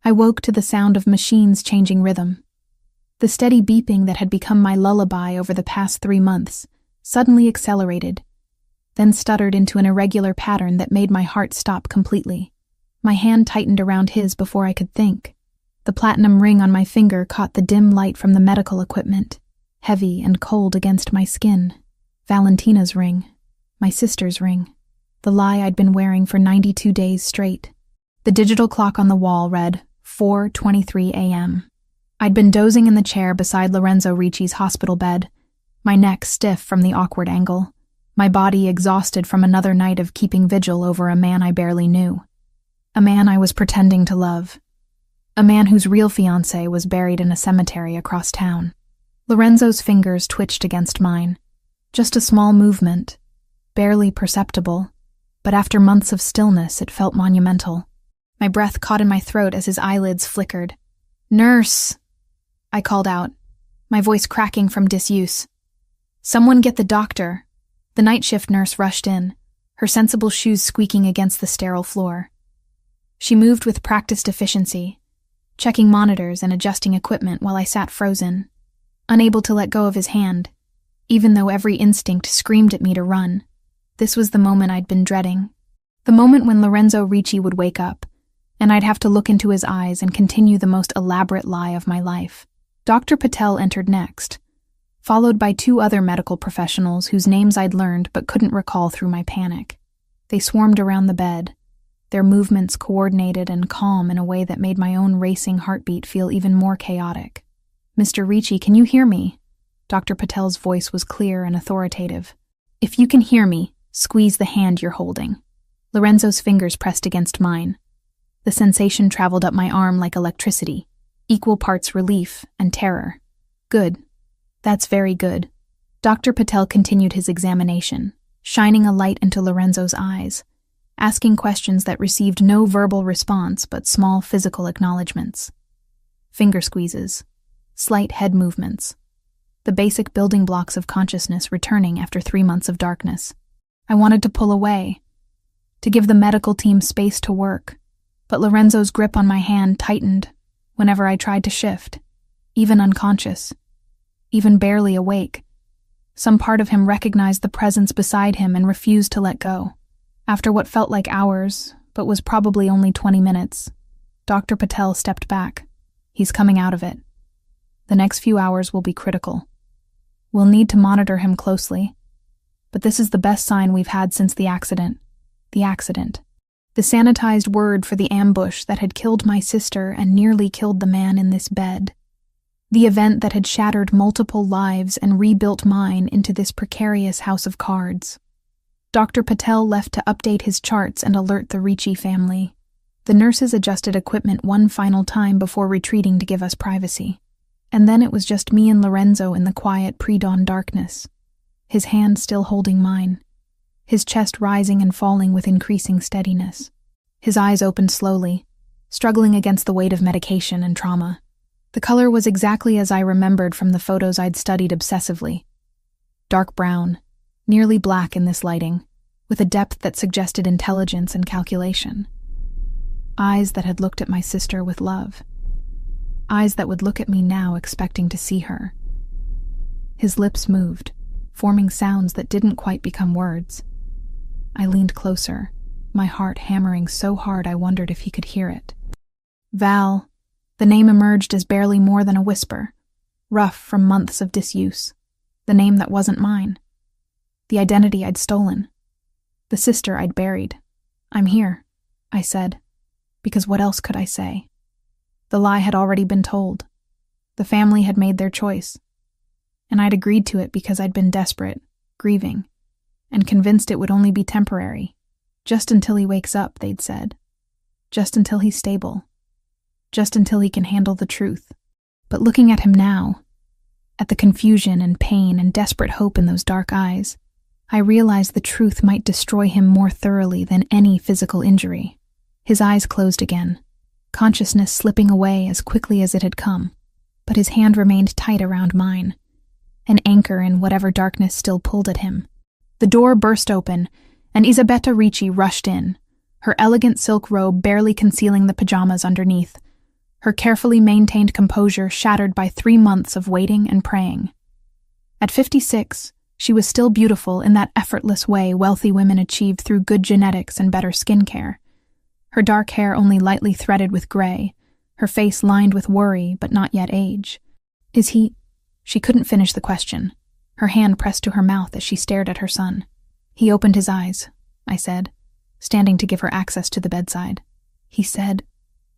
I woke to the sound of machines changing rhythm. The steady beeping that had become my lullaby over the past 3 months suddenly accelerated, then stuttered into an irregular pattern that made my heart stop completely. My hand tightened around his before I could think. The platinum ring on my finger caught the dim light from the medical equipment, heavy and cold against my skin. Valentina's ring, my sister's ring, the lie I'd been wearing for 92 days straight. The digital clock on the wall read 4:23 a.m. I'd been dozing in the chair beside Lorenzo Ricci's hospital bed, my neck stiff from the awkward angle, my body exhausted from another night of keeping vigil over a man I barely knew. A man I was pretending to love. A man whose real fiancé was buried in a cemetery across town. Lorenzo's fingers twitched against mine. Just a small movement, barely perceptible, but after months of stillness it felt monumental. My breath caught in my throat as his eyelids flickered. "Nurse!" I called out, my voice cracking from disuse. "Someone get the doctor." The night shift nurse rushed in, her sensible shoes squeaking against the sterile floor. She moved with practiced efficiency, checking monitors and adjusting equipment while I sat frozen, unable to let go of his hand, even though every instinct screamed at me to run. This was the moment I'd been dreading. The moment when Lorenzo Ricci would wake up, and I'd have to look into his eyes and continue the most elaborate lie of my life. Dr. Patel entered next, followed by 2 other medical professionals whose names I'd learned but couldn't recall through my panic. They swarmed around the bed, their movements coordinated and calm in a way that made my own racing heartbeat feel even more chaotic. "Mr. Ricci, can you hear me?" Dr. Patel's voice was clear and authoritative. "If you can hear me, squeeze the hand you're holding." Lorenzo's fingers pressed against mine. The sensation traveled up my arm like electricity, equal parts relief and terror. "Good. That's very good." Dr. Patel continued his examination, shining a light into Lorenzo's eyes, asking questions that received no verbal response but small physical acknowledgments. Finger squeezes, slight head movements, the basic building blocks of consciousness returning after 3 months of darkness. I wanted to pull away, to give the medical team space to work, but Lorenzo's grip on my hand tightened whenever I tried to shift, even unconscious, even barely awake. Some part of him recognized the presence beside him and refused to let go. After what felt like hours, but was probably only 20 minutes, Dr. Patel stepped back. "He's coming out of it. The next few hours will be critical. We'll need to monitor him closely, but this is the best sign we've had since the accident. The accident. The sanitized word for the ambush that had killed my sister and nearly killed the man in this bed. The event that had shattered multiple lives and rebuilt mine into this precarious house of cards. Dr. Patel left to update his charts and alert the Ricci family. The nurses adjusted equipment one final time before retreating to give us privacy. And then it was just me and Lorenzo in the quiet pre-dawn darkness, his hand still holding mine, his chest rising and falling with increasing steadiness. His eyes opened slowly, struggling against the weight of medication and trauma. The color was exactly as I remembered from the photos I'd studied obsessively. Dark brown, nearly black in this lighting, with a depth that suggested intelligence and calculation. Eyes that had looked at my sister with love. Eyes that would look at me now expecting to see her. His lips moved, forming sounds that didn't quite become words. I leaned closer, my heart hammering so hard I wondered if he could hear it. "Val," the name emerged as barely more than a whisper, rough from months of disuse. The name that wasn't mine. The identity I'd stolen. The sister I'd buried. "I'm here," I said, because what else could I say? The lie had already been told. The family had made their choice, and I'd agreed to it because I'd been desperate, grieving, and convinced it would only be temporary. Just until he wakes up, they'd said. Just until he's stable. Just until he can handle the truth. But looking at him now, at the confusion and pain and desperate hope in those dark eyes, I realized the truth might destroy him more thoroughly than any physical injury. His eyes closed again, consciousness slipping away as quickly as it had come, but his hand remained tight around mine, an anchor in whatever darkness still pulled at him. The door burst open, and Isabetta Ricci rushed in, her elegant silk robe barely concealing the pajamas underneath, her carefully maintained composure shattered by 3 months of waiting and praying. At 56, she was still beautiful in that effortless way wealthy women achieve through good genetics and better skincare. Her dark hair only lightly threaded with gray, her face lined with worry but not yet age. Is he... She couldn't finish the question, her hand pressed to her mouth as she stared at her son. He opened his eyes, I said, standing to give her access to the bedside. He said...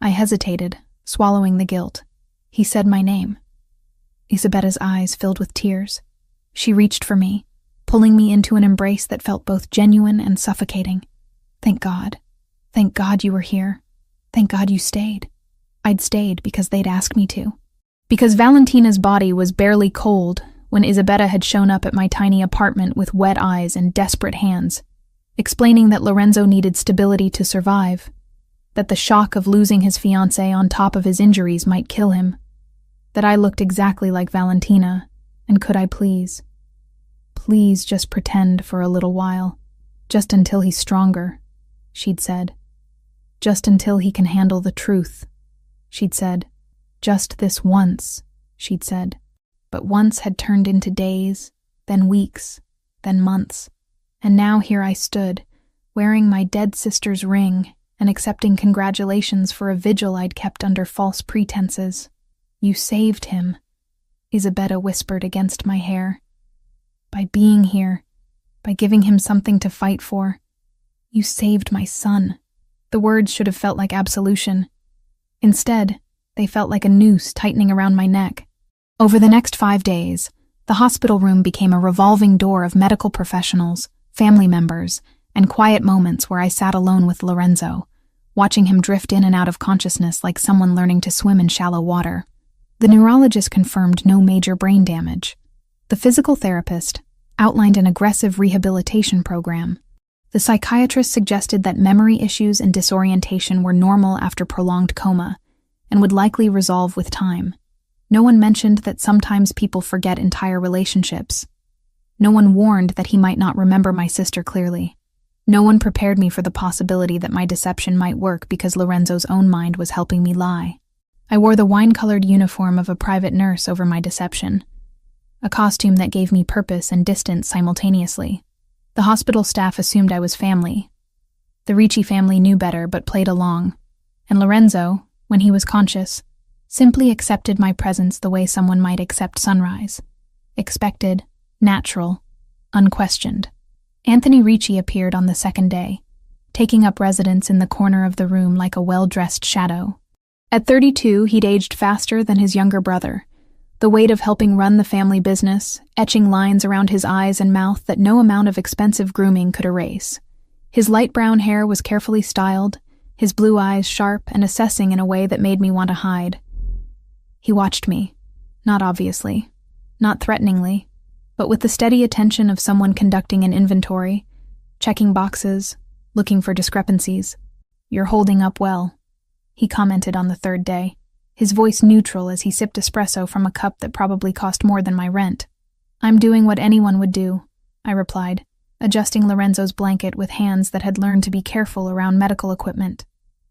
I hesitated, swallowing the guilt. He said my name. Isabetta's eyes filled with tears. She reached for me, pulling me into an embrace that felt both genuine and suffocating. Thank God. Thank God you were here. Thank God you stayed. I'd stayed because they'd asked me to. Because Valentina's body was barely cold when Isabetta had shown up at my tiny apartment with wet eyes and desperate hands, explaining that Lorenzo needed stability to survive, that the shock of losing his fiancée on top of his injuries might kill him, that I looked exactly like Valentina, and could I please just pretend for a little while, just until he's stronger, she'd said. Just until he can handle the truth, she'd said. Just this once, she'd said. But once had turned into days, then weeks, then months, and now here I stood, wearing my dead sister's ring and accepting congratulations for a vigil I'd kept under false pretenses. You saved him, Isabetta whispered against my hair. By being here, by giving him something to fight for, you saved my son. The words should have felt like absolution. Instead, they felt like a noose tightening around my neck. Over the next 5 days, the hospital room became a revolving door of medical professionals, family members, and quiet moments where I sat alone with Lorenzo, watching him drift in and out of consciousness like someone learning to swim in shallow water. The neurologist confirmed no major brain damage. The physical therapist outlined an aggressive rehabilitation program. The psychiatrist suggested that memory issues and disorientation were normal after prolonged coma and would likely resolve with time. No one mentioned that sometimes people forget entire relationships. No one warned that he might not remember my sister clearly. No one prepared me for the possibility that my deception might work because Lorenzo's own mind was helping me lie. I wore the wine-colored uniform of a private nurse over my deception, a costume that gave me purpose and distance simultaneously. The hospital staff assumed I was family. The Ricci family knew better but played along, and Lorenzo, when he was conscious, simply accepted my presence the way someone might accept sunrise. Expected, natural, unquestioned. Anthony Ricci appeared on the second day, taking up residence in the corner of the room like a well-dressed shadow. At 32, he'd aged faster than his younger brother, the weight of helping run the family business, etching lines around his eyes and mouth that no amount of expensive grooming could erase. His light brown hair was carefully styled, his blue eyes sharp and assessing in a way that made me want to hide. He watched me, not obviously, not threateningly, but with the steady attention of someone conducting an inventory, checking boxes, looking for discrepancies. "You're holding up well," he commented on the third day, his voice neutral as he sipped espresso from a cup that probably cost more than my rent. "I'm doing what anyone would do," I replied, adjusting Lorenzo's blanket with hands that had learned to be careful around medical equipment.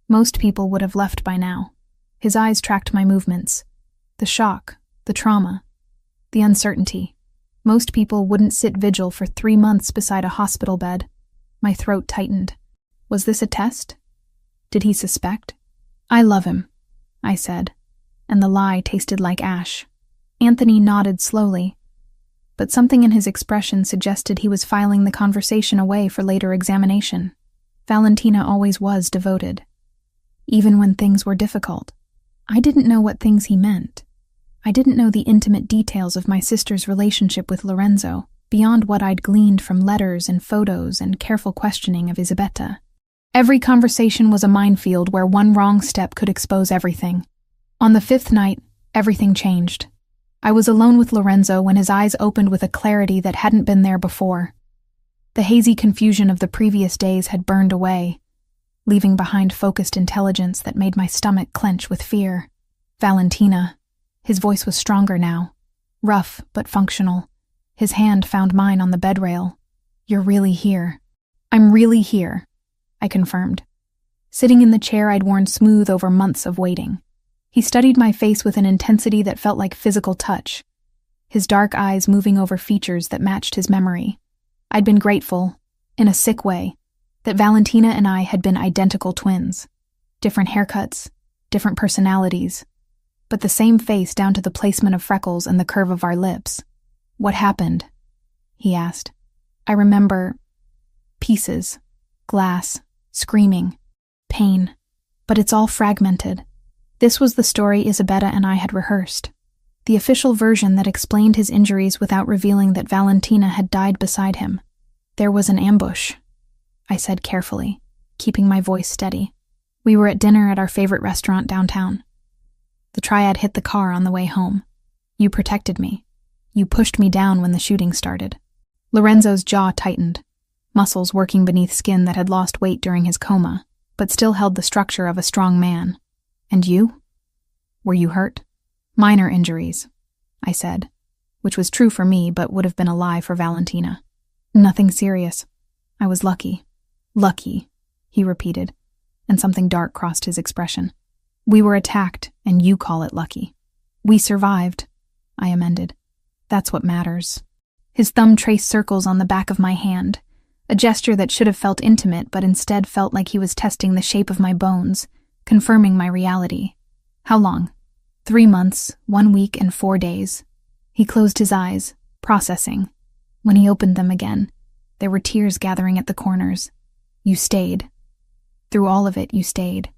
Most people would have left by now. His eyes tracked my movements. The shock, the trauma, the uncertainty. Most people wouldn't sit vigil for 3 months beside a hospital bed. My throat tightened. Was this a test? Did he suspect? "I love him," I said, and the lie tasted like ash. Anthony nodded slowly, but something in his expression suggested he was filing the conversation away for later examination. Valentina always was devoted, even when things were difficult. I didn't know what things he meant. I didn't know the intimate details of my sister's relationship with Lorenzo, beyond what I'd gleaned from letters and photos and careful questioning of Isabetta. Every conversation was a minefield where one wrong step could expose everything. On the 5th night, everything changed. I was alone with Lorenzo when his eyes opened with a clarity that hadn't been there before. The hazy confusion of the previous days had burned away, leaving behind focused intelligence that made my stomach clench with fear. "Valentina." His voice was stronger now, rough but functional. His hand found mine on the bed rail. "You're really here." "I'm really here," I confirmed, sitting in the chair I'd worn smooth over months of waiting. He studied my face with an intensity that felt like physical touch, his dark eyes moving over features that matched his memory. I'd been grateful, in a sick way, that Valentina and I had been identical twins. Different haircuts, different personalities, but the same face down to the placement of freckles and the curve of our lips. "What happened?" he asked. I remember pieces, glass, screaming, pain, but it's all fragmented. This was the story Isabetta and I had rehearsed, the official version that explained his injuries without revealing that Valentina had died beside him. "There was an ambush," I said carefully, keeping my voice steady. "We were at dinner at our favorite restaurant downtown. The triad hit the car on the way home. You protected me. You pushed me down when the shooting started." Lorenzo's jaw tightened, muscles working beneath skin that had lost weight during his coma, but still held the structure of a strong man. "And you? Were you hurt?" "Minor injuries," I said, which was true for me but would have been a lie for Valentina. "Nothing serious. I was lucky." "Lucky," he repeated, and something dark crossed his expression. "We were attacked, and you call it lucky." "We survived," I amended. "That's what matters." His thumb traced circles on the back of my hand, a gesture that should have felt intimate but instead felt like he was testing the shape of my bones, confirming my reality. "How long?" 3 months, 1 week, and 4 days. He closed his eyes, processing. When he opened them again, there were tears gathering at the corners. "You stayed. Through all of it, you stayed.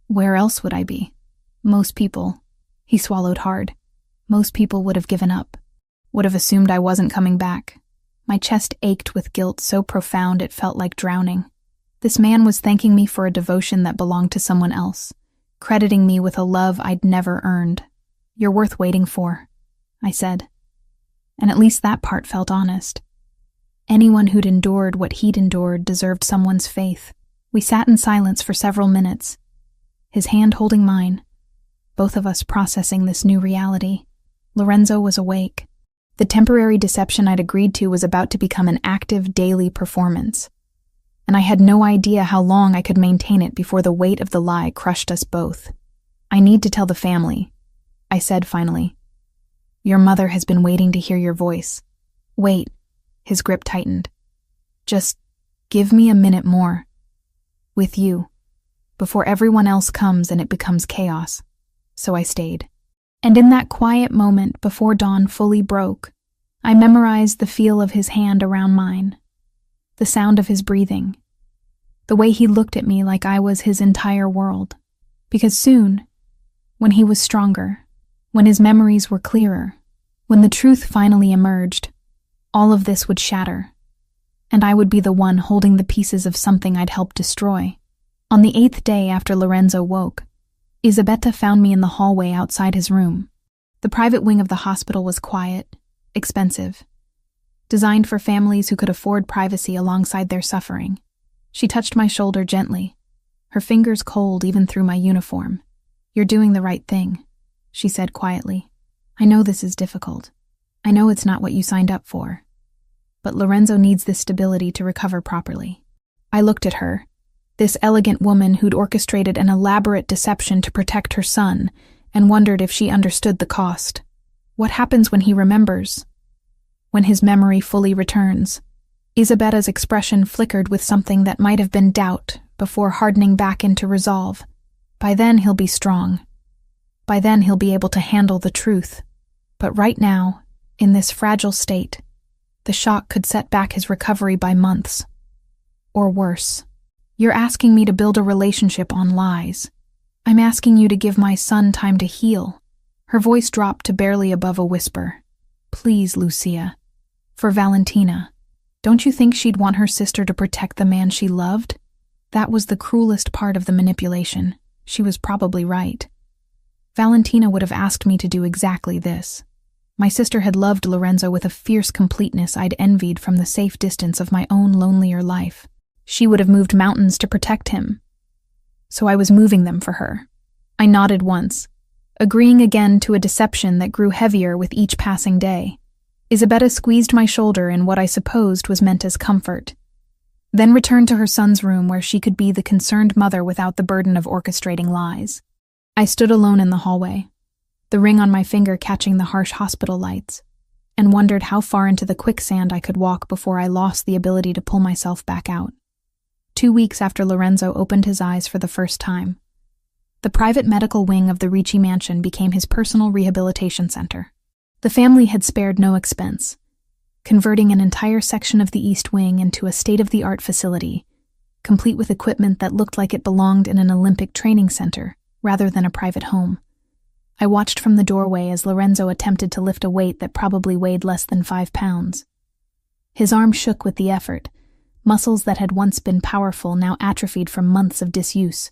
Where else would I be? Most people," he swallowed hard, "most people would have given up, would have assumed I wasn't coming back." My chest ached with guilt so profound it felt like drowning. This man was thanking me for a devotion that belonged to someone else, crediting me with a love I'd never earned. "You're worth waiting for," I said. And at least that part felt honest. Anyone who'd endured what he'd endured deserved someone's faith. We sat in silence for several minutes, his hand holding mine, both of us processing this new reality. Lorenzo was awake. The temporary deception I'd agreed to was about to become an active daily performance, and I had no idea how long I could maintain it before the weight of the lie crushed us both. "I need to tell the family," I said finally. "Your mother has been waiting to hear your voice." "Wait," his grip tightened. "Just give me a minute more. With you, before everyone else comes and it becomes chaos." So I stayed. And in that quiet moment before dawn fully broke, I memorized the feel of his hand around mine, the sound of his breathing, the way he looked at me like I was his entire world. Because soon, when he was stronger, when his memories were clearer, when the truth finally emerged, all of this would shatter, and I would be the one holding the pieces of something I'd helped destroy. On the 8th day after Lorenzo woke, Isabetta found me in the hallway outside his room. The private wing of the hospital was quiet, expensive, designed for families who could afford privacy alongside their suffering. She touched my shoulder gently, her fingers cold even through my uniform. "You're doing the right thing," she said quietly. "I know this is difficult. I know it's not what you signed up for. But Lorenzo needs this stability to recover properly." I looked at her, this elegant woman who'd orchestrated an elaborate deception to protect her son, and wondered if she understood the cost. What happens when he remembers? When his memory fully returns? Isabetta's expression flickered with something that might have been doubt before hardening back into resolve. By then he'll be strong. By then he'll be able to handle the truth. But right now, in this fragile state, the shock could set back his recovery by months. Or worse. "You're asking me to build a relationship on lies. I'm asking you to give my son time to heal." Her voice dropped to barely above a whisper. "Please, Lucia. For Valentina. Don't you think she'd want her sister to protect the man she loved?" That was the cruelest part of the manipulation. She was probably right. Valentina would have asked me to do exactly this. My sister had loved Lorenzo with a fierce completeness I'd envied from the safe distance of my own lonelier life. She would have moved mountains to protect him. So I was moving them for her. I nodded once, agreeing again to a deception that grew heavier with each passing day. Isabetta squeezed my shoulder in what I supposed was meant as comfort, then returned to her son's room where she could be the concerned mother without the burden of orchestrating lies. I stood alone in the hallway, the ring on my finger catching the harsh hospital lights, and wondered how far into the quicksand I could walk before I lost the ability to pull myself back out. 2 weeks after Lorenzo opened his eyes for the first time, the private medical wing of the Ricci mansion became his personal rehabilitation center. The family had spared no expense, converting an entire section of the East Wing into a state-of-the-art facility, complete with equipment that looked like it belonged in an Olympic training center rather than a private home. I watched from the doorway as Lorenzo attempted to lift a weight that probably weighed less than 5 pounds. His arm shook with the effort, muscles that had once been powerful now atrophied from months of disuse.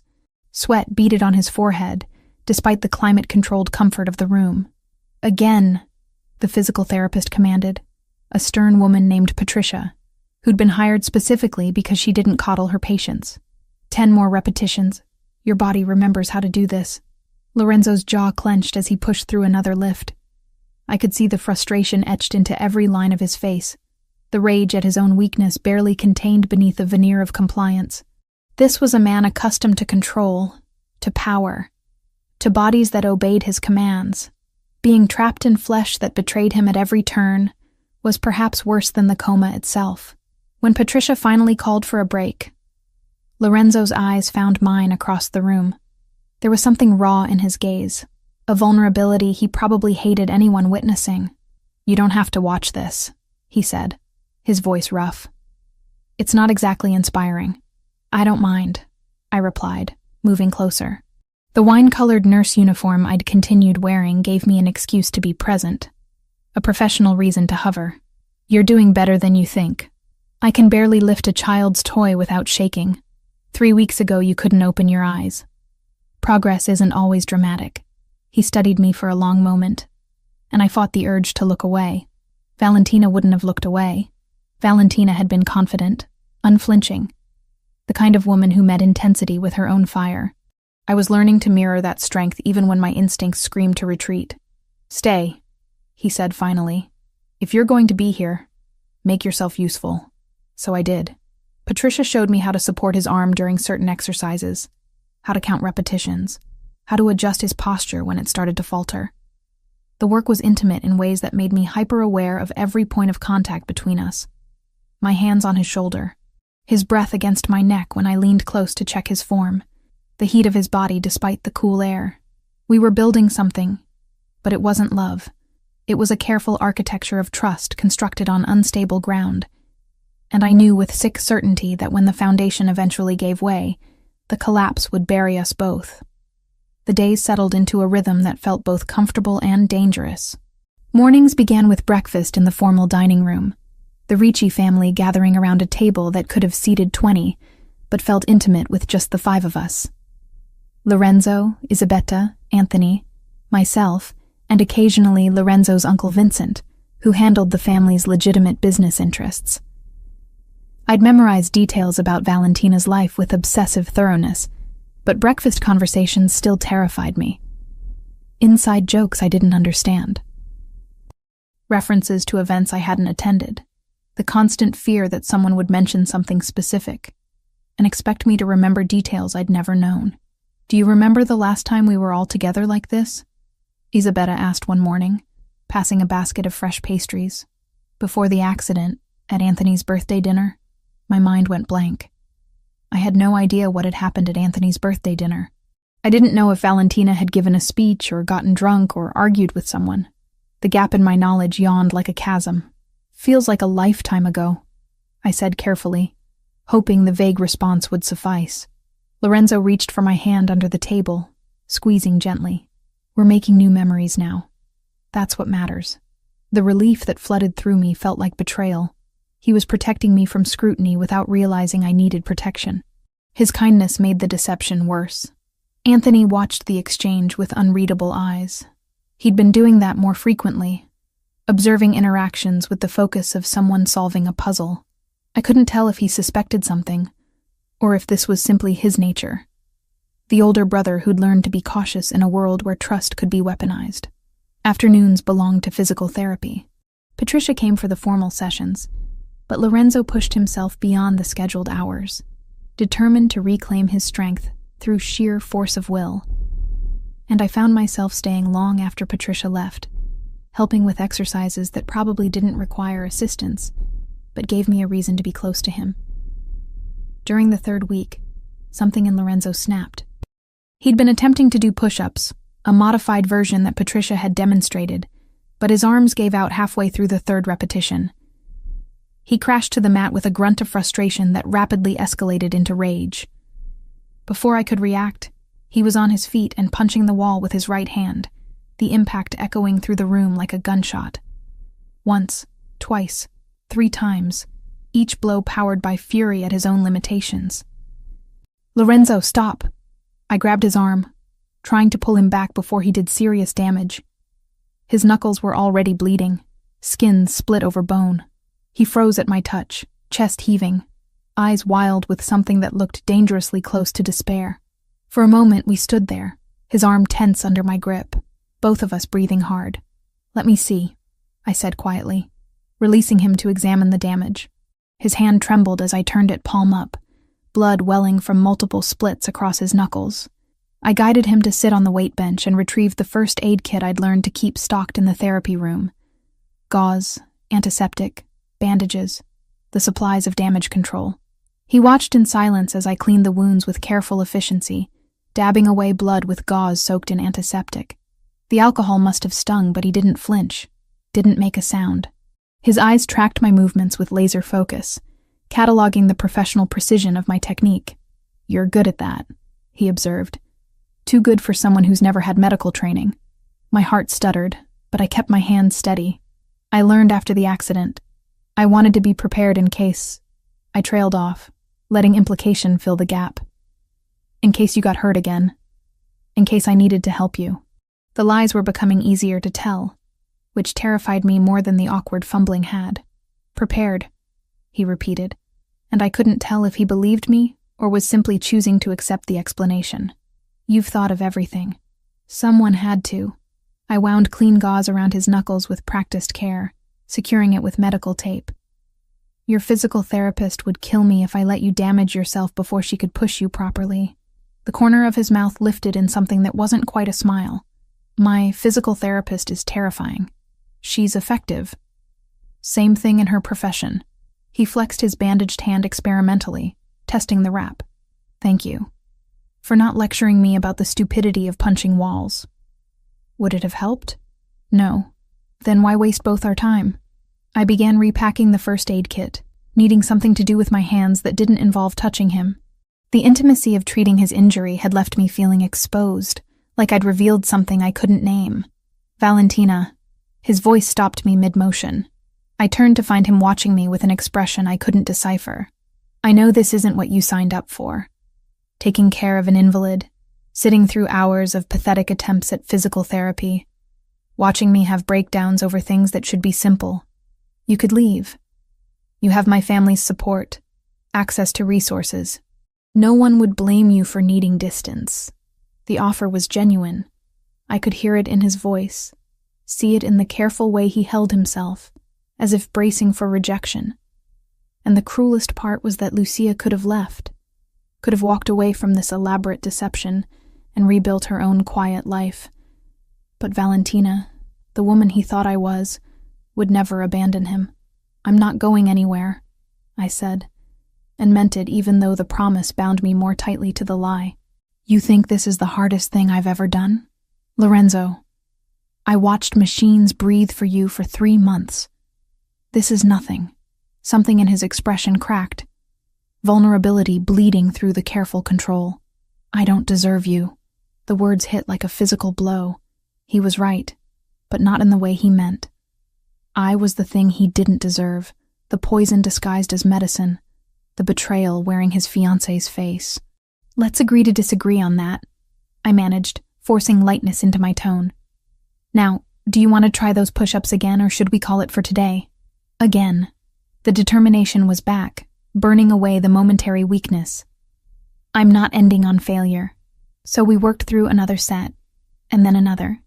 Sweat beaded on his forehead, despite the climate-controlled comfort of the room. "Again," the physical therapist commanded, a stern woman named Patricia, who'd been hired specifically because she didn't coddle her patients. 10 more repetitions. Your body remembers how to do this." Lorenzo's jaw clenched as he pushed through another lift. I could see the frustration etched into every line of his face, the rage at his own weakness barely contained beneath a veneer of compliance. This was a man accustomed to control, to power, to bodies that obeyed his commands. Being trapped in flesh that betrayed him at every turn was perhaps worse than the coma itself. When Patricia finally called for a break, Lorenzo's eyes found mine across the room. There was something raw in his gaze, a vulnerability he probably hated anyone witnessing. "You don't have to watch this," he said, his voice rough. "It's not exactly inspiring." "I don't mind," I replied, moving closer. The wine-colored nurse uniform I'd continued wearing gave me an excuse to be present, a professional reason to hover. "You're doing better than you think. I can barely lift a child's toy without shaking. 3 weeks ago you couldn't open your eyes. Progress isn't always dramatic." He studied me for a long moment, and I fought the urge to look away. Valentina wouldn't have looked away. Valentina had been confident, unflinching, the kind of woman who met intensity with her own fire. I was learning to mirror that strength even when my instincts screamed to retreat. "Stay," he said finally. "If you're going to be here, make yourself useful." So I did. Patricia showed me how to support his arm during certain exercises, how to count repetitions, how to adjust his posture when it started to falter. The work was intimate in ways that made me hyper-aware of every point of contact between us. My hands on his shoulder, his breath against my neck when I leaned close to check his form, the heat of his body despite the cool air. We were building something, but it wasn't love. It was a careful architecture of trust constructed on unstable ground, and I knew with sick certainty that when the foundation eventually gave way, the collapse would bury us both. The days settled into a rhythm that felt both comfortable and dangerous. Mornings began with breakfast in the formal dining room, the Ricci family gathering around a table that could have seated 20, but felt intimate with just the 5 of us. Lorenzo, Isabetta, Anthony, myself, and occasionally Lorenzo's Uncle Vincent, who handled the family's legitimate business interests. I'd memorized details about Valentina's life with obsessive thoroughness, but breakfast conversations still terrified me. Inside jokes I didn't understand. References to events I hadn't attended. The constant fear that someone would mention something specific and expect me to remember details I'd never known. "Do you remember the last time we were all together like this?" Isabetta asked one morning, passing a basket of fresh pastries. "Before the accident, at Anthony's birthday dinner?" My mind went blank. I had no idea what had happened at Anthony's birthday dinner. I didn't know if Valentina had given a speech or gotten drunk or argued with someone. The gap in my knowledge yawned like a chasm. "Feels like a lifetime ago," I said carefully, hoping the vague response would suffice. Lorenzo reached for my hand under the table, squeezing gently. "We're making new memories now. That's what matters." The relief that flooded through me felt like betrayal. He was protecting me from scrutiny without realizing I needed protection. His kindness made the deception worse. Anthony watched the exchange with unreadable eyes. He'd been doing that more frequently, observing interactions with the focus of someone solving a puzzle. I couldn't tell if he suspected something, or if this was simply his nature. The older brother who'd learned to be cautious in a world where trust could be weaponized. Afternoons belonged to physical therapy. Patricia came for the formal sessions, but Lorenzo pushed himself beyond the scheduled hours, determined to reclaim his strength through sheer force of will. And I found myself staying long after Patricia left, helping with exercises that probably didn't require assistance, but gave me a reason to be close to him. During the third week, something in Lorenzo snapped. He'd been attempting to do push-ups, a modified version that Patricia had demonstrated, but his arms gave out halfway through the third repetition. He crashed to the mat with a grunt of frustration that rapidly escalated into rage. Before I could react, he was on his feet and punching the wall with his right hand, the impact echoing through the room like a gunshot. Once, twice, 3 times, each blow powered by fury at his own limitations. "Lorenzo, stop!" I grabbed his arm, trying to pull him back before he did serious damage. His knuckles were already bleeding, skin split over bone. He froze at my touch, chest heaving, eyes wild with something that looked dangerously close to despair. For a moment we stood there, his arm tense under my grip, both of us breathing hard. "Let me see," I said quietly, releasing him to examine the damage. His hand trembled as I turned it palm up, blood welling from multiple splits across his knuckles. I guided him to sit on the weight bench and retrieved the first aid kit I'd learned to keep stocked in the therapy room. Gauze, antiseptic, bandages, the supplies of damage control. He watched in silence as I cleaned the wounds with careful efficiency, dabbing away blood with gauze soaked in antiseptic. The alcohol must have stung, but he didn't flinch, didn't make a sound. His eyes tracked my movements with laser focus, cataloging the professional precision of my technique. "You're good at that," he observed. "Too good for someone who's never had medical training." My heart stuttered, but I kept my hands steady. "I learned after the accident. I wanted to be prepared in case..." I trailed off, letting implication fill the gap. "In case you got hurt again. In case I needed to help you." The lies were becoming easier to tell, which terrified me more than the awkward fumbling had. "Prepared," he repeated, and I couldn't tell if he believed me or was simply choosing to accept the explanation. "You've thought of everything." Someone had to. I wound clean gauze around his knuckles with practiced care, securing it with medical tape. "Your physical therapist would kill me if I let you damage yourself before she could push you properly." The corner of his mouth lifted in something that wasn't quite a smile. "My physical therapist is terrifying. She's effective. Same thing in her profession." He flexed his bandaged hand experimentally, testing the wrap. "Thank you for not lecturing me about the stupidity of punching walls." Would it have helped? No. Then why waste both our time? I began repacking the first aid kit, needing something to do with my hands that didn't involve touching him. The intimacy of treating his injury had left me feeling exposed, like I'd revealed something I couldn't name. "Valentina." His voice stopped me mid-motion. I turned to find him watching me with an expression I couldn't decipher. "I know this isn't what you signed up for. Taking care of an invalid, sitting through hours of pathetic attempts at physical therapy, watching me have breakdowns over things that should be simple. You could leave. You have my family's support, access to resources. No one would blame you for needing distance." The offer was genuine. I could hear it in his voice, see it in the careful way he held himself, as if bracing for rejection. And the cruelest part was that Lucia could have left, could have walked away from this elaborate deception and rebuilt her own quiet life. But Valentina, the woman he thought I was, would never abandon him. "I'm not going anywhere," I said, and meant it even though the promise bound me more tightly to the lie. "You think this is the hardest thing I've ever done? Lorenzo, I watched machines breathe for you for 3 months. This is nothing." Something in his expression cracked, vulnerability bleeding through the careful control. "I don't deserve you." The words hit like a physical blow. He was right, but not in the way he meant. I was the thing he didn't deserve, the poison disguised as medicine, the betrayal wearing his fiancé's face. "Let's agree to disagree on that," I managed, forcing lightness into my tone. "Now, do you want to try those push-ups again, or should we call it for today?" Again. The determination was back, burning away the momentary weakness. "I'm not ending on failure." So we worked through another set, and then another,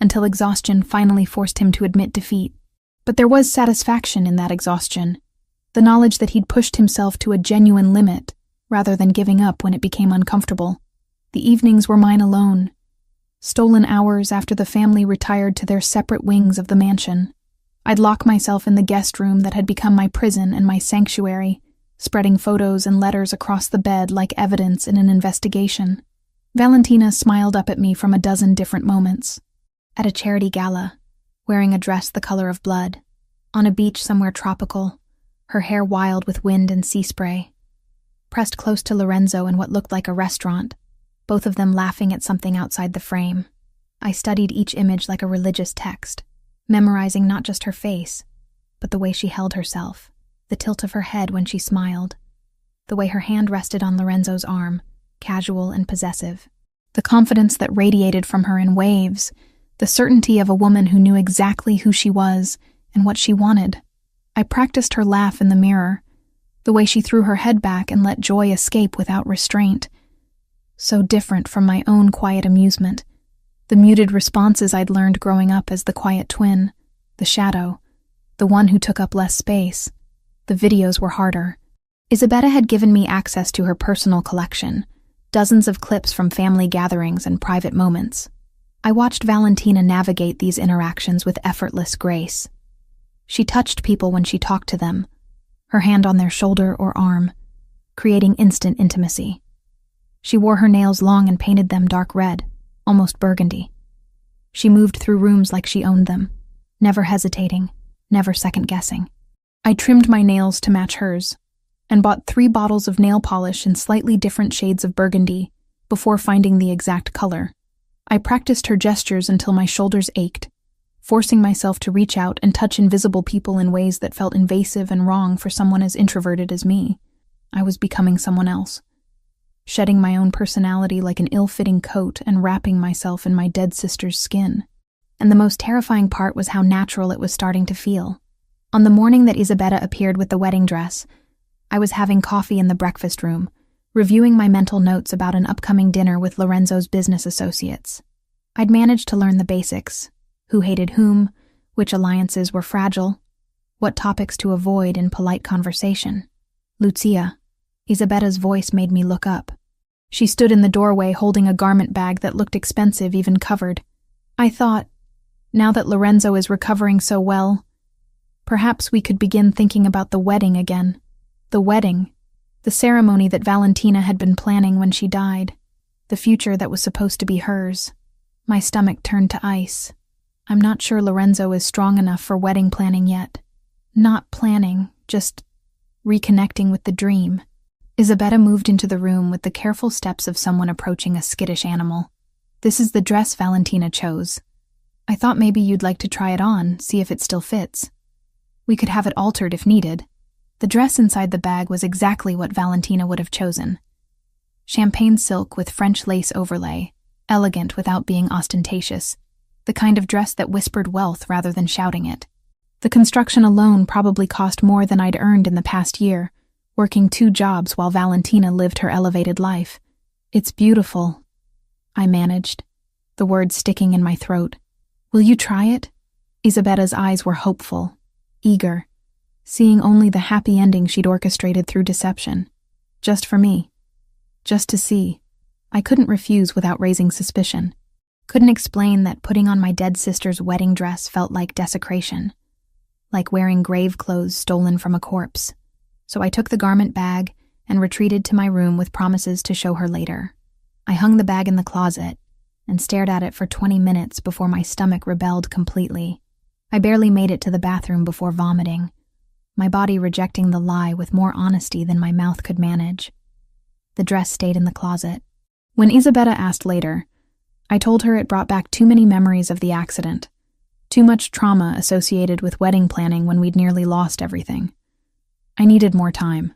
until exhaustion finally forced him to admit defeat. But there was satisfaction in that exhaustion, the knowledge that he'd pushed himself to a genuine limit, rather than giving up when it became uncomfortable. The evenings were mine alone, stolen hours after the family retired to their separate wings of the mansion. I'd lock myself in the guest room that had become my prison and my sanctuary, spreading photos and letters across the bed like evidence in an investigation. Valentina smiled up at me from a dozen different moments. At a charity gala, wearing a dress the color of blood, on a beach somewhere tropical, her hair wild with wind and sea spray. Pressed close to Lorenzo in what looked like a restaurant, both of them laughing at something outside the frame. I studied each image like a religious text, memorizing not just her face, but the way she held herself, the tilt of her head when she smiled, the way her hand rested on Lorenzo's arm, casual and possessive, the confidence that radiated from her in waves, the certainty of a woman who knew exactly who she was and what she wanted. I practiced her laugh in the mirror, the way she threw her head back and let joy escape without restraint. So different from my own quiet amusement, the muted responses I'd learned growing up as the quiet twin, the shadow, the one who took up less space. The videos were harder. Isabella had given me access to her personal collection, dozens of clips from family gatherings and private moments. I watched Valentina navigate these interactions with effortless grace. She touched people when she talked to them, her hand on their shoulder or arm, creating instant intimacy. She wore her nails long and painted them dark red, almost burgundy. She moved through rooms like she owned them, never hesitating, never second-guessing. I trimmed my nails to match hers, and bought 3 bottles of nail polish in slightly different shades of burgundy before finding the exact color. I practiced her gestures until my shoulders ached, forcing myself to reach out and touch invisible people in ways that felt invasive and wrong for someone as introverted as me. I was becoming someone else, shedding my own personality like an ill-fitting coat and wrapping myself in my dead sister's skin. And the most terrifying part was how natural it was starting to feel. On the morning that Isabella appeared with the wedding dress, I was having coffee in the breakfast room, reviewing my mental notes about an upcoming dinner with Lorenzo's business associates. I'd managed to learn the basics: who hated whom, which alliances were fragile, what topics to avoid in polite conversation. Lucia, Isabella's voice made me look up. She stood in the doorway holding a garment bag that looked expensive even covered. I thought, now that Lorenzo is recovering so well, perhaps we could begin thinking about the wedding again. The wedding, the ceremony that Valentina had been planning when she died, the future that was supposed to be hers. My stomach turned to ice. I'm not sure Lorenzo is strong enough for wedding planning yet. Not planning, just reconnecting with the dream. Isabella moved into the room with the careful steps of someone approaching a skittish animal. This is the dress Valentina chose. I thought maybe you'd like to try it on, see if it still fits. We could have it altered if needed. The dress inside the bag was exactly what Valentina would have chosen. Champagne silk with French lace overlay, elegant without being ostentatious, the kind of dress that whispered wealth rather than shouting it. The construction alone probably cost more than I'd earned in the past year, working 2 jobs while Valentina lived her elevated life. It's beautiful, I managed, the words sticking in my throat. Will you try it? Isabella's eyes were hopeful, eager, seeing only the happy ending she'd orchestrated through deception. Just for me. Just to see. I couldn't refuse without raising suspicion. Couldn't explain that putting on my dead sister's wedding dress felt like desecration, like wearing grave clothes stolen from a corpse. So I took the garment bag and retreated to my room with promises to show her later. I hung the bag in the closet and stared at it for 20 minutes before my stomach rebelled completely. I barely made it to the bathroom before vomiting, my body rejecting the lie with more honesty than my mouth could manage. The dress stayed in the closet. When Isabella asked later, I told her it brought back too many memories of the accident, too much trauma associated with wedding planning when we'd nearly lost everything. I needed more time.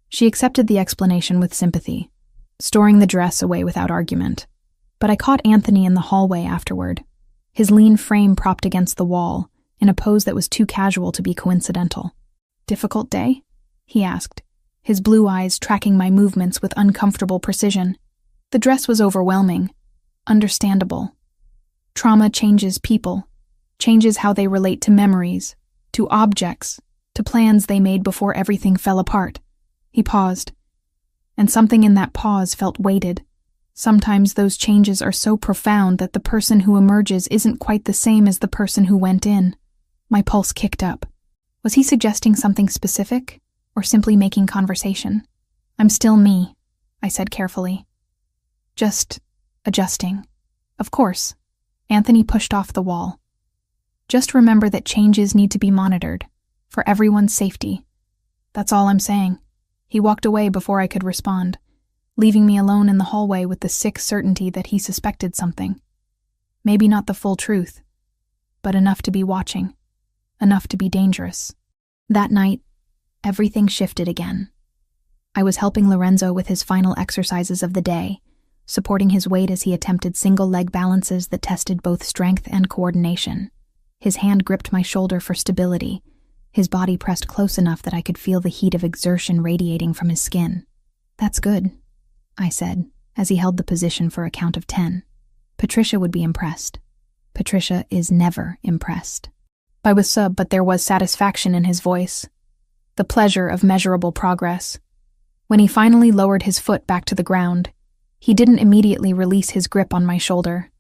She accepted the explanation with sympathy, storing the dress away without argument. But I caught Anthony in the hallway afterward, his lean frame propped against the wall, in a pose that was too casual to be coincidental. "Difficult day?" he asked, his blue eyes tracking my movements with uncomfortable precision. The dress was overwhelming, understandable. Trauma changes people, changes how they relate to memories, to objects, to plans they made before everything fell apart. He paused, and something in that pause felt weighted, Sometimes those changes are so profound that the person who emerges isn't quite the same as the person who went in. My pulse kicked up. Was he suggesting something specific, or simply making conversation? I'm still me, I said carefully. Just adjusting. Of course. Anthony pushed off the wall. Just remember that changes need to be monitored, for everyone's safety. That's all I'm saying. He walked away before I could respond, leaving me alone in the hallway with the sick certainty that he suspected something. Maybe not the full truth, but enough to be watching, enough to be dangerous. That night, everything shifted again. I was helping Lorenzo with his final exercises of the day, supporting his weight as he attempted single-leg balances that tested both strength and coordination. His hand gripped my shoulder for stability, his body pressed close enough that I could feel the heat of exertion radiating from his skin. "That's good," I said, as he held the position for a count of 10. Patricia would be impressed. Patricia is never impressed. I was but there was satisfaction in his voice. The pleasure of measurable progress. When he finally lowered his foot back to the ground, he didn't immediately release his grip on my shoulder.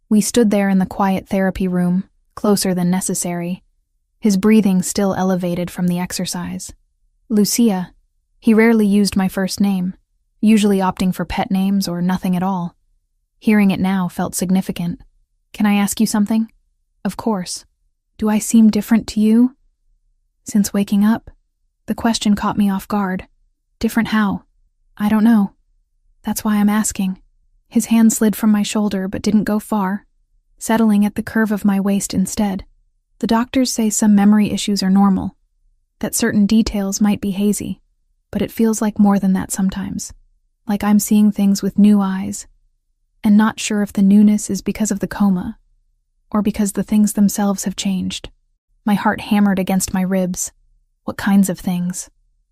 We stood there in the quiet therapy room, closer than necessary, his breathing still elevated from the exercise. Lucia. He rarely used my first name, usually opting for pet names or nothing at all. Hearing it now felt significant. "Can I ask you something?" "Of course." "Do I seem different to you?" "Since waking up?" The question caught me off guard. "Different how?" "I don't know. That's why I'm asking." His hand slid from my shoulder but didn't go far, settling at the curve of my waist instead. "The doctors say some memory issues are normal, that certain details might be hazy, but it feels like more than that sometimes. Like I'm seeing things with new eyes, and not sure if the newness is because of the coma, or because the things themselves have changed." My heart hammered against my ribs. "What kinds of things?"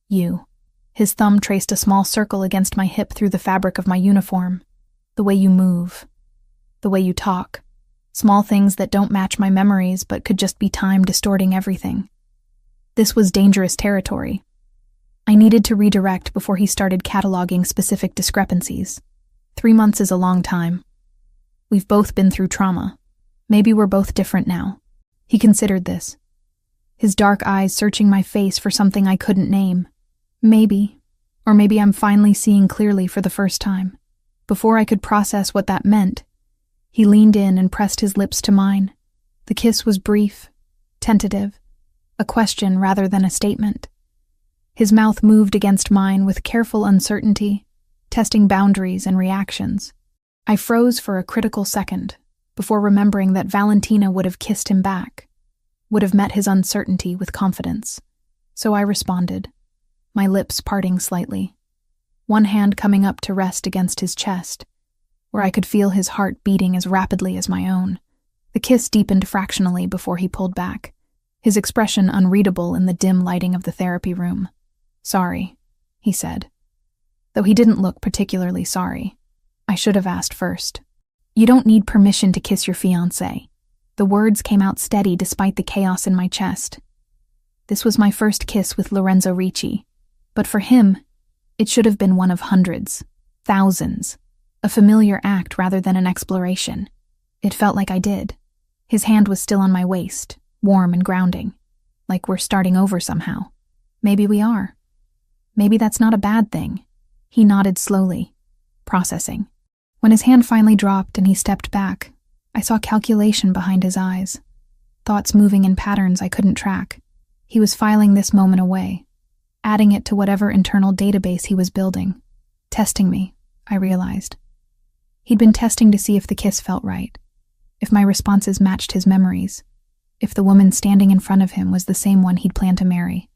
"You." His thumb traced a small circle against my hip through the fabric of my uniform. "The way you move. The way you talk. Small things that don't match my memories but could just be time distorting everything." This was dangerous territory. I needed to redirect before he started cataloging specific discrepancies. 3 months is a long time. We've both been through trauma. Maybe we're both different now. He considered this, his dark eyes searching my face for something I couldn't name. Maybe, or maybe I'm finally seeing clearly for the first time. Before I could process what that meant, he leaned in and pressed his lips to mine. The kiss was brief, tentative, a question rather than a statement. His mouth moved against mine with careful uncertainty, testing boundaries and reactions. I froze for a critical second, before remembering that Valentina would have kissed him back, would have met his uncertainty with confidence. So I responded, my lips parting slightly, one hand coming up to rest against his chest, where I could feel his heart beating as rapidly as my own. The kiss deepened fractionally before he pulled back, his expression unreadable in the dim lighting of the therapy room. "Sorry," he said, though he didn't look particularly sorry. I should have asked first. "You don't need permission to kiss your fiancé." The words came out steady despite the chaos in my chest. This was my first kiss with Lorenzo Ricci, but for him, it should have been one of hundreds, thousands, a familiar act rather than an exploration. It felt like I did. His hand was still on my waist, warm and grounding, like we're starting over somehow. Maybe we are. Maybe that's not a bad thing. He nodded slowly, processing. When his hand finally dropped and he stepped back, I saw calculation behind his eyes, thoughts moving in patterns I couldn't track. He was filing this moment away, adding it to whatever internal database he was building. Testing me, I realized. He'd been testing to see if the kiss felt right, if my responses matched his memories, if the woman standing in front of him was the same one he'd planned to marry.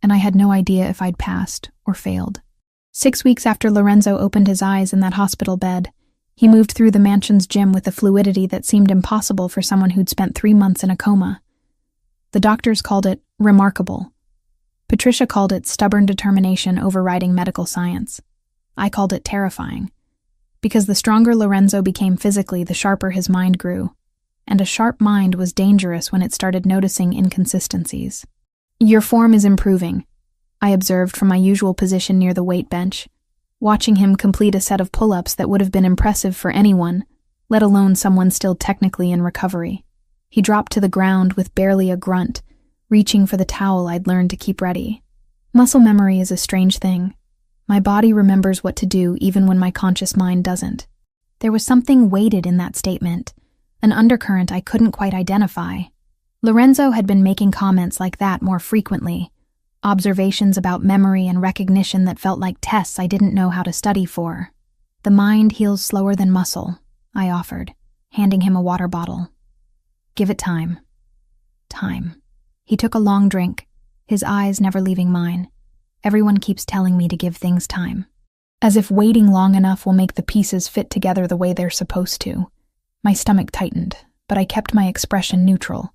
And I had no idea if I'd passed or failed. 6 weeks after Lorenzo opened his eyes in that hospital bed, he moved through the mansion's gym with a fluidity that seemed impossible for someone who'd spent 3 months in a coma. The doctors called it remarkable. Patricia called it stubborn determination overriding medical science. I called it terrifying, because the stronger Lorenzo became physically, the sharper his mind grew, and a sharp mind was dangerous when it started noticing inconsistencies. "Your form is improving," I observed from my usual position near the weight bench. watching him complete a set of pull-ups that would have been impressive for anyone, let alone someone still technically in recovery. He dropped to the ground with barely a grunt, reaching for the towel I'd learned to keep ready. Muscle memory is a strange thing. My body remembers what to do even when my conscious mind doesn't. There was something weighted in that statement, an undercurrent I couldn't quite identify. Lorenzo had been making comments like that more frequently, observations about memory and recognition that felt like tests I didn't know how to study for. The mind heals slower than muscle, I offered, handing him a water bottle. Give it time. Time. He took a long drink, his eyes never leaving mine. Everyone keeps telling me to give things time. As if waiting long enough will make the pieces fit together the way they're supposed to. My stomach tightened, but I kept my expression neutral.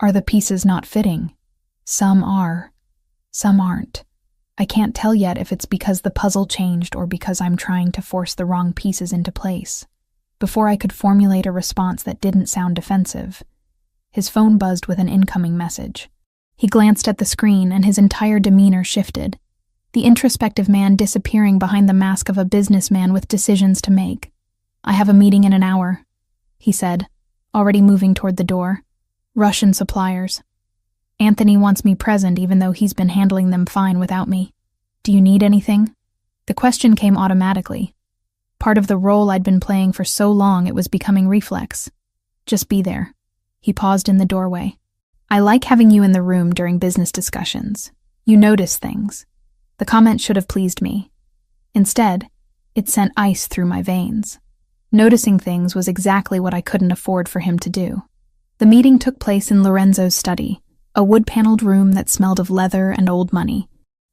Are the pieces not fitting? Some are. Some aren't. I can't tell yet if it's because the puzzle changed or because I'm trying to force the wrong pieces into place. Before I could formulate a response that didn't sound defensive, his phone buzzed with an incoming message. He glanced at the screen and his entire demeanor shifted, the introspective man disappearing behind the mask of a businessman with decisions to make. I have a meeting in an hour, he said, already moving toward the door. Russian suppliers. Anthony wants me present even though he's been handling them fine without me. Do you need anything? The question came automatically. Part of the role I'd been playing for so long it was becoming reflex. Just be there. He paused in the doorway. I like having you in the room during business discussions. You notice things. The comment should have pleased me. Instead, it sent ice through my veins. Noticing things was exactly what I couldn't afford for him to do. The meeting took place in Lorenzo's study, a wood-paneled room that smelled of leather and old money.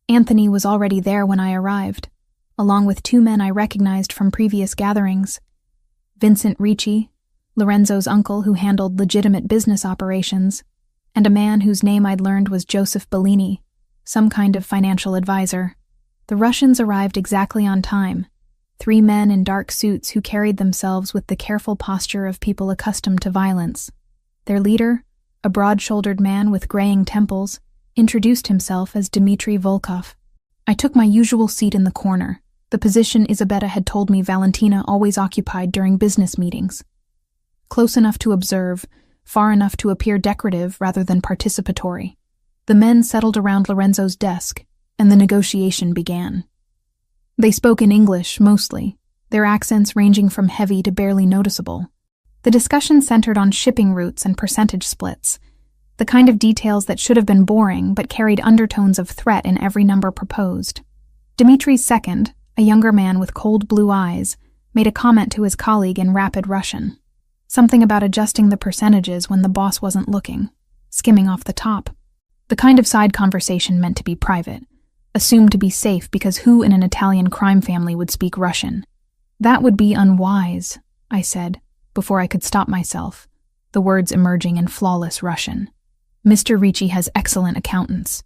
Anthony was already there when I arrived, along with two men I recognized from previous gatherings. Vincent Ricci, Lorenzo's uncle who handled legitimate business operations, and a man whose name I'd learned was Joseph Bellini, some kind of financial advisor. The Russians arrived exactly on time, 3 men in dark suits who carried themselves with the careful posture of people accustomed to violence. Their leader, a broad-shouldered man with graying temples, introduced himself as Dmitry Volkov. I took my usual seat in the corner, the position Isabetta had told me Valentina always occupied during business meetings. Close enough to observe, far enough to appear decorative rather than participatory. The men settled around Lorenzo's desk, and the negotiation began. They spoke in English, mostly, their accents ranging from heavy to barely noticeable. The discussion centered on shipping routes and percentage splits, the kind of details that should have been boring but carried undertones of threat in every number proposed. Dimitri's second, a younger man with cold blue eyes, made a comment to his colleague in rapid Russian. Something about adjusting the percentages when the boss wasn't looking, skimming off the top. The kind of side conversation meant to be private, assumed to be safe because who in an Italian crime family would speak Russian? That would be unwise, I said, before I could stop myself, the words emerging in flawless Russian. Mr. Ricci has excellent accountants.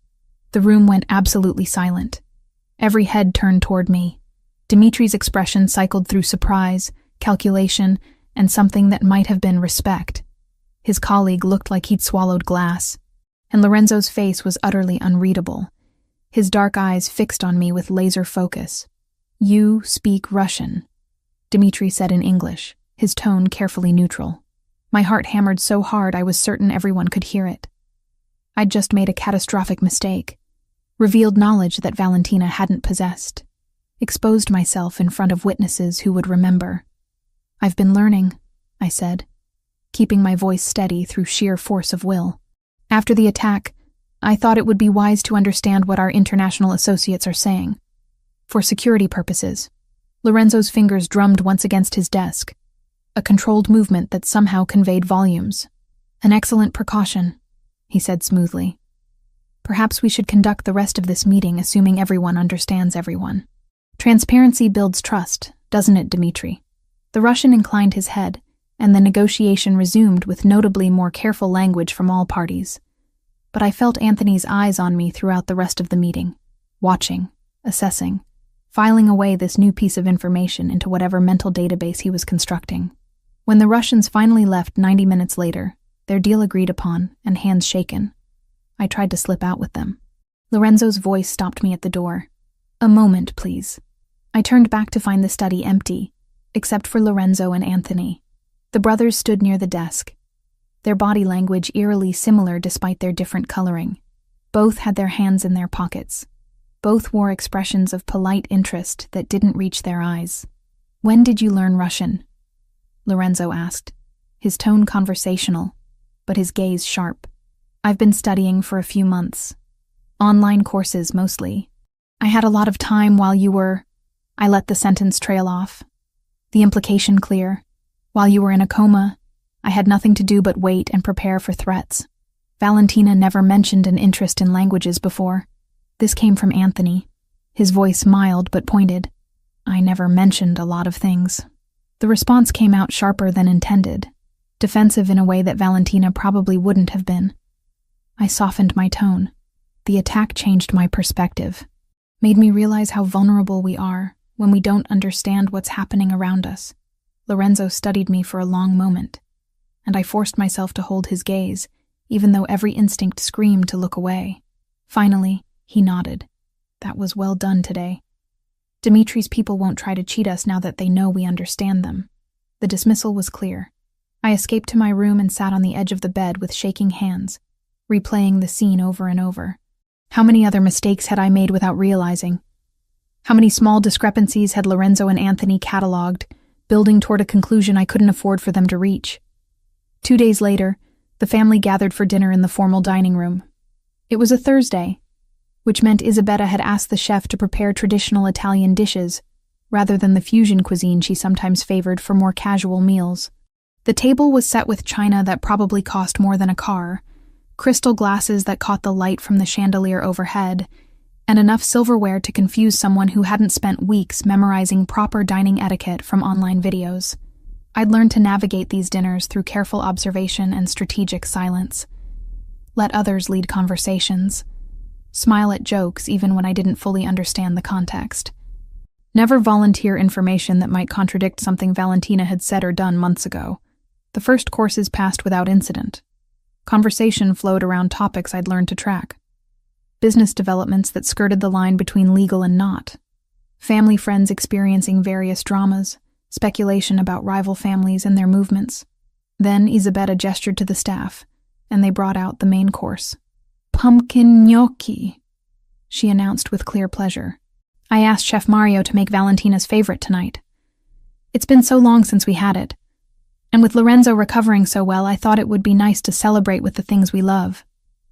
The room went absolutely silent. Every head turned toward me. Dimitri's expression cycled through surprise, calculation, and something that might have been respect. His colleague looked like he'd swallowed glass, and Lorenzo's face was utterly unreadable, his dark eyes fixed on me with laser focus. You speak Russian, Dimitri said in English, his tone carefully neutral. My heart hammered so hard I was certain everyone could hear it. I'd just made a catastrophic mistake, revealed knowledge that Valentina hadn't possessed, exposed myself in front of witnesses who would remember. I've been learning, I said, keeping my voice steady through sheer force of will. After the attack, I thought it would be wise to understand what our international associates are saying. For security purposes, Lorenzo's fingers drummed once against his desk, a controlled movement that somehow conveyed volumes. An excellent precaution, he said smoothly. Perhaps we should conduct the rest of this meeting assuming everyone understands everyone. Transparency builds trust, doesn't it, Dmitri? The Russian inclined his head, and the negotiation resumed with notably more careful language from all parties. But I felt Anthony's eyes on me throughout the rest of the meeting, watching, assessing, filing away this new piece of information into whatever mental database he was constructing. When the Russians finally left 90 minutes later, their deal agreed upon and hands shaken, I tried to slip out with them. Lorenzo's voice stopped me at the door. A moment, please. I turned back to find the study empty, except for Lorenzo and Anthony. The brothers stood near the desk, their body language eerily similar despite their different coloring. Both had their hands in their pockets. Both wore expressions of polite interest that didn't reach their eyes. "When did you learn Russian?" Lorenzo asked, his tone conversational, but his gaze sharp. "I've been studying for a few months. Online courses, mostly. I had a lot of time while you were—" I let the sentence trail off. The implication clear. While you were in a coma, I had nothing to do but wait and prepare for threats. Valentina never mentioned an interest in languages before. This came from Anthony, his voice mild but pointed. I never mentioned a lot of things. The response came out sharper than intended, defensive in a way that Valentina probably wouldn't have been. I softened my tone. The attack changed my perspective, made me realize how vulnerable we are when we don't understand what's happening around us. Lorenzo studied me for a long moment, and I forced myself to hold his gaze, even though every instinct screamed to look away. Finally, he nodded. That was well done today. Dimitri's people won't try to cheat us now that they know we understand them. The dismissal was clear. I escaped to my room and sat on the edge of the bed with shaking hands, replaying the scene over and over. How many other mistakes had I made without realizing? How many small discrepancies had Lorenzo and Anthony catalogued, building toward a conclusion I couldn't afford for them to reach? 2 days later, the family gathered for dinner in the formal dining room. It was a Thursday, which meant Isabella had asked the chef to prepare traditional Italian dishes, rather than the fusion cuisine she sometimes favored for more casual meals. The table was set with china that probably cost more than a car, crystal glasses that caught the light from the chandelier overhead, and enough silverware to confuse someone who hadn't spent weeks memorizing proper dining etiquette from online videos. I'd learned to navigate these dinners through careful observation and strategic silence. Let others lead conversations. Smile at jokes even when I didn't fully understand the context. Never volunteer information that might contradict something Valentina had said or done months ago. The first courses passed without incident. Conversation flowed around topics I'd learned to track. Business developments that skirted the line between legal and not. Family friends experiencing various dramas, speculation about rival families and their movements. Then Isabella gestured to the staff, and they brought out the main course. "Pumpkin gnocchi," she announced with clear pleasure. I asked Chef Mario to make Valentina's favorite tonight. It's been so long since we had it. And with Lorenzo recovering so well, I thought it would be nice to celebrate with the things we love.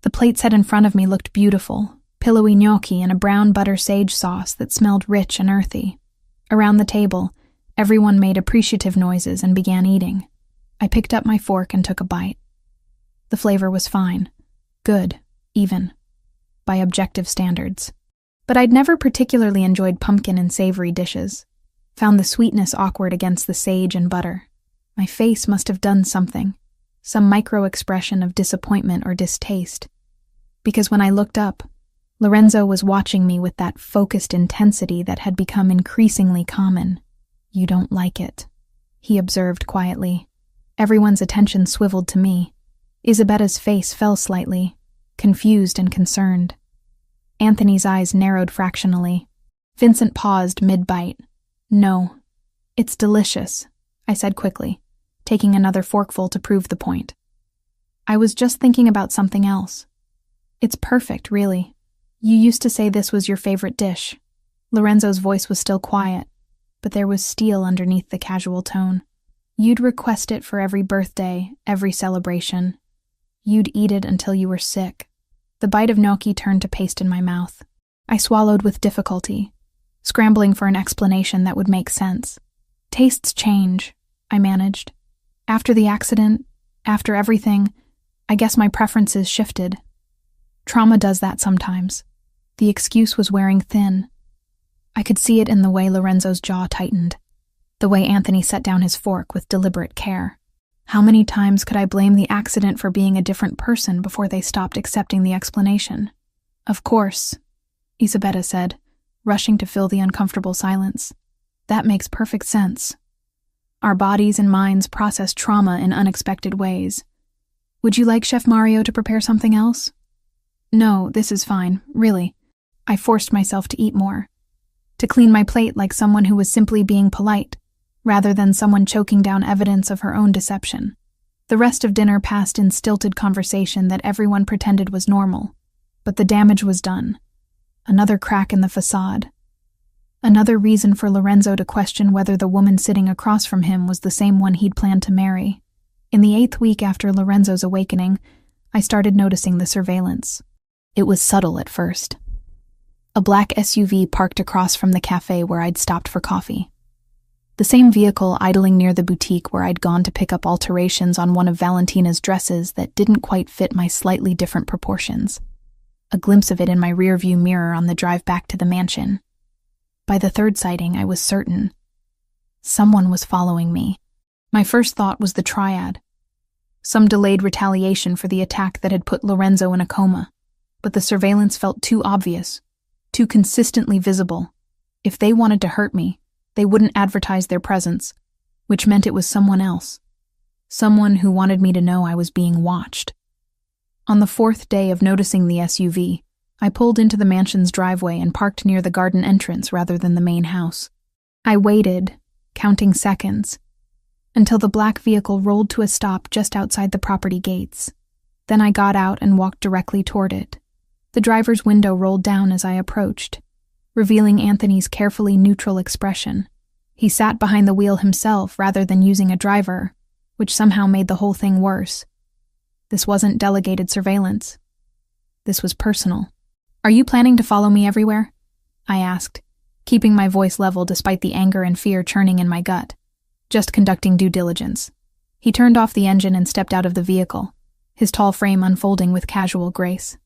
The plate set in front of me looked beautiful, pillowy gnocchi in a brown butter sage sauce that smelled rich and earthy. Around the table, everyone made appreciative noises and began eating. I picked up my fork and took a bite. The flavor was fine. Good, even, by objective standards. But I'd never particularly enjoyed pumpkin and savory dishes. Found the sweetness awkward against the sage and butter. My face must have done something, some micro-expression of disappointment or distaste. Because when I looked up, Lorenzo was watching me with that focused intensity that had become increasingly common. "You don't like it," he observed quietly. Everyone's attention swiveled to me. Isabella's face fell slightly, confused and concerned. Anthony's eyes narrowed fractionally. Vincent paused mid-bite. "No, it's delicious," I said quickly, taking another forkful to prove the point. "I was just thinking about something else. It's perfect, really. You used to say this was your favorite dish." Lorenzo's voice was still quiet, but there was steel underneath the casual tone. "You'd request it for every birthday, every celebration. You'd eat it until you were sick." The bite of gnocchi turned to paste in my mouth. I swallowed with difficulty, scrambling for an explanation that would make sense. "Tastes change," I managed. "After the accident, after everything, I guess my preferences shifted. Trauma does that sometimes." The excuse was wearing thin. I could see it in the way Lorenzo's jaw tightened, the way Anthony set down his fork with deliberate care. How many times could I blame the accident for being a different person before they stopped accepting the explanation? "Of course," Isabella said, rushing to fill the uncomfortable silence. "That makes perfect sense. Our bodies and minds process trauma in unexpected ways. Would you like Chef Mario to prepare something else?" "No, this is fine, really." I forced myself to eat more. to clean my plate like someone who was simply being polite, rather than someone choking down evidence of her own deception. The rest of dinner passed in stilted conversation that everyone pretended was normal, but the damage was done. Another crack in the facade. Another reason for Lorenzo to question whether the woman sitting across from him was the same one he'd planned to marry. In the 8th week after Lorenzo's awakening, I started noticing the surveillance. It was subtle at first. A black SUV parked across from the cafe where I'd stopped for coffee. The same vehicle idling near the boutique where I'd gone to pick up alterations on one of Valentina's dresses that didn't quite fit my slightly different proportions. A glimpse of it in my rearview mirror on the drive back to the mansion. By the 3rd sighting, I was certain. Someone was following me. My first thought was the triad. Some delayed retaliation for the attack that had put Lorenzo in a coma. But the surveillance felt too obvious, too consistently visible. If they wanted to hurt me, they wouldn't advertise their presence, which meant it was someone else. Someone who wanted me to know I was being watched. On the 4th day of noticing the SUV, I pulled into the mansion's driveway and parked near the garden entrance rather than the main house. I waited, counting seconds, until the black vehicle rolled to a stop just outside the property gates. Then I got out and walked directly toward it. The driver's window rolled down as I approached, revealing Anthony's carefully neutral expression. He sat behind the wheel himself rather than using a driver, which somehow made the whole thing worse. This wasn't delegated surveillance. This was personal. "Are you planning to follow me everywhere?" I asked, keeping my voice level despite the anger and fear churning in my gut. "Just conducting due diligence." He turned off the engine and stepped out of the vehicle, his tall frame unfolding with casual grace.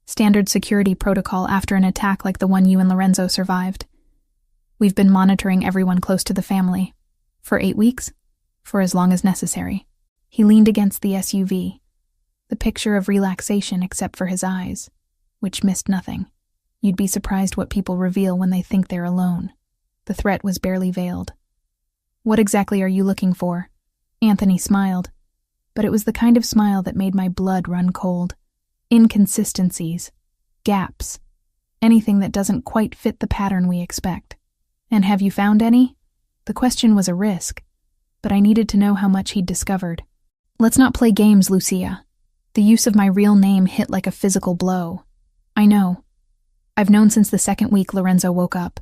Standard security protocol after an attack like the one you and Lorenzo survived. "We've been monitoring everyone close to the family. For 8 weeks? For as long as necessary." He leaned against the SUV, the picture of relaxation except for his eyes, which missed nothing. You'd be surprised what people reveal when they think they're alone. The threat was barely veiled. "What exactly are you looking for?" Anthony smiled, but it was the kind of smile that made my blood run cold. Inconsistencies, gaps, anything that doesn't quite fit the pattern we expect. "And have you found any?" The question was a risk, but I needed to know how much he'd discovered. "Let's not play games, Lucia." The use of my real name hit like a physical blow. "I know. I've known since the 2nd week Lorenzo woke up.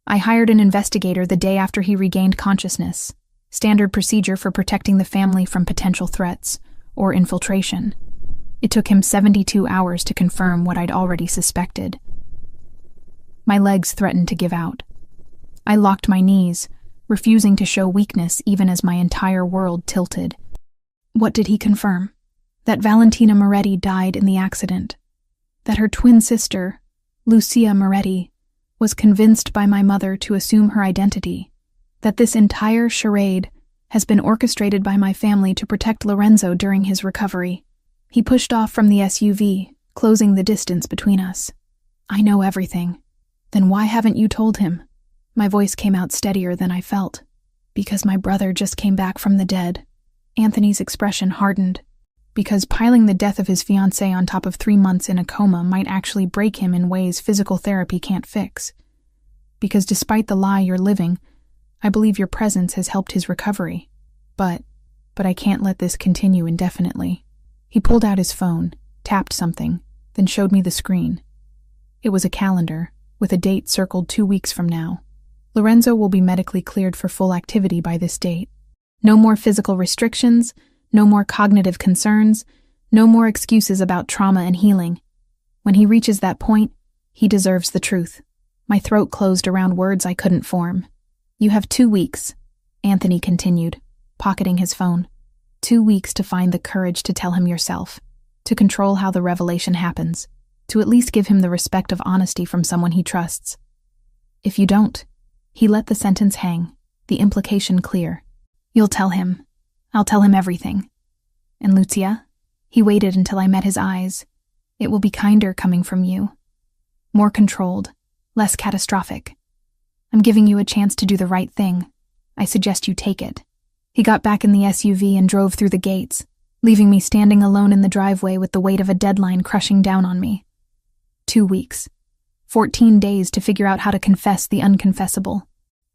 I hired an investigator the day after he regained consciousness, standard procedure for protecting the family from potential threats or infiltration. It took him 72 hours to confirm what I'd already suspected. My legs threatened to give out. I locked my knees, refusing to show weakness even as my entire world tilted. What did he confirm? That Valentina Moretti died in the accident. That her twin sister, Lucia Moretti, was convinced by my mother to assume her identity. That this entire charade has been orchestrated by my family to protect Lorenzo during his recovery. He pushed off from the SUV, closing the distance between us. "I know everything." "Then why haven't you told him?" My voice came out steadier than I felt. "Because my brother just came back from the dead." Anthony's expression hardened. "Because piling the death of his fiancée on top of 3 months in a coma might actually break him in ways physical therapy can't fix. Because despite the lie you're living, I believe your presence has helped his recovery. But I can't let this continue indefinitely." He pulled out his phone, tapped something, then showed me the screen. It was a calendar, with a date circled 2 weeks from now. Lorenzo will be medically cleared for full activity by this date. No more physical restrictions, no more cognitive concerns, no more excuses about trauma and healing. When he reaches that point, he deserves the truth. My throat closed around words I couldn't form. "You have 2 weeks, Anthony continued, pocketing his phone. 2 weeks to find the courage to tell him yourself, to control how the revelation happens, to at least give him the respect of honesty from someone he trusts. If you don't," he let the sentence hang, the implication clear. "You'll tell him. I'll tell him everything. And Lucia?" He waited until I met his eyes. "It will be kinder coming from you. More controlled, less catastrophic. I'm giving you a chance to do the right thing. I suggest you take it." He got back in the SUV and drove through the gates, leaving me standing alone in the driveway with the weight of a deadline crushing down on me. 2 weeks. 14 days to figure out how to confess the unconfessable.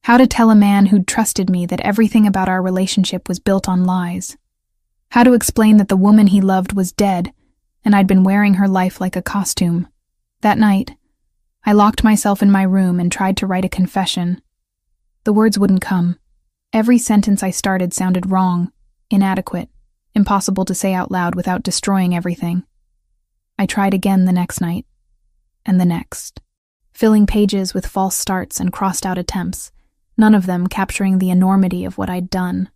How to tell a man who'd trusted me that everything about our relationship was built on lies. How to explain that the woman he loved was dead, and I'd been wearing her life like a costume. That night, I locked myself in my room and tried to write a confession. The words wouldn't come. Every sentence I started sounded wrong, inadequate, impossible to say out loud without destroying everything. I tried again the next night, and the next, filling pages with false starts and crossed-out attempts, none of them capturing the enormity of what I'd done,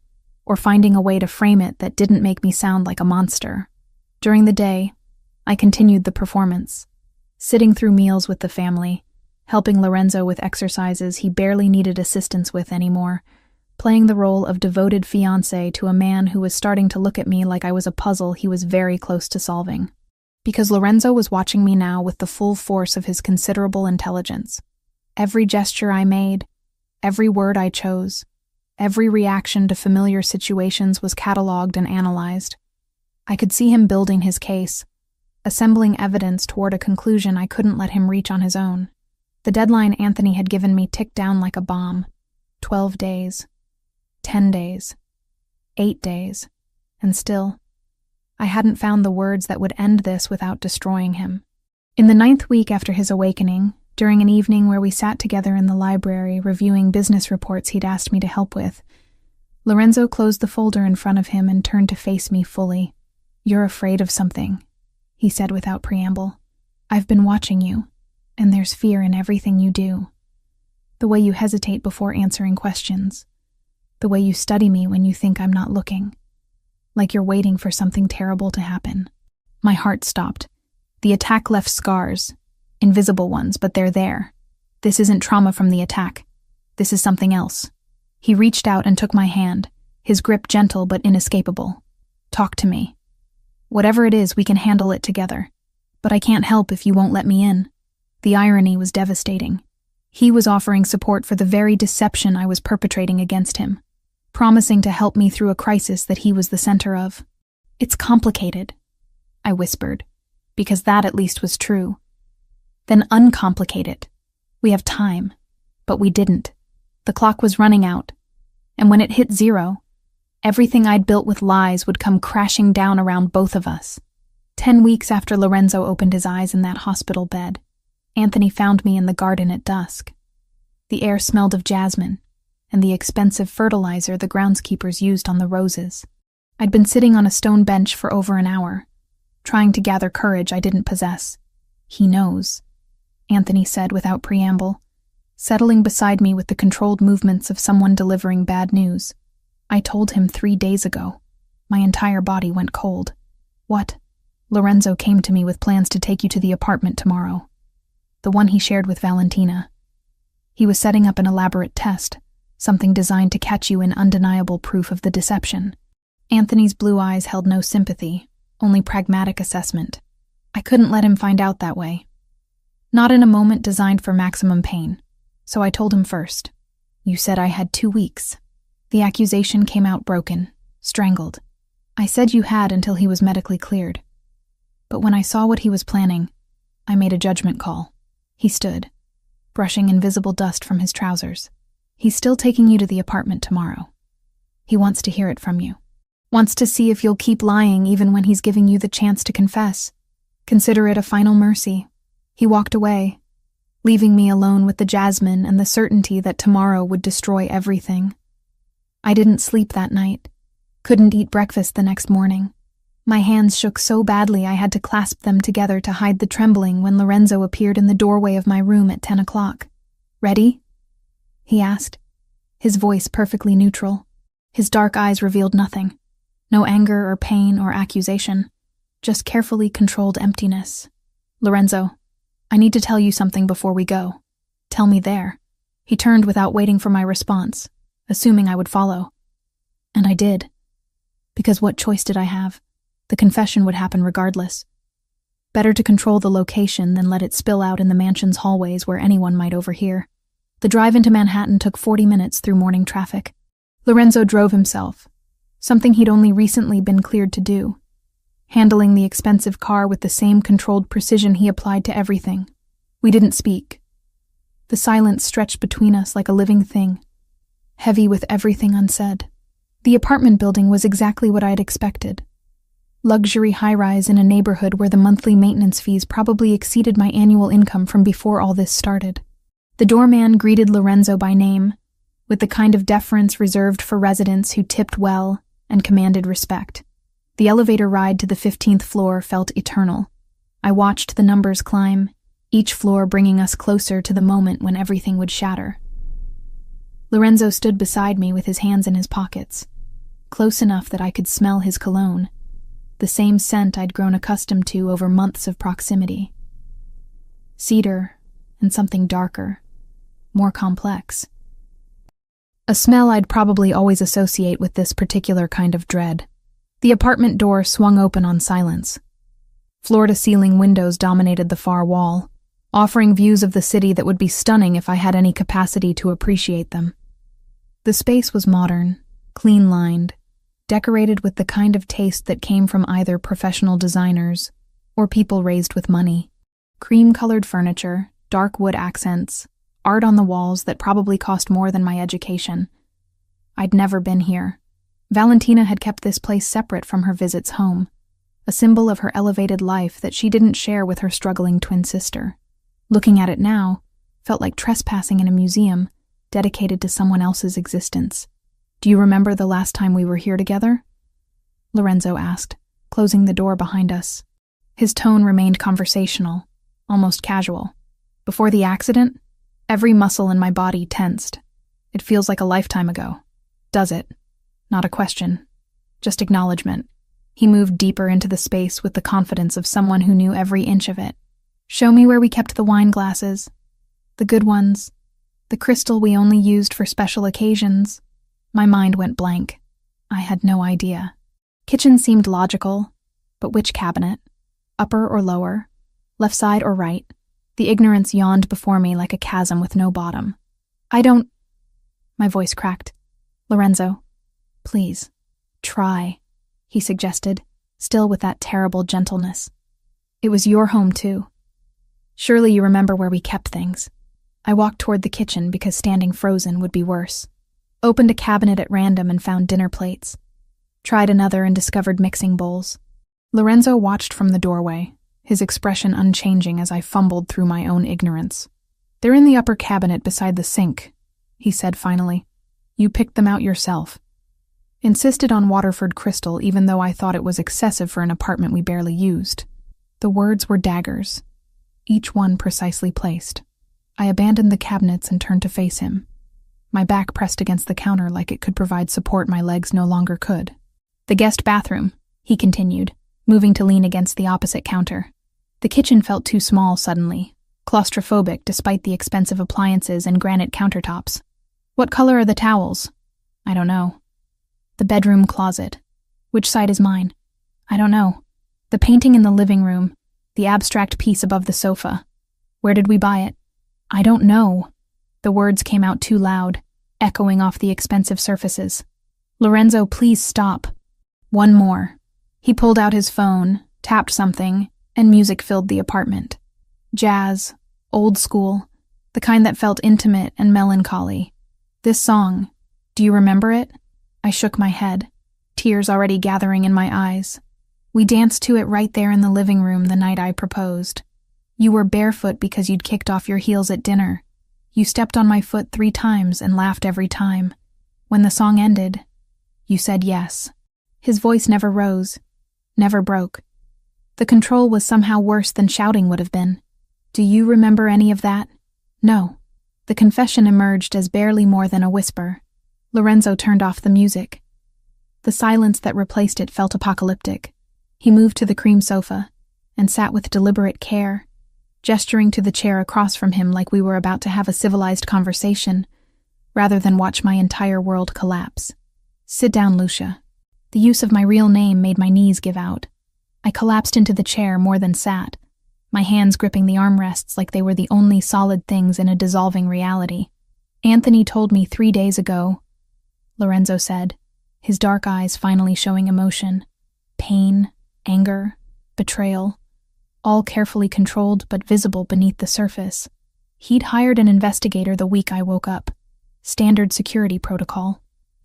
or finding a way to frame it that didn't make me sound like a monster. During the day, I continued the performance, sitting through meals with the family, helping Lorenzo with exercises he barely needed assistance with anymore, playing the role of devoted fiancé to a man who was starting to look at me like I was a puzzle he was very close to solving. Because Lorenzo was watching me now with the full force of his considerable intelligence. Every gesture I made, every word I chose, every reaction to familiar situations was catalogued and analyzed. I could see him building his case, assembling evidence toward a conclusion I couldn't let him reach on his own. The deadline Anthony had given me ticked down like a bomb. 12 days. 10 days. 8 days. And still, I hadn't found the words that would end this without destroying him. In the 9th week after his awakening, during an evening where we sat together in the library reviewing business reports he'd asked me to help with, Lorenzo closed the folder in front of him and turned to face me fully. "You're afraid of something," he said without preamble. "I've been watching you, and there's fear in everything you do. The way you hesitate before answering questions. The way you study me when you think I'm not looking. Like you're waiting for something terrible to happen." My heart stopped. The attack left scars. Invisible ones, but they're there. This isn't trauma from the attack. This is something else. He reached out and took my hand, his grip gentle but inescapable. "Talk to me. Whatever it is, we can handle it together. But I can't help if you won't let me in." The irony was devastating. He was offering support for the very deception I was perpetrating against him, promising to help me through a crisis that he was the center of. "It's complicated," I whispered, because that at least was true. "Then uncomplicate it. We have time." But we didn't. The clock was running out, and when it hit 0, everything I'd built with lies would come crashing down around both of us. 10 weeks after Lorenzo opened his eyes in that hospital bed, Anthony found me in the garden at dusk. The air smelled of jasmine and the expensive fertilizer the groundskeepers used on the roses. I'd been sitting on a stone bench for over an hour, trying to gather courage I didn't possess. "He knows," Anthony said without preamble, settling beside me with the controlled movements of someone delivering bad news. "I told him 3 days ago." My entire body went cold. "What?" "Lorenzo came to me with plans to take you to the apartment tomorrow. The one he shared with Valentina. He was setting up an elaborate test, something designed to catch you in undeniable proof of the deception." Anthony's blue eyes held no sympathy, only pragmatic assessment. I couldn't let him find out that way. Not in a moment designed for maximum pain. So I told him first. "You said I had 2 weeks. The accusation came out broken, strangled. I said you had until he was medically cleared. But when I saw what he was planning, I made a judgment call." He stood, brushing invisible dust from his trousers. "He's still taking you to the apartment tomorrow. He wants to hear it from you. Wants to see if you'll keep lying even when he's giving you the chance to confess. Consider it a final mercy." He walked away, leaving me alone with the jasmine and the certainty that tomorrow would destroy everything. I didn't sleep that night, couldn't eat breakfast the next morning. My hands shook so badly I had to clasp them together to hide the trembling when Lorenzo appeared in the doorway of my room at 10 o'clock. "Ready?" he asked, his voice perfectly neutral. His dark eyes revealed nothing. No anger or pain or accusation, just carefully controlled emptiness. "Lorenzo, I need to tell you something before we go." "Tell me there." He turned without waiting for my response, assuming I would follow. And I did. Because what choice did I have? The confession would happen regardless. Better to control the location than let it spill out in the mansion's hallways where anyone might overhear. The drive into Manhattan took 40 minutes through morning traffic. Lorenzo drove himself, something he'd only recently been cleared to do, handling the expensive car with the same controlled precision he applied to everything, We didn't speak. The silence stretched between us like a living thing, heavy with everything unsaid. The apartment building was exactly what I'd expected. Luxury high-rise in a neighborhood where the monthly maintenance fees probably exceeded my annual income from before all this started. The doorman greeted Lorenzo by name, with the kind of deference reserved for residents who tipped well and commanded respect. The elevator ride to the 15th floor felt eternal. I watched the numbers climb, each floor bringing us closer to the moment when everything would shatter. Lorenzo stood beside me with his hands in his pockets, close enough that I could smell his cologne, the same scent I'd grown accustomed to over months of proximity. Cedar and something darker, more complex. A smell I'd probably always associate with this particular kind of dread. The apartment door swung open on silence. Floor-to-ceiling windows dominated the far wall, offering views of the city that would be stunning if I had any capacity to appreciate them. The space was modern, clean-lined, decorated with the kind of taste that came from either professional designers or people raised with money. Cream-colored furniture, dark wood accents, art on the walls that probably cost more than my education. I'd never been here. Valentina had kept this place separate from her visits home, a symbol of her elevated life that she didn't share with her struggling twin sister. Looking at it now felt like trespassing in a museum dedicated to someone else's existence. "Do you remember the last time we were here together?" Lorenzo asked, closing the door behind us. His tone remained conversational, almost casual. "Before the accident, every muscle in my body tensed. It feels like a lifetime ago. Does it?" Not a question, just acknowledgement. He moved deeper into the space with the confidence of someone who knew every inch of it. "Show me where we kept the wine glasses. The good ones. The crystal we only used for special occasions." My mind went blank. I had no idea. Kitchen seemed logical, but which cabinet? Upper or lower? Left side or right? The ignorance yawned before me like a chasm with no bottom. "I don't—" My voice cracked. "Lorenzo, please, try," he suggested, still with that terrible gentleness. "It was your home, too. Surely you remember where we kept things." I walked toward the kitchen because standing frozen would be worse. Opened a cabinet at random and found dinner plates. Tried another and discovered mixing bowls. Lorenzo watched from the doorway, his expression unchanging as I fumbled through my own ignorance. "They're in the upper cabinet beside the sink," he said finally. "You picked them out yourself." Insisted on Waterford crystal even though I thought it was excessive for an apartment we barely used. The words were daggers, each one precisely placed. I abandoned the cabinets and turned to face him, my back pressed against the counter like it could provide support my legs no longer could. "The guest bathroom," he continued, moving to lean against the opposite counter. The kitchen felt too small suddenly, claustrophobic despite the expensive appliances and granite countertops. "What color are the towels?" "I don't know." "The bedroom closet. Which side is mine?" "I don't know." "The painting in the living room, the abstract piece above the sofa. Where did we buy it?" "I don't know." The words came out too loud, echoing off the expensive surfaces. "Lorenzo, please stop." One more. He pulled out his phone, tapped something, and music filled the apartment. Jazz, old school, the kind that felt intimate and melancholy. "This song, do you remember it?" I shook my head, tears already gathering in my eyes. "We danced to it right there in the living room the night I proposed. You were barefoot because you'd kicked off your heels at dinner. You stepped on my foot 3 times and laughed every time. When the song ended, you said yes." His voice never rose, never broke. The control was somehow worse than shouting would have been. "Do you remember any of that?" "No." The confession emerged as barely more than a whisper. Lorenzo turned off the music. The silence that replaced it felt apocalyptic. He moved to the cream sofa and sat with deliberate care, gesturing to the chair across from him like we were about to have a civilized conversation, rather than watch my entire world collapse. "Sit down, Lucia." The use of my real name made my knees give out. I collapsed into the chair more than sat, my hands gripping the armrests like they were the only solid things in a dissolving reality. "Anthony told me 3 days ago," Lorenzo said, his dark eyes finally showing emotion. Pain, anger, betrayal, all carefully controlled but visible beneath the surface. He'd hired an investigator the week I woke up. Standard security protocol.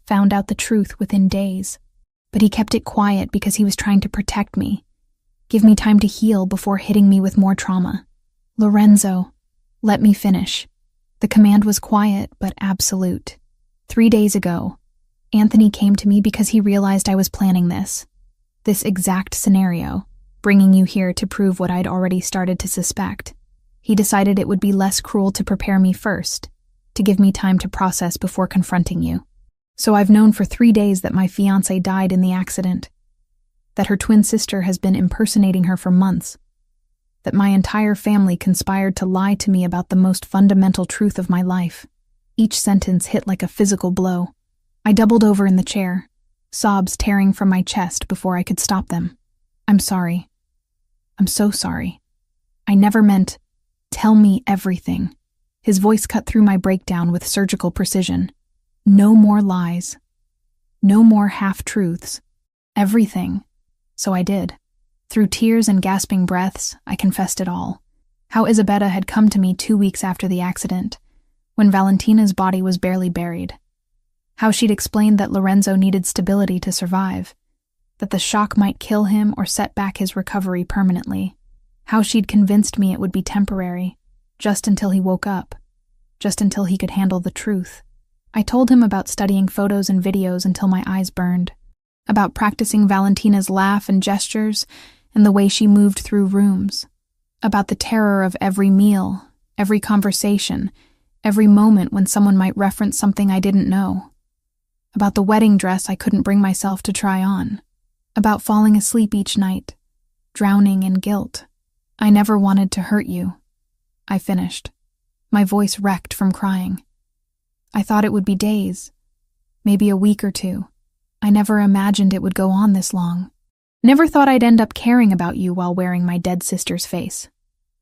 Found out the truth within days. But he kept it quiet because he was trying to protect me. Give me time to heal before hitting me with more trauma. Lorenzo, let me finish. The command was quiet but absolute. 3 days ago, Anthony came to me because he realized I was planning this exact scenario, bringing you here to prove what I'd already started to suspect. He decided it would be less cruel to prepare me first, to give me time to process before confronting you. So I've known for 3 days that my fiancé died in the accident, that her twin sister has been impersonating her for months, that my entire family conspired to lie to me about the most fundamental truth of my life. Each sentence hit like a physical blow. I doubled over in the chair, sobs tearing from my chest before I could stop them. I'm sorry. I'm so sorry. I never meant, tell me everything. His voice cut through my breakdown with surgical precision. No more lies. No more half-truths. Everything. So I did. Through tears and gasping breaths, I confessed it all. How Isabella had come to me 2 weeks after the accident, when Valentina's body was barely buried. How she'd explained that Lorenzo needed stability to survive, that the shock might kill him or set back his recovery permanently. How she'd convinced me it would be temporary, just until he woke up, just until he could handle the truth. I told him about studying photos and videos until my eyes burned, about practicing Valentina's laugh and gestures and the way she moved through rooms, about the terror of every meal, every conversation, every moment when someone might reference something I didn't know, about the wedding dress I couldn't bring myself to try on, about falling asleep each night, drowning in guilt. I never wanted to hurt you. I finished, my voice wrecked from crying. I thought it would be days, maybe a week or 2. I never imagined it would go on this long. Never thought I'd end up caring about you while wearing my dead sister's face.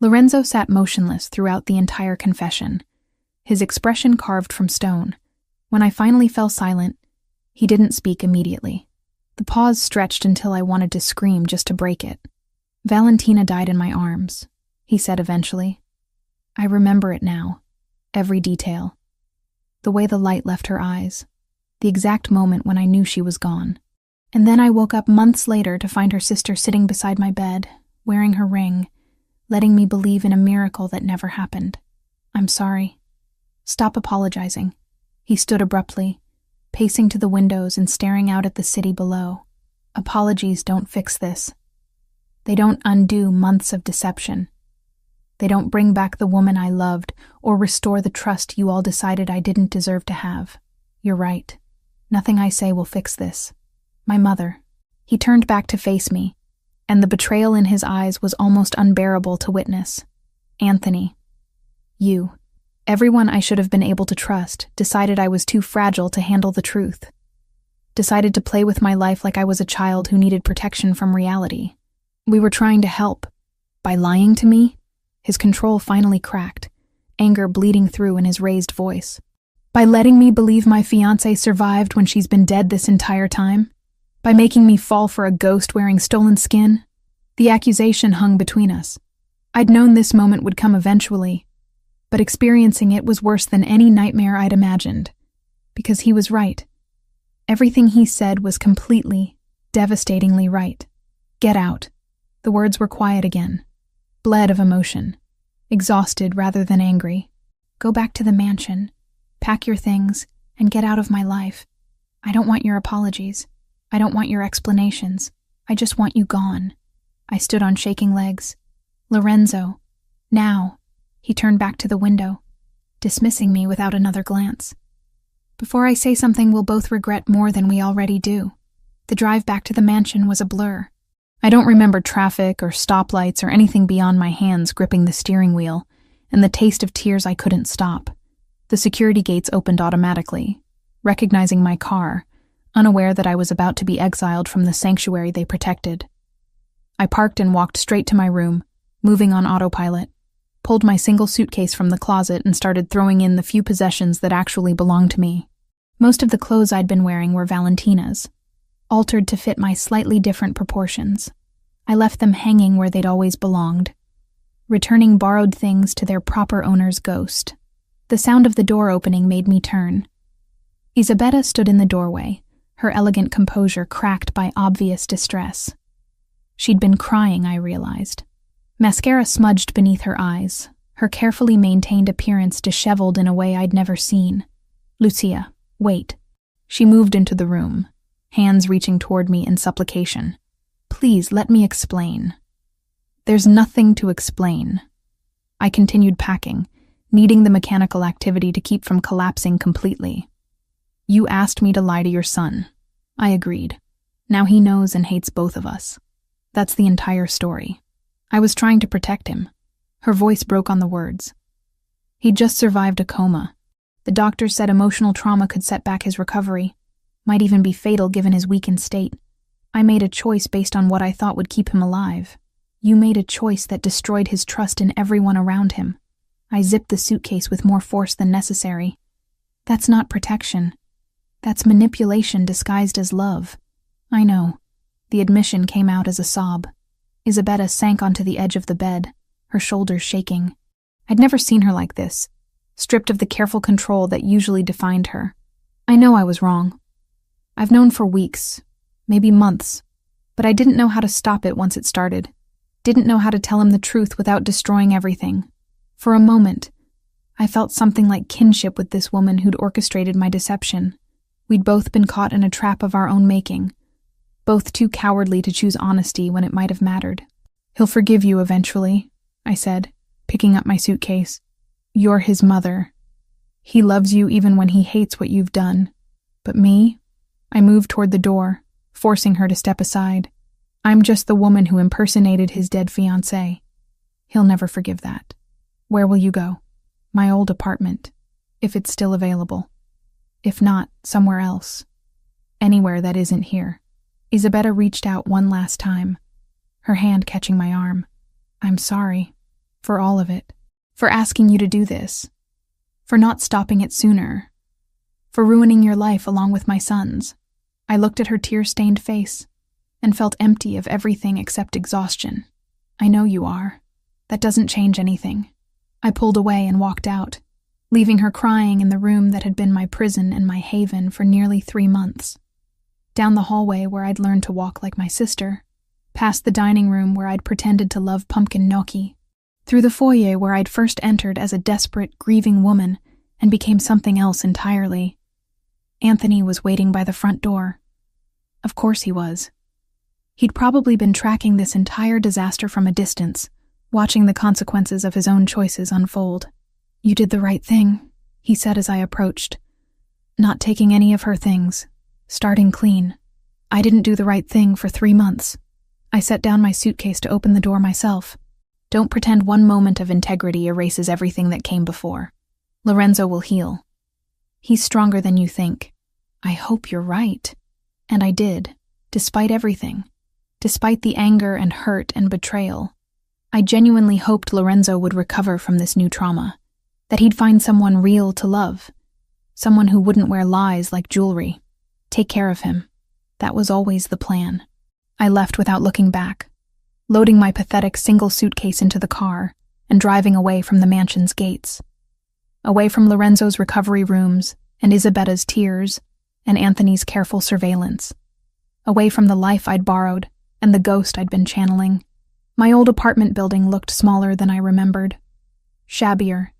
Lorenzo sat motionless throughout the entire confession, his expression carved from stone. When I finally fell silent, he didn't speak immediately. The pause stretched until I wanted to scream just to break it. Valentina died in my arms, he said eventually. I remember it now, every detail. The way the light left her eyes, the exact moment when I knew she was gone. And then I woke up months later to find her sister sitting beside my bed, wearing her ring, letting me believe in a miracle that never happened. I'm sorry. Stop apologizing. He stood abruptly, pacing to the windows and staring out at the city below. Apologies don't fix this. They don't undo months of deception. They don't bring back the woman I loved or restore the trust you all decided I didn't deserve to have. You're right. Nothing I say will fix this. My mother. He turned back to face me, and the betrayal in his eyes was almost unbearable to witness. Anthony. You. Everyone I should have been able to trust decided I was too fragile to handle the truth. Decided to play with my life like I was a child who needed protection from reality. We were trying to help. By lying to me? His control finally cracked, anger bleeding through in his raised voice. By letting me believe my fiancée survived when she's been dead this entire time? By making me fall for a ghost wearing stolen skin? The accusation hung between us. I'd known this moment would come eventually, but experiencing it was worse than any nightmare I'd imagined. Because he was right. Everything he said was completely, devastatingly right. Get out. The words were quiet again. Bled of emotion. Exhausted rather than angry. Go back to the mansion. Pack your things and get out of my life. I don't want your apologies. I don't want your explanations. I just want you gone. I stood on shaking legs. Lorenzo. Now. He turned back to the window, dismissing me without another glance. Before I say something we'll both regret more than we already do. The drive back to the mansion was a blur. I don't remember traffic or stoplights or anything beyond my hands gripping the steering wheel and the taste of tears I couldn't stop. The security gates opened automatically, recognizing my car, unaware that I was about to be exiled from the sanctuary they protected. I parked and walked straight to my room, moving on autopilot, pulled my single suitcase from the closet and started throwing in the few possessions that actually belonged to me. Most of the clothes I'd been wearing were Valentina's, altered to fit my slightly different proportions. I left them hanging where they'd always belonged, returning borrowed things to their proper owner's ghost. The sound of the door opening made me turn. Isabella stood in the doorway, her elegant composure cracked by obvious distress. She'd been crying, I realized. Mascara smudged beneath her eyes, her carefully maintained appearance disheveled in a way I'd never seen. "Lucia, wait." She moved into the room, hands reaching toward me in supplication. "Please, let me explain." "There's nothing to explain." I continued packing, needing the mechanical activity to keep from collapsing completely. "You asked me to lie to your son." I agreed. "Now he knows and hates both of us. That's the entire story. I was trying to protect him." Her voice broke on the words. "He'd just survived a coma. The doctors said emotional trauma could set back his recovery, might even be fatal given his weakened state. I made a choice based on what I thought would keep him alive. You made a choice that destroyed his trust in everyone around him." I zipped the suitcase with more force than necessary. "That's not protection. That's manipulation disguised as love." "I know." The admission came out as a sob. Isabella sank onto the edge of the bed, her shoulders shaking. I'd never seen her like this, stripped of the careful control that usually defined her. "I know I was wrong. I've known for weeks, maybe months, but I didn't know how to stop it once it started. Didn't know how to tell him the truth without destroying everything. For a moment, I felt something like kinship with this woman who'd orchestrated my deception. We'd both been caught in a trap of our own making, both too cowardly to choose honesty when it might have mattered. "He'll forgive you eventually," I said, picking up my suitcase. "You're his mother. He loves you even when he hates what you've done. But me?" I moved toward the door, forcing her to step aside. "I'm just the woman who impersonated his dead fiancé. He'll never forgive that." "Where will you go?" "My old apartment, if it's still available. If not, somewhere else. Anywhere that isn't here." Isabella reached out one last time, her hand catching my arm. "I'm sorry. For all of it. For asking you to do this. For not stopping it sooner. For ruining your life along with my son's." I looked at her tear-stained face and felt empty of everything except exhaustion. "I know you are. That doesn't change anything." I pulled away and walked out, leaving her crying in the room that had been my prison and my haven for nearly 3 months. Down the hallway where I'd learned to walk like my sister, past the dining room where I'd pretended to love pumpkin gnocchi, through the foyer where I'd first entered as a desperate, grieving woman and became something else entirely. Anthony was waiting by the front door. Of course he was. He'd probably been tracking this entire disaster from a distance, watching the consequences of his own choices unfold. "You did the right thing," he said as I approached. "Not taking any of her things. Starting clean. I didn't do the right thing for 3 months." I set down my suitcase to open the door myself. "Don't pretend one moment of integrity erases everything that came before. Lorenzo will heal. He's stronger than you think." "I hope you're right." And I did, despite everything. Despite the anger and hurt and betrayal. I genuinely hoped Lorenzo would recover from this new trauma, that he'd find someone real to love, someone who wouldn't wear lies like jewelry. Take care of him. That was always the plan. I left without looking back, loading my pathetic single suitcase into the car and driving away from the mansion's gates. Away from Lorenzo's recovery rooms and Isabella's tears and Anthony's careful surveillance. Away from the life I'd borrowed and the ghost I'd been channeling. My old apartment building looked smaller than I remembered. Shabbier,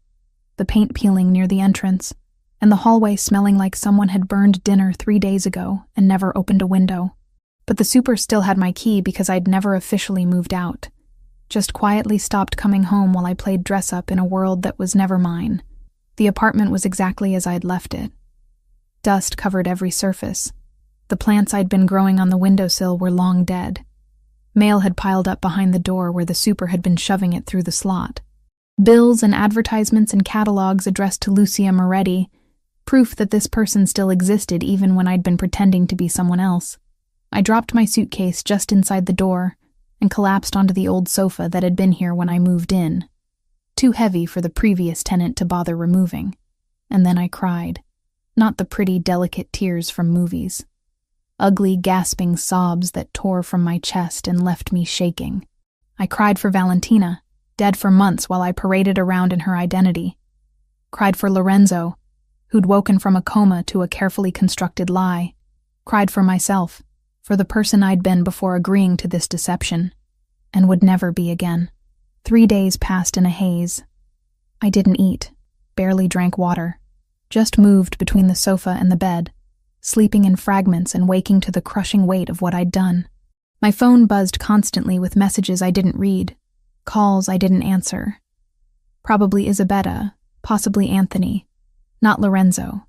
the paint peeling near the entrance, and the hallway smelling like someone had burned dinner 3 days ago and never opened a window. But the super still had my key because I'd never officially moved out. Just quietly stopped coming home while I played dress-up in a world that was never mine. The apartment was exactly as I'd left it. Dust covered every surface. The plants I'd been growing on the windowsill were long dead. Mail had piled up behind the door where the super had been shoving it through the slot. Bills and advertisements and catalogs addressed to Lucia Moretti, proof that this person still existed even when I'd been pretending to be someone else. I dropped my suitcase just inside the door and collapsed onto the old sofa that had been here when I moved in. Too heavy for the previous tenant to bother removing. And then I cried. Not the pretty, delicate tears from movies. ugly, gasping sobs that tore from my chest and left me shaking. I cried for Valentina, dead for months while I paraded around in her identity. Cried for Lorenzo, who'd woken from a coma to a carefully constructed lie. Cried for myself, for the person I'd been before agreeing to this deception, and would never be again. 3 days passed in a haze. I didn't eat, barely drank water, just moved between the sofa and the bed, sleeping in fragments and waking to the crushing weight of what I'd done. My phone buzzed constantly with messages I didn't read, calls I didn't answer. Probably Isabetta, possibly Anthony, not Lorenzo.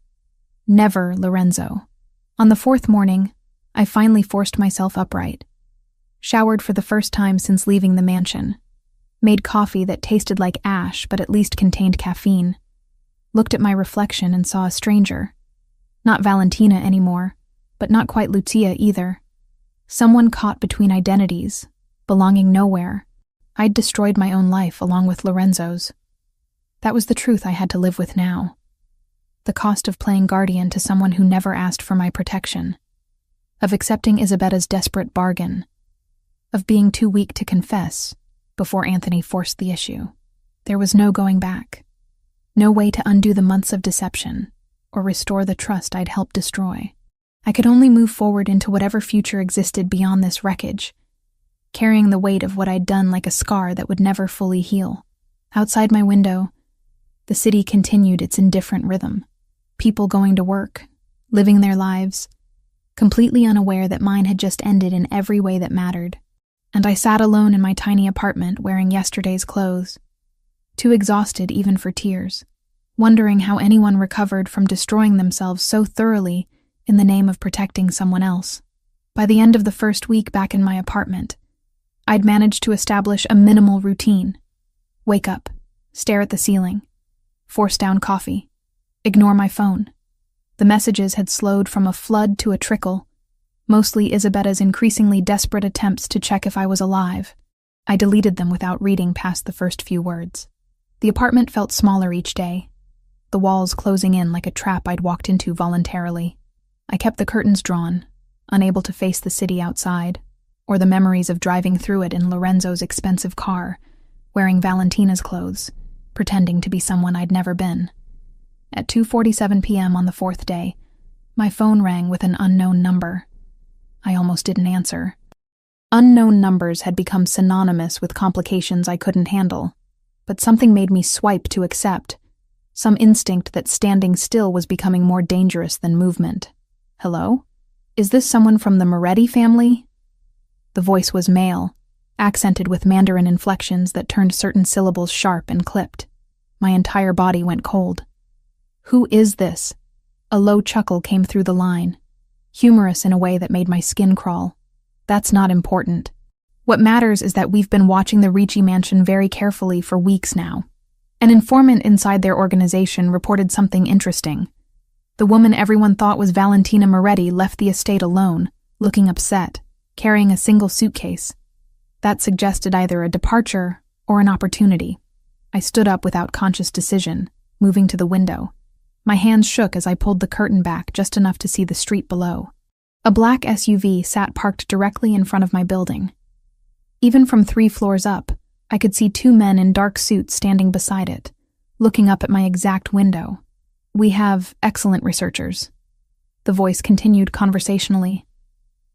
Never Lorenzo. On the 4th morning, I finally forced myself upright. Showered for the first time since leaving the mansion. Made coffee that tasted like ash but at least contained caffeine. Looked at my reflection and saw a stranger. Not Valentina anymore, but not quite Lucia either. Someone caught between identities, belonging nowhere. I'd destroyed my own life along with Lorenzo's. That was the truth I had to live with now. The cost of playing guardian to someone who never asked for my protection. Of accepting Isabetta's desperate bargain. Of being too weak to confess before Anthony forced the issue. There was no going back. No way to undo the months of deception or restore the trust I'd helped destroy. I could only move forward into whatever future existed beyond this wreckage, carrying the weight of what I'd done like a scar that would never fully heal. Outside my window, the city continued its indifferent rhythm. People going to work, living their lives, completely unaware that mine had just ended in every way that mattered. And I sat alone in my tiny apartment wearing yesterday's clothes, too exhausted even for tears, wondering how anyone recovered from destroying themselves so thoroughly in the name of protecting someone else. By the end of the first week back in my apartment, I'd managed to establish a minimal routine. Wake up, stare at the ceiling, force down coffee, ignore my phone. The messages had slowed from a flood to a trickle, mostly Isabetta's increasingly desperate attempts to check if I was alive. I deleted them without reading past the first few words. The apartment felt smaller each day, the walls closing in like a trap I'd walked into voluntarily. I kept the curtains drawn, unable to face the city outside, or the memories of driving through it in Lorenzo's expensive car, wearing Valentina's clothes, pretending to be someone I'd never been. At 2:47 p.m. on the 4th day, my phone rang with an unknown number. I almost didn't answer. Unknown numbers had become synonymous with complications I couldn't handle, but something made me swipe to accept, some instinct that standing still was becoming more dangerous than movement. Hello? Is this someone from the Moretti family? The voice was male, accented with Mandarin inflections that turned certain syllables sharp and clipped. My entire body went cold. Who is this? A low chuckle came through the line, humorous in a way that made my skin crawl. That's not important. What matters is that we've been watching the Ricci mansion very carefully for weeks now. An informant inside their organization reported something interesting. The woman everyone thought was Valentina Moretti left the estate alone, looking upset, carrying a single suitcase. That suggested either a departure or an opportunity. I stood up without conscious decision, moving to the window. My hands shook as I pulled the curtain back just enough to see the street below. A black SUV sat parked directly in front of my building. Even from 3 floors up, I could see 2 men in dark suits standing beside it, looking up at my exact window. We have excellent researchers. The voice continued conversationally.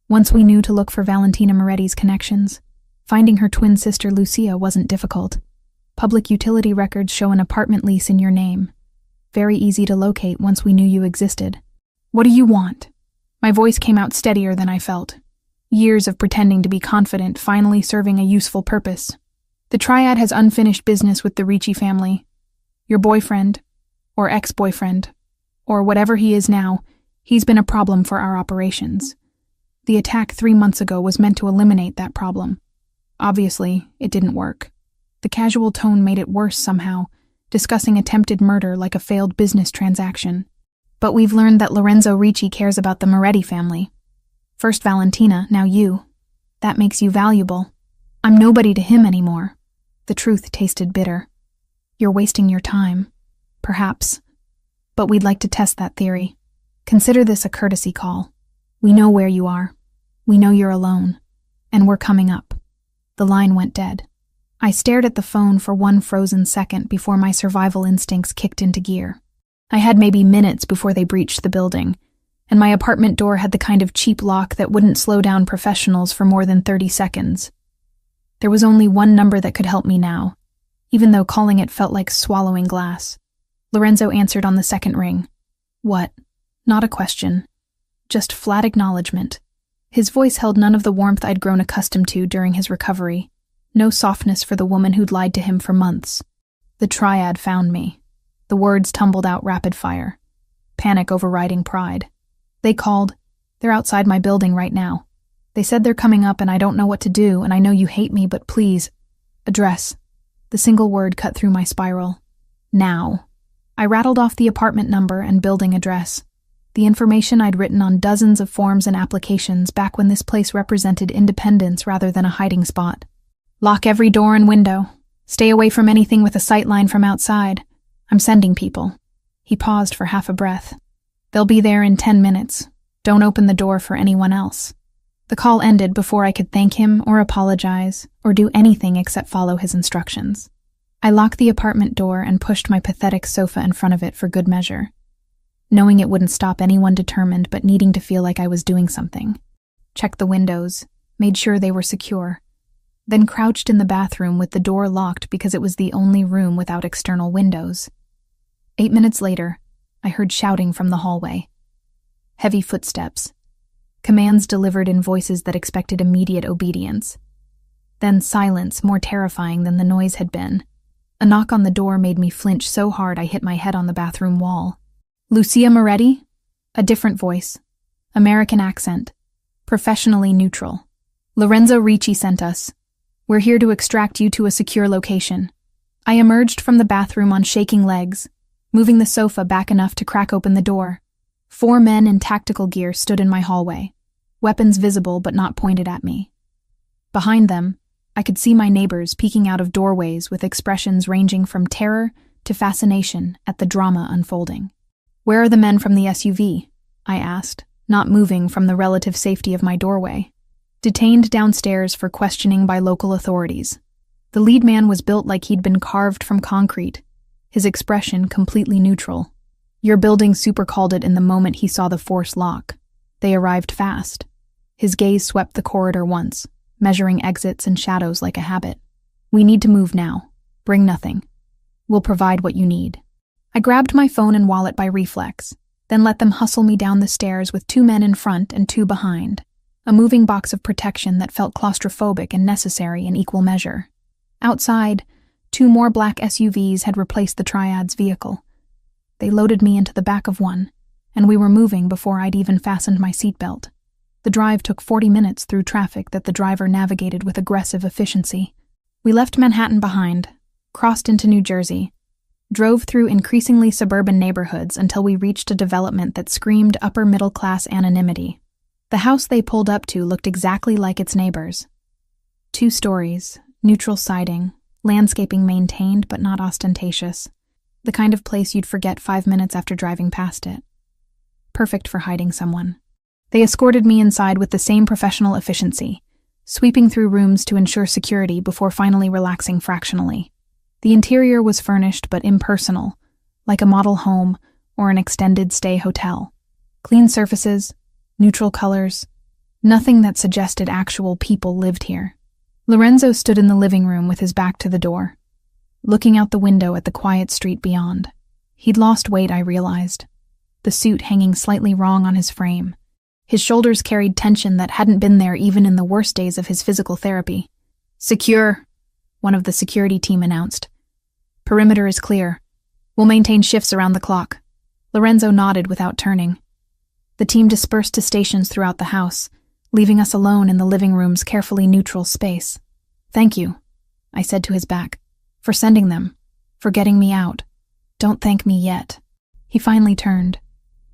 Once we knew to look for Valentina Moretti's connections, finding her twin sister Lucia wasn't difficult. Public utility records show an apartment lease in your name. Very easy to locate once we knew you existed. What do you want? My voice came out steadier than I felt. Years of pretending to be confident finally serving a useful purpose. The triad has unfinished business with the Ricci family. Your boyfriend, or ex-boyfriend, or whatever he is now, he's been a problem for our operations. The attack 3 months ago was meant to eliminate that problem. Obviously, it didn't work. The casual tone made it worse somehow, discussing attempted murder like a failed business transaction. But we've learned that Lorenzo Ricci cares about the Moretti family. First Valentina, now you. That makes you valuable. I'm nobody to him anymore. The truth tasted bitter. You're wasting your time. Perhaps. But we'd like to test that theory. Consider this a courtesy call. We know where you are. We know you're alone. And we're coming up." The line went dead. I stared at the phone for one frozen second before my survival instincts kicked into gear. I had maybe minutes before they breached the building, and my apartment door had the kind of cheap lock that wouldn't slow down professionals for more than 30 seconds. There was only one number that could help me now, even though calling it felt like swallowing glass. Lorenzo answered on the second ring. What? Not a question. Just flat acknowledgement. His voice held none of the warmth I'd grown accustomed to during his recovery. No softness for the woman who'd lied to him for months. The triad found me. The words tumbled out rapid fire. Panic overriding pride. They called. They're outside my building right now. They said they're coming up and I don't know what to do, and I know you hate me, but please. Address. The single word cut through my spiral. Now. I rattled off the apartment number and building address. The information I'd written on dozens of forms and applications back when this place represented independence rather than a hiding spot. Lock every door and window. Stay away from anything with a sight line from outside. I'm sending people. He paused for half a breath. They'll be there in 10 minutes. Don't open the door for anyone else. The call ended before I could thank him or apologize or do anything except follow his instructions. I locked the apartment door and pushed my pathetic sofa in front of it for good measure, knowing it wouldn't stop anyone determined but needing to feel like I was doing something. Checked the windows, made sure they were secure, then crouched in the bathroom with the door locked because it was the only room without external windows. 8 minutes later, I heard shouting from the hallway. Heavy footsteps. Commands delivered in voices that expected immediate obedience. Then silence more terrifying than the noise had been. A knock on the door made me flinch so hard I hit my head on the bathroom wall. Lucia Moretti? A different voice. American accent. Professionally neutral. Lorenzo Ricci sent us. We're here to extract you to a secure location. I emerged from the bathroom on shaking legs, moving the sofa back enough to crack open the door. 4 men in tactical gear stood in my hallway, weapons visible but not pointed at me. Behind them, I could see my neighbors peeking out of doorways with expressions ranging from terror to fascination at the drama unfolding. Where are the men from the SUV? I asked, not moving from the relative safety of my doorway. Detained downstairs for questioning by local authorities. The lead man was built like he'd been carved from concrete, his expression completely neutral. Your building super called it in the moment he saw the force lock. They arrived fast. His gaze swept the corridor once, measuring exits and shadows like a habit. We need to move now. Bring nothing. We'll provide what you need. I grabbed my phone and wallet by reflex, then let them hustle me down the stairs with 2 men in front and 2 behind. A moving box of protection that felt claustrophobic and necessary in equal measure. Outside, 2 more black SUVs had replaced the triad's vehicle. They loaded me into the back of one, and we were moving before I'd even fastened my seatbelt. The drive took 40 minutes through traffic that the driver navigated with aggressive efficiency. We left Manhattan behind, crossed into New Jersey, drove through increasingly suburban neighborhoods until we reached a development that screamed upper-middle-class anonymity. The house they pulled up to looked exactly like its neighbors. 2 stories, neutral siding, landscaping maintained but not ostentatious. The kind of place you'd forget 5 minutes after driving past it. Perfect for hiding someone. They escorted me inside with the same professional efficiency, sweeping through rooms to ensure security before finally relaxing fractionally. The interior was furnished but impersonal, like a model home or an extended stay hotel. Clean surfaces, neutral colors, nothing that suggested actual people lived here. Lorenzo stood in the living room with his back to the door, looking out the window at the quiet street beyond. He'd lost weight, I realized, the suit hanging slightly wrong on his frame. His shoulders carried tension that hadn't been there even in the worst days of his physical therapy. Secure, one of the security team announced. Perimeter is clear. We'll maintain shifts around the clock. Lorenzo nodded without turning. The team dispersed to stations throughout the house, leaving us alone in the living room's carefully neutral space. Thank you, I said to his back, for sending them, for getting me out. Don't thank me yet. He finally turned,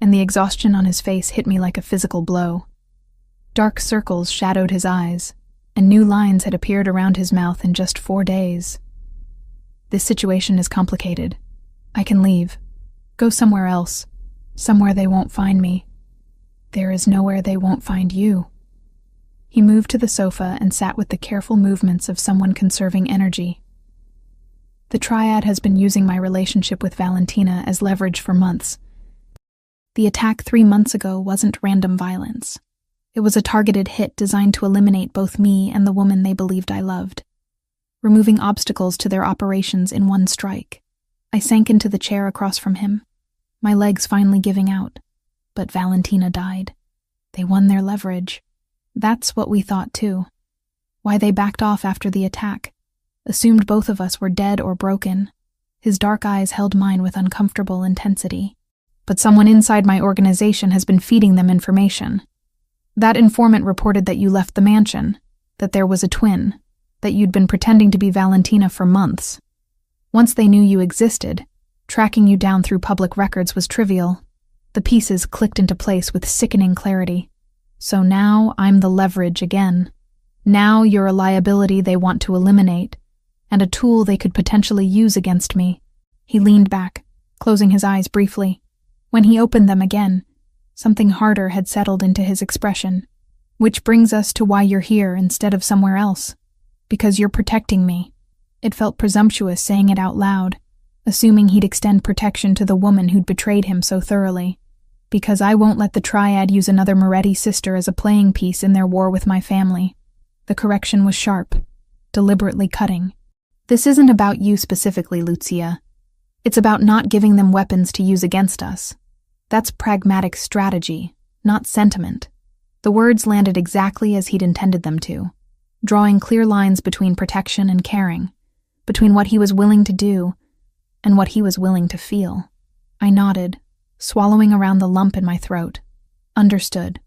and the exhaustion on his face hit me like a physical blow. Dark circles shadowed his eyes, and new lines had appeared around his mouth in just 4 days. This situation is complicated. I can leave. Go somewhere else. Somewhere they won't find me. There is nowhere they won't find you. He moved to the sofa and sat with the careful movements of someone conserving energy. The Triad has been using my relationship with Valentina as leverage for months. The attack 3 months ago wasn't random violence. It was a targeted hit designed to eliminate both me and the woman they believed I loved, removing obstacles to their operations in one strike. I sank into the chair across from him, my legs finally giving out. But Valentina died. They won their leverage. That's what we thought too. Why they backed off after the attack, assumed both of us were dead or broken. His dark eyes held mine with uncomfortable intensity. But someone inside my organization has been feeding them information. That informant reported that you left the mansion, that there was a twin, that you'd been pretending to be Valentina for months. Once they knew you existed, tracking you down through public records was trivial. The pieces clicked into place with sickening clarity. So now I'm the leverage again. Now you're a liability they want to eliminate, and a tool they could potentially use against me. He leaned back, closing his eyes briefly. When he opened them again, something harder had settled into his expression. Which brings us to why you're here instead of somewhere else. Because you're protecting me. It felt presumptuous saying it out loud, assuming he'd extend protection to the woman who'd betrayed him so thoroughly. Because I won't let the Triad use another Moretti sister as a playing piece in their war with my family. The correction was sharp, deliberately cutting. This isn't about you specifically, Lucia. It's about not giving them weapons to use against us. That's pragmatic strategy, not sentiment. The words landed exactly as he'd intended them to, drawing clear lines between protection and caring, between what he was willing to do and what he was willing to feel. I nodded, swallowing around the lump in my throat. Understood.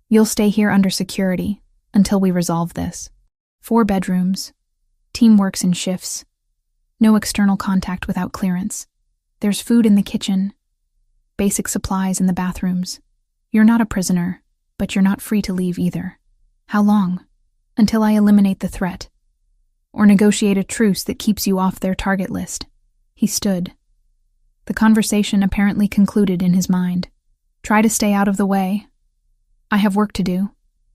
You'll stay here under security until we resolve this. 4 bedrooms. Team works in shifts. No external contact without clearance. There's food in the kitchen. Basic supplies in the bathrooms. You're not a prisoner, but you're not free to leave either. How long? Until I eliminate the threat. Or negotiate a truce that keeps you off their target list. He stood. The conversation apparently concluded in his mind. Try to stay out of the way. I have work to do.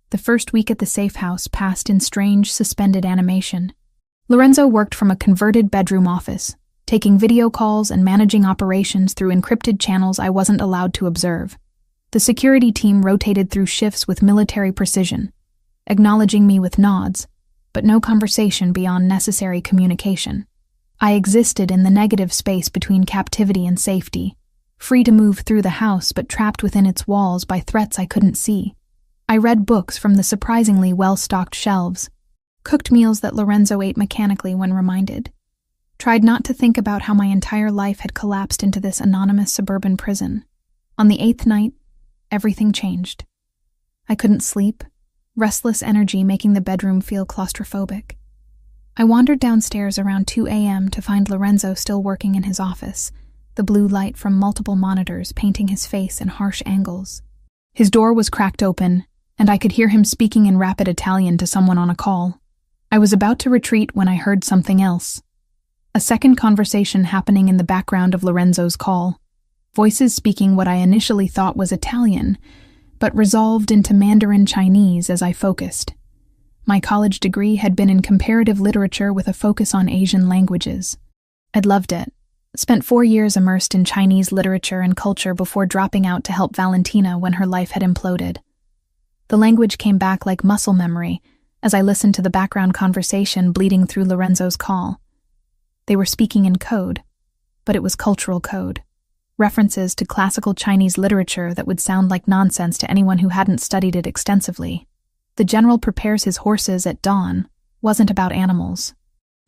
The first week at the safe house passed in strange, suspended animation. Lorenzo worked from a converted bedroom office, taking video calls and managing operations through encrypted channels I wasn't allowed to observe. The security team rotated through shifts with military precision, acknowledging me with nods, but no conversation beyond necessary communication. I existed in the negative space between captivity and safety, free to move through the house but trapped within its walls by threats I couldn't see. I read books from the surprisingly well-stocked shelves, cooked meals that Lorenzo ate mechanically when reminded, tried not to think about how my entire life had collapsed into this anonymous suburban prison. On the 8th night, everything changed. I couldn't sleep, restless energy making the bedroom feel claustrophobic. I wandered downstairs around 2 a.m. to find Lorenzo still working in his office, the blue light from multiple monitors painting his face in harsh angles. His door was cracked open, and I could hear him speaking in rapid Italian to someone on a call. I was about to retreat when I heard something else. A second conversation happening in the background of Lorenzo's call. Voices speaking what I initially thought was Italian, but resolved into Mandarin Chinese as I focused. My college degree had been in comparative literature with a focus on Asian languages. I'd loved it. Spent 4 years immersed in Chinese literature and culture before dropping out to help Valentina when her life had imploded. The language came back like muscle memory as I listened to the background conversation bleeding through Lorenzo's call. They were speaking in code, but it was cultural code. References to classical Chinese literature that would sound like nonsense to anyone who hadn't studied it extensively. The general prepares his horses at dawn wasn't about animals.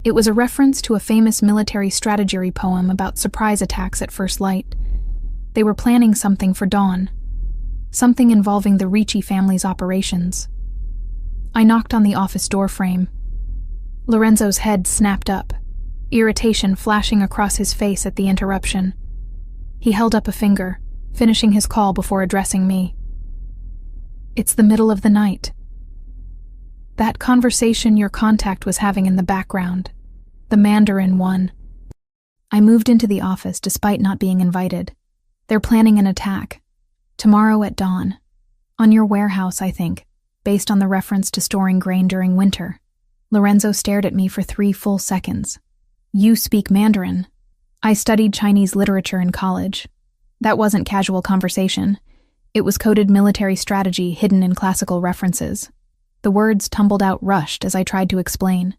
It was a reference to a famous military strategy poem about surprise attacks at first light. They were planning something for dawn, something involving the Ricci family's operations. I knocked on the office door frame. Lorenzo's head snapped up, irritation flashing across his face at the interruption. He held up a finger, finishing his call before addressing me. It's the middle of the night. That conversation your contact was having in the background, the Mandarin one. I moved into the office despite not being invited. They're planning an attack. Tomorrow at dawn. On your warehouse, I think, based on the reference to storing grain during winter. Lorenzo stared at me for 3 full seconds. You speak Mandarin. I studied Chinese literature in college. That wasn't casual conversation. It was coded military strategy hidden in classical references. The words tumbled out rushed as I tried to explain.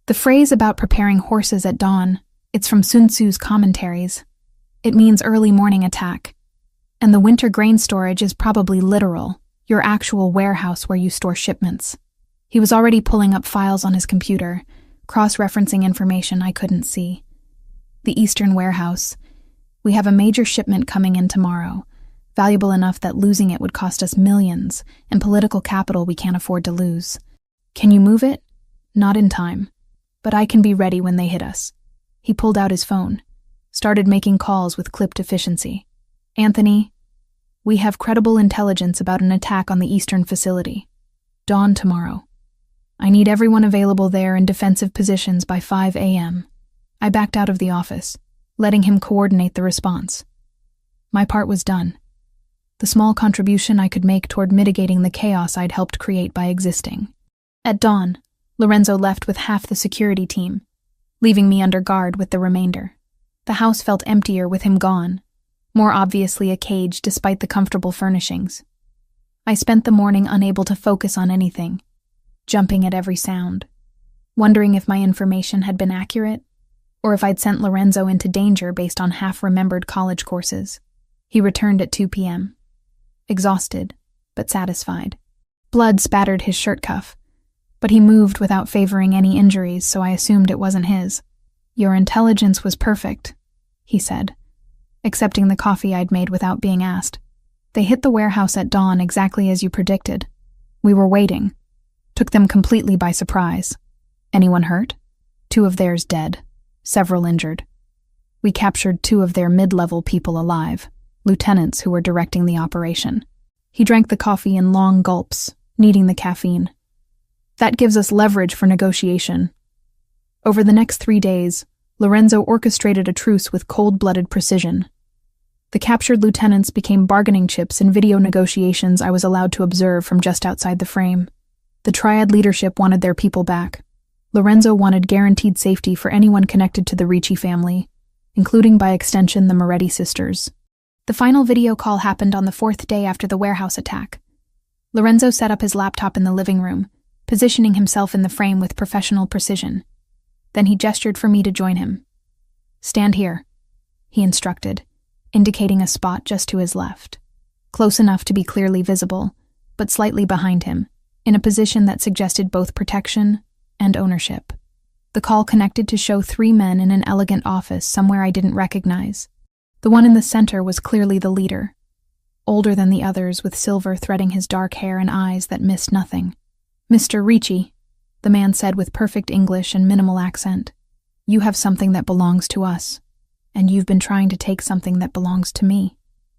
The phrase about preparing horses at dawn, it's from Sun Tzu's commentaries. It means early morning attack. And the winter grain storage is probably literal, your actual warehouse where you store shipments. He was already pulling up files on his computer, cross-referencing information I couldn't see. The Eastern warehouse. We have a major shipment coming in tomorrow, valuable enough that losing it would cost us millions, and political capital we can't afford to lose. Can you move it? Not in time. But I can be ready when they hit us. He pulled out his phone, started making calls with clipped efficiency. Anthony, we have credible intelligence about an attack on the Eastern facility. Dawn tomorrow. I need everyone available there in defensive positions by 5 a.m. I backed out of the office, letting him coordinate the response. My part was done. The small contribution I could make toward mitigating the chaos I'd helped create by existing. At dawn, Lorenzo left with half the security team, leaving me under guard with the remainder. The house felt emptier with him gone, more obviously a cage despite the comfortable furnishings. I spent the morning unable to focus on anything, jumping at every sound, wondering if my information had been accurate, or if I'd sent Lorenzo into danger based on half-remembered college courses. He returned at 2 p.m., exhausted, but satisfied. Blood spattered his shirt cuff, but he moved without favoring any injuries, so I assumed it wasn't his. Your intelligence was perfect, he said, accepting the coffee I'd made without being asked. They hit the warehouse at dawn exactly as you predicted. We were waiting. Took them completely by surprise. Anyone hurt? 2 of theirs dead, several injured. We captured 2 of their mid-level people alive, lieutenants who were directing the operation. He drank the coffee in long gulps, needing the caffeine. That gives us leverage for negotiation. Over the next 3 days, Lorenzo orchestrated a truce with cold-blooded precision. The captured lieutenants became bargaining chips in video negotiations I was allowed to observe from just outside the frame. The Triad leadership wanted their people back. Lorenzo wanted guaranteed safety for anyone connected to the Ricci family, including by extension the Moretti sisters. The final video call happened on the 4th day after the warehouse attack. Lorenzo set up his laptop in the living room, positioning himself in the frame with professional precision. Then he gestured for me to join him. Stand here, he instructed, indicating a spot just to his left, close enough to be clearly visible, but slightly behind him, in a position that suggested both protection and ownership. The call connected to show 3 men in an elegant office somewhere I didn't recognize. The one in the center was clearly the leader, older than the others with silver threading his dark hair and eyes that missed nothing. Mr. Ricci, the man said with perfect English and minimal accent, you have something that belongs to us, and you've been trying to take something that belongs to me.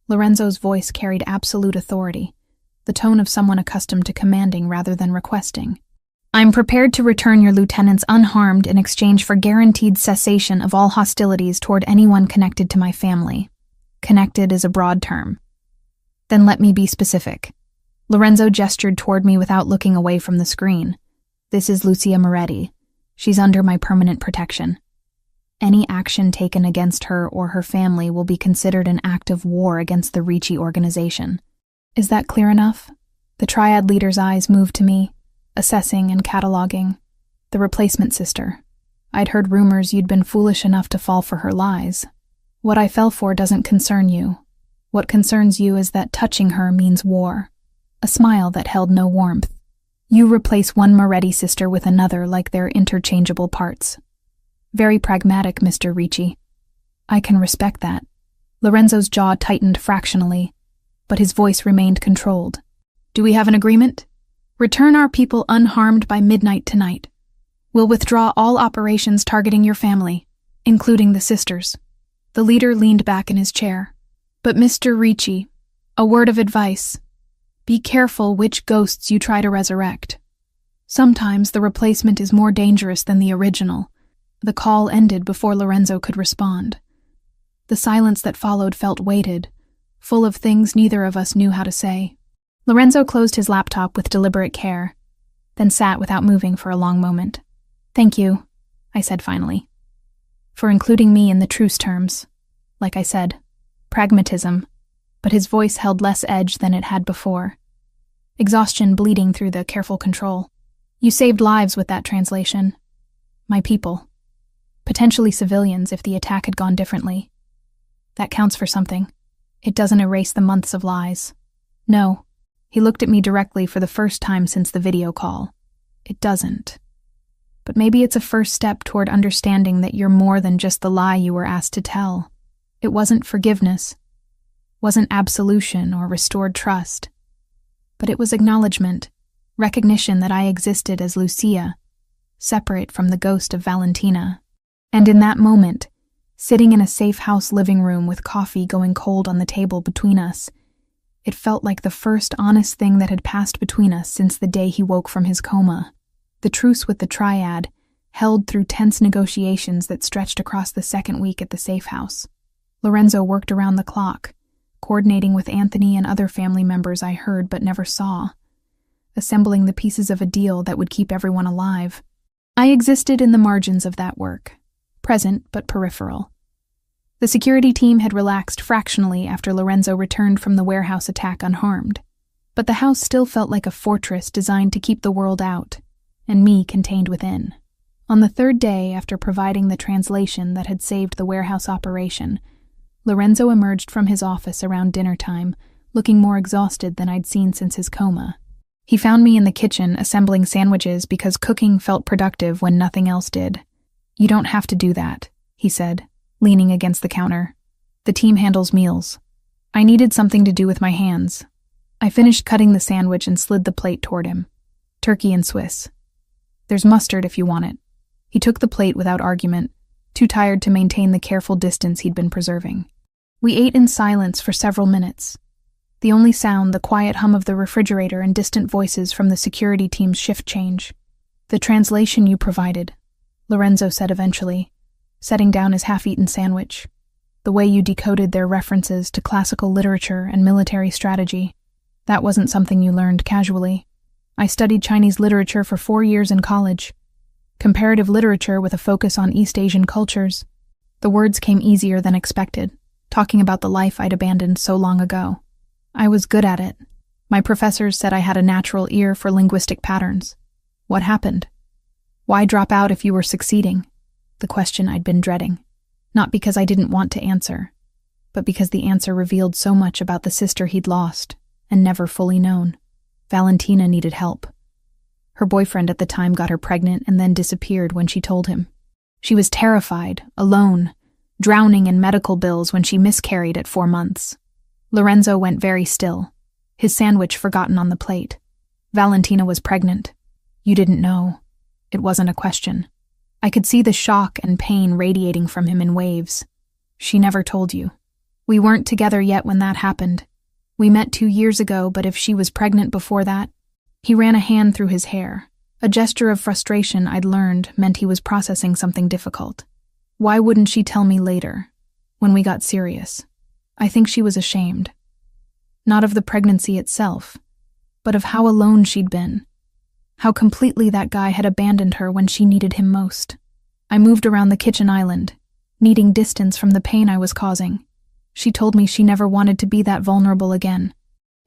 Lorenzo's voice carried absolute authority, the tone of someone accustomed to commanding rather than requesting. I'm prepared to return your lieutenants unharmed in exchange for guaranteed cessation of all hostilities toward anyone connected to my family. Connected is a broad term. Then let me be specific. Lorenzo gestured toward me without looking away from the screen. This is Lucia Moretti. She's under my permanent protection. Any action taken against her or her family will be considered an act of war against the Ricci organization. Is that clear enough? The Triad leader's eyes moved to me, assessing and cataloging. The replacement sister. I'd heard rumors you'd been foolish enough to fall for her lies. What I fell for doesn't concern you. What concerns you is that touching her means war. A smile that held no warmth. You replace one Moretti sister with another like they're interchangeable parts. Very pragmatic, Mr. Ricci. I can respect that. Lorenzo's jaw tightened fractionally, but his voice remained controlled. Do we have an agreement? Return our people unharmed by midnight tonight. We'll withdraw all operations targeting your family, including the sisters. The leader leaned back in his chair. But Mr. Ricci, a word of advice. Be careful which ghosts you try to resurrect. Sometimes the replacement is more dangerous than the original. The call ended before Lorenzo could respond. The silence that followed felt weighted, full of things neither of us knew how to say. Lorenzo closed his laptop with deliberate care, then sat without moving for a long moment. "Thank you," I said finally, "for including me in the truce terms. Like I said, pragmatism," but his voice held less edge than it had before. Exhaustion bleeding through the careful control. "You saved lives with that translation. My people. Potentially civilians if the attack had gone differently. That counts for something. It doesn't erase the months of lies." "No." He looked at me directly for the first time since the video call. "It doesn't. But maybe it's a first step toward understanding that you're more than just the lie you were asked to tell. It wasn't forgiveness, wasn't absolution or restored trust, but it was acknowledgement, recognition that I existed as Lucia, separate from the ghost of Valentina. And in that moment, sitting in a safe house living room with coffee going cold on the table between us, it felt like the first honest thing that had passed between us since the day he woke from his coma. The truce with the triad, held through tense negotiations that stretched across the second week at the safe house. Lorenzo worked around the clock, coordinating with Anthony and other family members I heard but never saw, assembling the pieces of a deal that would keep everyone alive. I existed in the margins of that work, present but peripheral. The security team had relaxed fractionally after Lorenzo returned from the warehouse attack unharmed, but the house still felt like a fortress designed to keep the world out, and me contained within. On the third day after providing the translation that had saved the warehouse operation, Lorenzo emerged from his office around dinner time, looking more exhausted than I'd seen since his coma. He found me in the kitchen assembling sandwiches because cooking felt productive when nothing else did. "You don't have to do that," he said, leaning against the counter. "The team handles meals. I needed something to do with my hands." I finished cutting the sandwich and slid the plate toward him. "Turkey and Swiss. There's mustard if you want it." He took the plate without argument, too tired to maintain the careful distance he'd been preserving. We ate in silence for several minutes. The only sound, the quiet hum of the refrigerator and distant voices from the security team's shift change. "The translation you provided," Lorenzo said eventually, setting down his half-eaten sandwich. "The way you decoded their references to classical literature and military strategy. That wasn't something you learned casually. I studied Chinese literature for 4 years in college. Comparative literature with a focus on East Asian cultures." The words came easier than expected, talking about the life I'd abandoned so long ago. I was good at it. My professors said I had a natural ear for linguistic patterns. What happened? Why drop out if you were succeeding? The question I'd been dreading. Not because I didn't want to answer, but because the answer revealed so much about the sister he'd lost and never fully known. Valentina needed help. Her boyfriend at the time got her pregnant and then disappeared when she told him. She was terrified, alone, drowning in medical bills when she miscarried at 4 months. Lorenzo went very still, his sandwich forgotten on the plate. Valentina was pregnant. You didn't know. It wasn't a question. I could see the shock and pain radiating from him in waves. She never told you. We weren't together yet when that happened. We met 2 years ago, but if she was pregnant before that... He ran a hand through his hair. A gesture of frustration I'd learned meant he was processing something difficult. Why wouldn't she tell me later, when we got serious? I think she was ashamed. Not of the pregnancy itself, but of how alone she'd been. How completely that guy had abandoned her when she needed him most. I moved around the kitchen island, needing distance from the pain I was causing. She told me she never wanted to be that vulnerable again.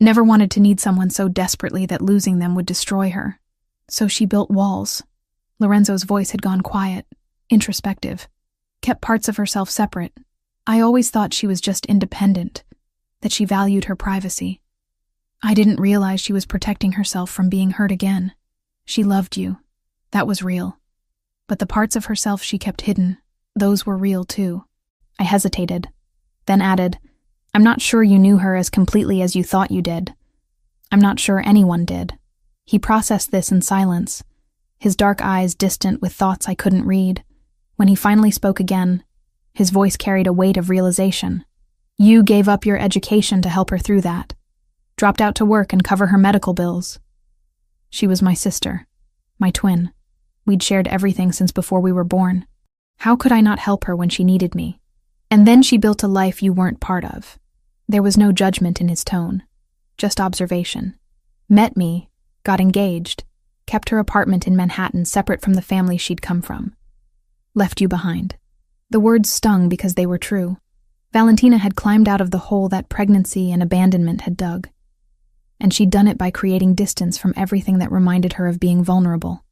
Never wanted to need someone so desperately that losing them would destroy her. So she built walls. Lorenzo's voice had gone quiet, introspective, kept parts of herself separate. I always thought she was just independent, that she valued her privacy. I didn't realize she was protecting herself from being hurt again. She loved you. That was real. But the parts of herself she kept hidden, those were real too. I hesitated, then added, I'm not sure you knew her as completely as you thought you did. I'm not sure anyone did. He processed this in silence, his dark eyes distant with thoughts I couldn't read. When he finally spoke again, his voice carried a weight of realization. You gave up your education to help her through that. Dropped out to work and cover her medical bills. She was my sister, my twin. We'd shared everything since before we were born. How could I not help her when she needed me? And then she built a life you weren't part of. There was no judgment in his tone, just observation. met me, got engaged, kept her apartment in Manhattan separate from the family she'd come from. Left you behind. The words stung because they were true. Valentina had climbed out of the hole that pregnancy and abandonment had dug. And she'd done it by creating distance from everything that reminded her of being vulnerable,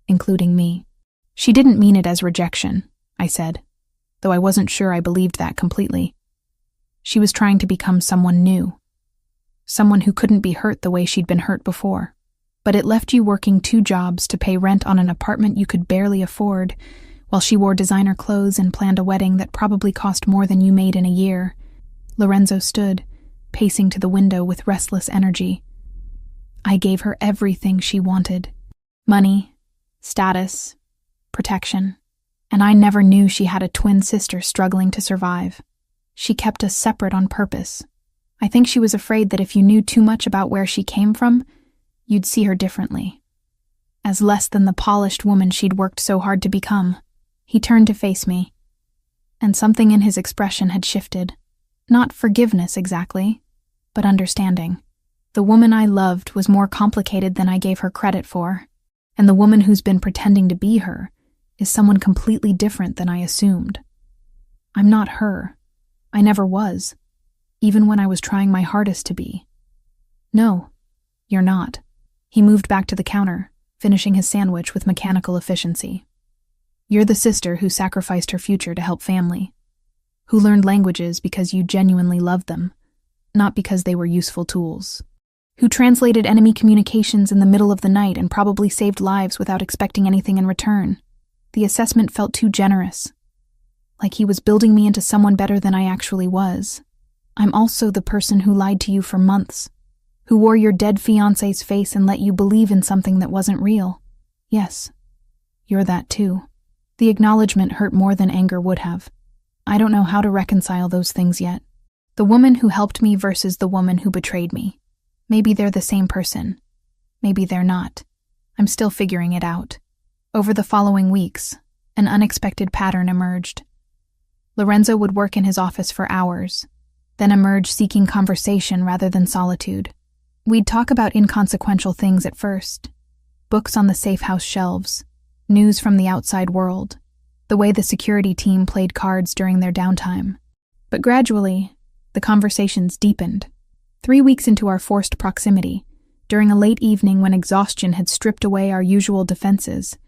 including me. She didn't mean it as rejection, I said, though I wasn't sure I believed that completely. She was trying to become someone new, someone who couldn't be hurt the way she'd been hurt before. But it left you working 2 jobs to pay rent on an apartment you could barely afford, while she wore designer clothes and planned a wedding that probably cost more than you made in a year. Lorenzo stood, pacing to the window with restless energy. I gave her everything she wanted. Money, status, protection. And I never knew she had a twin sister struggling to survive. She kept us separate on purpose. I think she was afraid that if you knew too much about where she came from, you'd see her differently, as less than the polished woman she'd worked so hard to become. He turned to face me, and something in his expression had shifted. Not forgiveness exactly, but understanding. The woman I loved was more complicated than I gave her credit for, and the woman who's been pretending to be her is someone completely different than I assumed. I'm not her. I never was, even when I was trying my hardest to be. No, you're not. He moved back to the counter, finishing his sandwich with mechanical efficiency. You're the sister who sacrificed her future to help family, who learned languages because you genuinely loved them, not because they were useful tools, who translated enemy communications in the middle of the night and probably saved lives without expecting anything in return. The assessment felt too generous, like he was building me into someone better than I actually was. I'm also the person who lied to you for months, who wore your dead fiancé's face and let you believe in something that wasn't real. Yes, you're that too. The acknowledgement hurt more than anger would have. I don't know how to reconcile those things yet. The woman who helped me versus the woman who betrayed me. Maybe they're the same person. Maybe they're not. I'm still figuring it out. Over the following weeks, an unexpected pattern emerged. Lorenzo would work in his office for hours, then emerge seeking conversation rather than solitude. We'd talk about inconsequential things at first. Books on the safe house shelves, news from the outside world, the way the security team played cards during their downtime. But gradually, the conversations deepened. 3 weeks into our forced proximity, during a late evening when exhaustion had stripped away our usual defenses,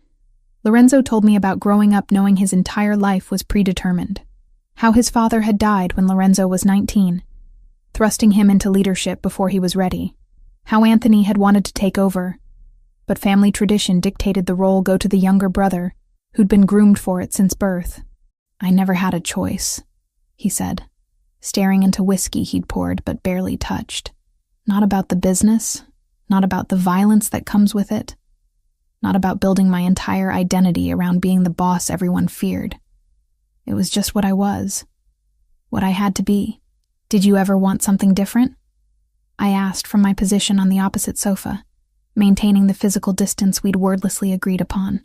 Lorenzo told me about growing up knowing his entire life was predetermined. How his father had died when Lorenzo was 19, thrusting him into leadership before he was ready. How Anthony had wanted to take over, but family tradition dictated the role go to the younger brother, who'd been groomed for it since birth. I never had a choice, he said, staring into whiskey he'd poured but barely touched. Not about the business, not about the violence that comes with it, not about building my entire identity around being the boss everyone feared. It was just what I was, what I had to be. Did you ever want something different? I asked from my position on the opposite sofa, maintaining the physical distance we'd wordlessly agreed upon.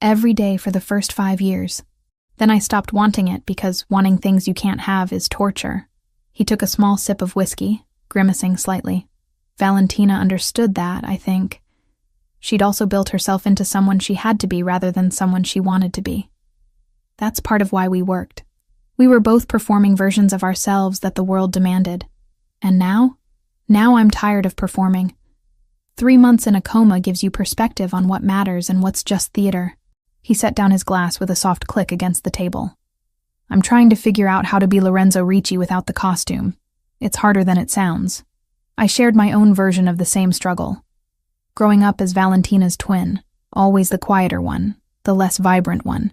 Every day for the first 5 years. Then I stopped wanting it because wanting things you can't have is torture. He took a small sip of whiskey, grimacing slightly. Valentina understood that, I think. She'd also built herself into someone she had to be rather than someone she wanted to be. That's part of why we worked. We were both performing versions of ourselves that the world demanded. And now I'm tired of performing. 3 months in a coma gives you perspective on what matters and what's just theater. He set down his glass with a soft click against the table. I'm trying to figure out how to be Lorenzo Ricci without the costume. It's harder than it sounds. I shared my own version of the same struggle. Growing up as Valentina's twin, always the quieter one, the less vibrant one.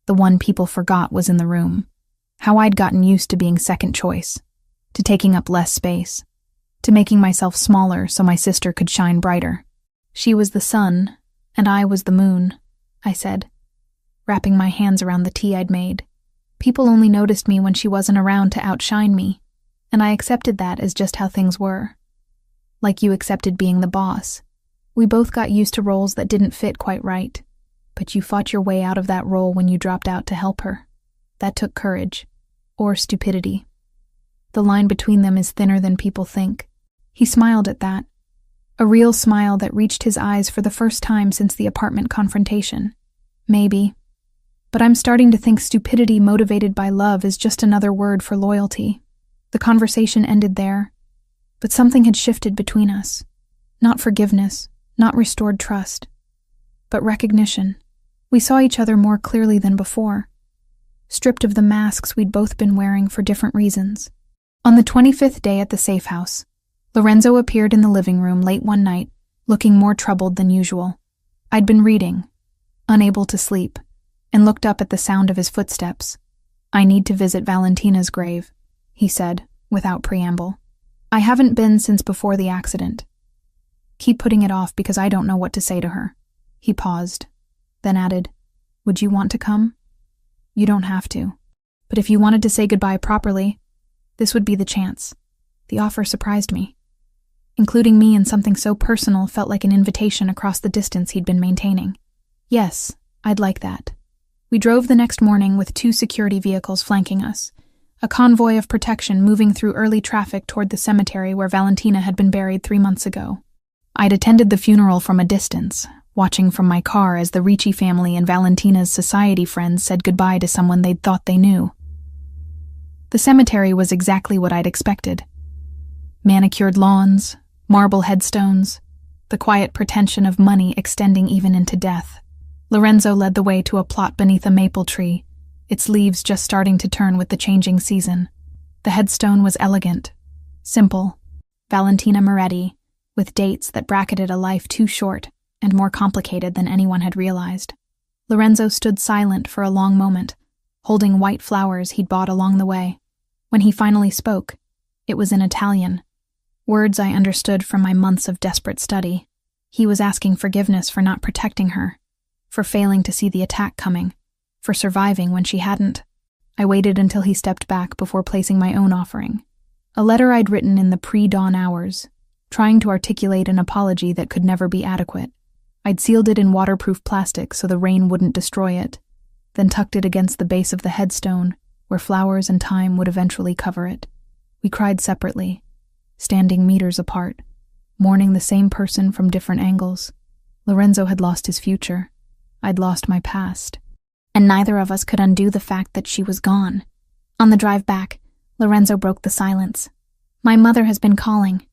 The one people forgot was in the room. How I'd gotten used to being second choice, to taking up less space, to making myself smaller so my sister could shine brighter. She was the sun, and I was the moon, I said, wrapping my hands around the tea I'd made. People only noticed me when she wasn't around to outshine me, and I accepted that as just how things were. Like you accepted being the boss. We both got used to roles that didn't fit quite right, but you fought your way out of that role when you dropped out to help her. That took courage, or stupidity. The line between them is thinner than people think. He smiled at that. A real smile that reached his eyes for the first time since the apartment confrontation. Maybe. But I'm starting to think stupidity motivated by love is just another word for loyalty. The conversation ended there, but something had shifted between us. Not forgiveness, not restored trust, but recognition. We saw each other more clearly than before, stripped of the masks we'd both been wearing for different reasons. On the 25th day at the safe house, Lorenzo appeared in the living room late one night, looking more troubled than usual. I'd been reading, unable to sleep, and looked up at the sound of his footsteps. "I need to visit Valentina's grave," he said, without preamble. "I haven't been since before the accident. Keep putting it off because I don't know what to say to her." He paused, then added, "Would you want to come?" "You don't have to. But if you wanted to say goodbye properly, this would be the chance." The offer surprised me. Including me in something so personal felt like an invitation across the distance he'd been maintaining. Yes, I'd like that. We drove the next morning with 2 security vehicles flanking us, a convoy of protection moving through early traffic toward the cemetery where Valentina had been buried 3 months ago. I'd attended the funeral from a distance, watching from my car as the Ricci family and Valentina's society friends said goodbye to someone they'd thought they knew. The cemetery was exactly what I'd expected. Manicured lawns, marble headstones, the quiet pretension of money extending even into death. Lorenzo led the way to a plot beneath a maple tree, its leaves just starting to turn with the changing season. The headstone was elegant, simple, Valentina Moretti, with dates that bracketed a life too short and more complicated than anyone had realized. Lorenzo stood silent for a long moment, holding white flowers he'd bought along the way. When he finally spoke, it was in Italian, words I understood from my months of desperate study. He was asking forgiveness for not protecting her, for failing to see the attack coming, for surviving when she hadn't. I waited until he stepped back before placing my own offering. A letter I'd written in the pre-dawn hours, trying to articulate an apology that could never be adequate. I'd sealed it in waterproof plastic so the rain wouldn't destroy it, then tucked it against the base of the headstone, where flowers and time would eventually cover it. We cried separately, standing meters apart, mourning the same person from different angles. Lorenzo had lost his future. I'd lost my past. And neither of us could undo the fact that she was gone. On the drive back, Lorenzo broke the silence. "My mother has been calling.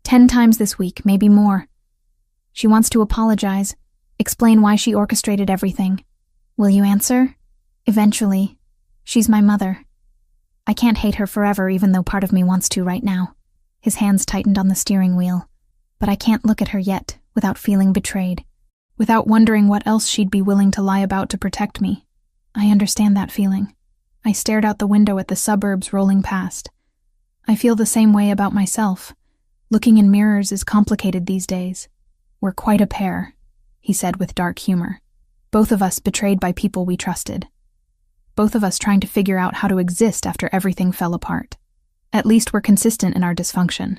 10 times this week, maybe more. She wants to apologize, explain why she orchestrated everything. Will you answer? Eventually. She's my mother. I can't hate her forever even though part of me wants to right now." His hands tightened on the steering wheel. "But I can't look at her yet without feeling betrayed. Without wondering what else she'd be willing to lie about to protect me. I understand that feeling." I stared out the window at the suburbs rolling past. I feel the same way about myself. Looking in mirrors is complicated these days. "We're quite a pair," he said with dark humor. "Both of us betrayed by people we trusted. Both of us trying to figure out how to exist after everything fell apart. At least we're consistent in our dysfunction."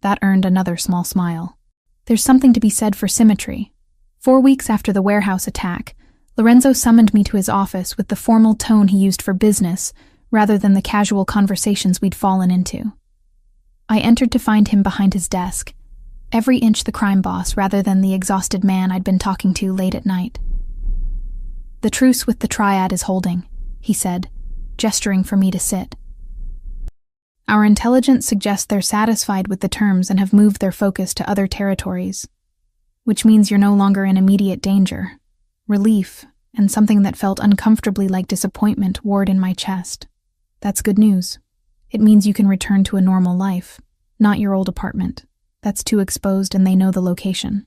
That earned another small smile. There's something to be said for symmetry. 4 weeks after the warehouse attack, Lorenzo summoned me to his office with the formal tone he used for business rather than the casual conversations we'd fallen into. I entered to find him behind his desk, every inch the crime boss rather than the exhausted man I'd been talking to late at night. "The truce with the triad is holding," he said, gesturing for me to sit. "Our intelligence suggests they're satisfied with the terms and have moved their focus to other territories. Which means you're no longer in immediate danger. Relief, and something that felt uncomfortably like disappointment warred in my chest. That's good news. It means you can return to a normal life, not your old apartment. That's too exposed and they know the location.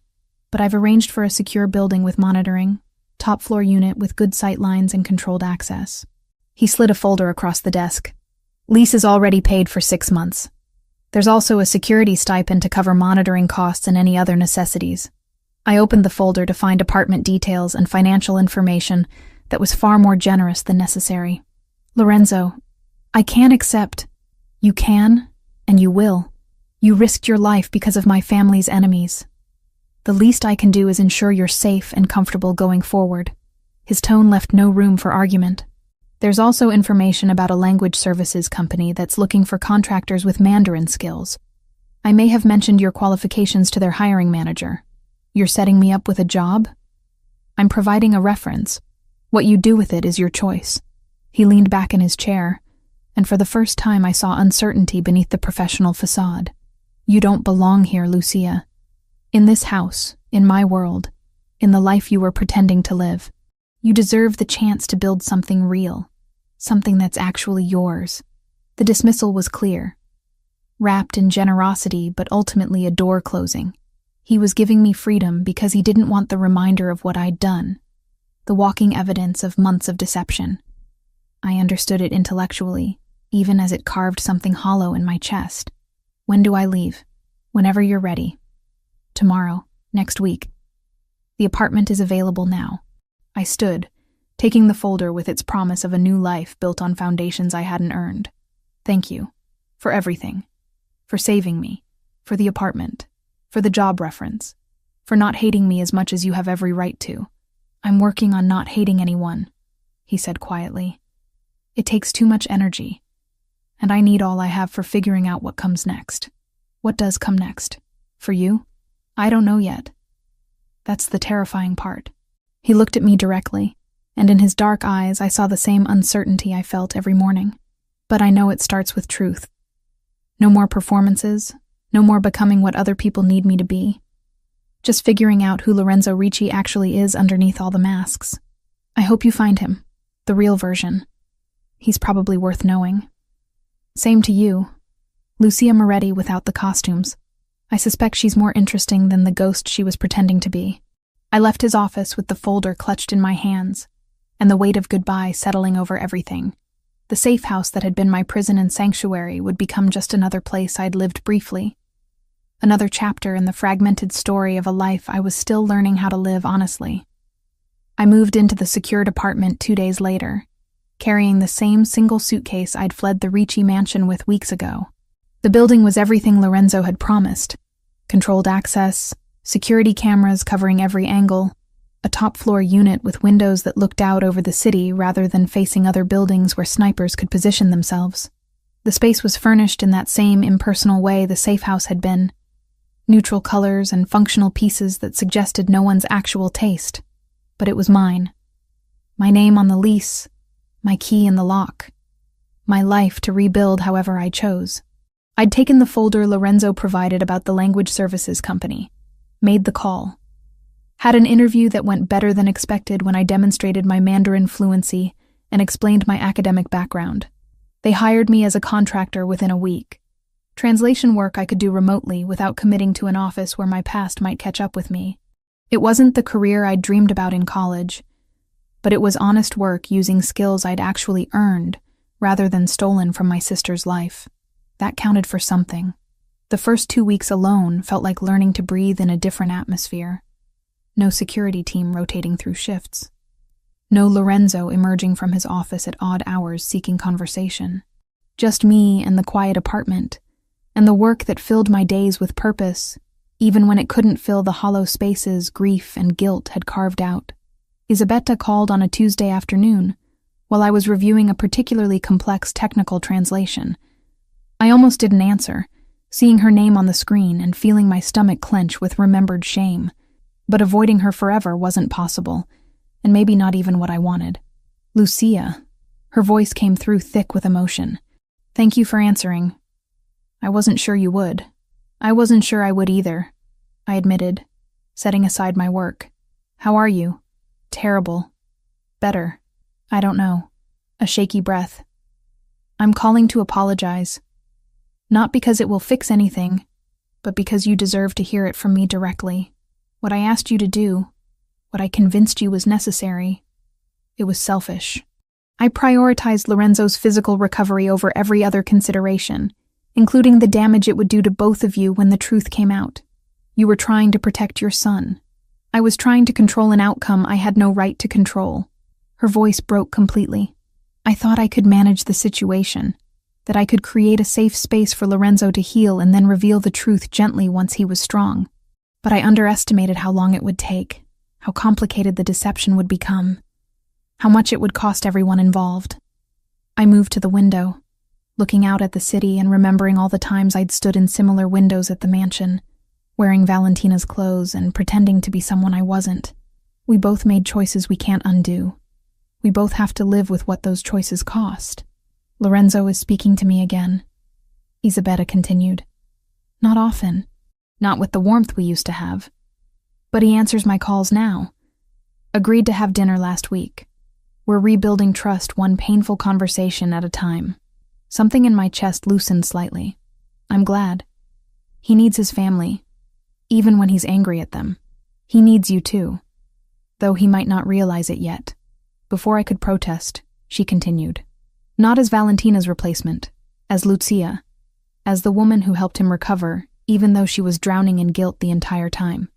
But I've arranged for a secure building with monitoring, top-floor unit with good sight lines and controlled access." He slid a folder across the desk. "Lease is already paid for 6 months. There's also a security stipend to cover monitoring costs and any other necessities." I opened the folder to find apartment details and financial information that was far more generous than necessary. "Lorenzo, I can't accept." "You can, and you will. You risked your life because of my family's enemies. The least I can do is ensure you're safe and comfortable going forward." His tone left no room for argument. "There's also information about a language services company that's looking for contractors with Mandarin skills. I may have mentioned your qualifications to their hiring manager. You're setting me up with a job? I'm providing a reference. What you do with it is your choice. He leaned back in his chair, and for the first time I saw uncertainty beneath the professional facade. You don't belong here, Lucia. In this house, in my world, in the life you were pretending to live. You deserve the chance to build something real, something that's actually yours. The dismissal was clear, wrapped in generosity but ultimately a door closing. He was giving me freedom because he didn't want the reminder of what I'd done, the walking evidence of months of deception. I understood it intellectually, even as it carved something hollow in my chest. When do I leave? Whenever you're ready. Tomorrow, next week. The apartment is available now. I stood, taking the folder with its promise of a new life built on foundations I hadn't earned. Thank you. For everything. For saving me. For the apartment. For the job reference. For not hating me as much as you have every right to. I'm working on not hating anyone, he said quietly. It takes too much energy, and I need all I have for figuring out what comes next. What does come next? For you? I don't know yet. That's the terrifying part. He looked at me directly, and in his dark eyes I saw the same uncertainty I felt every morning. But I know it starts with truth. No more performances, no more becoming what other people need me to be. Just figuring out who Lorenzo Ricci actually is underneath all the masks. I hope you find him, the real version. He's probably worth knowing. Same to you. Lucia Moretti without the costumes. I suspect she's more interesting than the ghost she was pretending to be. I left his office with the folder clutched in my hands, and the weight of goodbye settling over everything. The safe house that had been my prison and sanctuary would become just another place I'd lived briefly. Another chapter in the fragmented story of a life I was still learning how to live honestly. I moved into the secured apartment 2 days later, carrying the same single suitcase I'd fled the Ricci mansion with weeks ago. The building was everything Lorenzo had promised. Controlled access, security cameras covering every angle, a top-floor unit with windows that looked out over the city rather than facing other buildings where snipers could position themselves. The space was furnished in that same impersonal way the safe house had been. Neutral colors and functional pieces that suggested no one's actual taste. But it was mine. My name on the lease, my key in the lock. My life to rebuild however I chose. I'd taken the folder Lorenzo provided about the language services company, made the call, had an interview that went better than expected when I demonstrated my Mandarin fluency and explained my academic background. They hired me as a contractor within a week. Translation work I could do remotely without committing to an office where my past might catch up with me. It wasn't the career I'd dreamed about in college, but it was honest work using skills I'd actually earned rather than stolen from my sister's life. That counted for something. The first 2 weeks alone felt like learning to breathe in a different atmosphere. No security team rotating through shifts. No Lorenzo emerging from his office at odd hours seeking conversation. Just me and the quiet apartment, and the work that filled my days with purpose, even when it couldn't fill the hollow spaces grief and guilt had carved out. Isabetta called on a Tuesday afternoon, while I was reviewing a particularly complex technical translation. I almost didn't answer, seeing her name on the screen and feeling my stomach clench with remembered shame. But avoiding her forever wasn't possible, and maybe not even what I wanted. Lucia. Her voice came through thick with emotion. Thank you for answering. I wasn't sure you would. I wasn't sure I would either, I admitted, setting aside my work. How are you? Terrible. Better. I don't know. A shaky breath. I'm calling to apologize. Not because it will fix anything, but because you deserve to hear it from me directly. What I asked you to do, what I convinced you was necessary, it was selfish. I prioritized Lorenzo's physical recovery over every other consideration, including the damage it would do to both of you when the truth came out. You were trying to protect your son. I was trying to control an outcome I had no right to control. Her voice broke completely. I thought I could manage the situation, that I could create a safe space for Lorenzo to heal and then reveal the truth gently once he was strong. But I underestimated how long it would take, how complicated the deception would become, how much it would cost everyone involved. I moved to the window, looking out at the city and remembering all the times I'd stood in similar windows at the mansion, wearing Valentina's clothes and pretending to be someone I wasn't. We both made choices we can't undo. We both have to live with what those choices cost. Lorenzo is speaking to me again, Isabetta continued. Not often. Not with the warmth we used to have. But he answers my calls now. Agreed to have dinner last week. We're rebuilding trust one painful conversation at a time. Something in my chest loosened slightly. I'm glad. He needs his family, even when he's angry at them. He needs you too, though he might not realize it yet. Before I could protest, she continued. Not as Valentina's replacement, as Lucia, as the woman who helped him recover, even though she was drowning in guilt the entire time.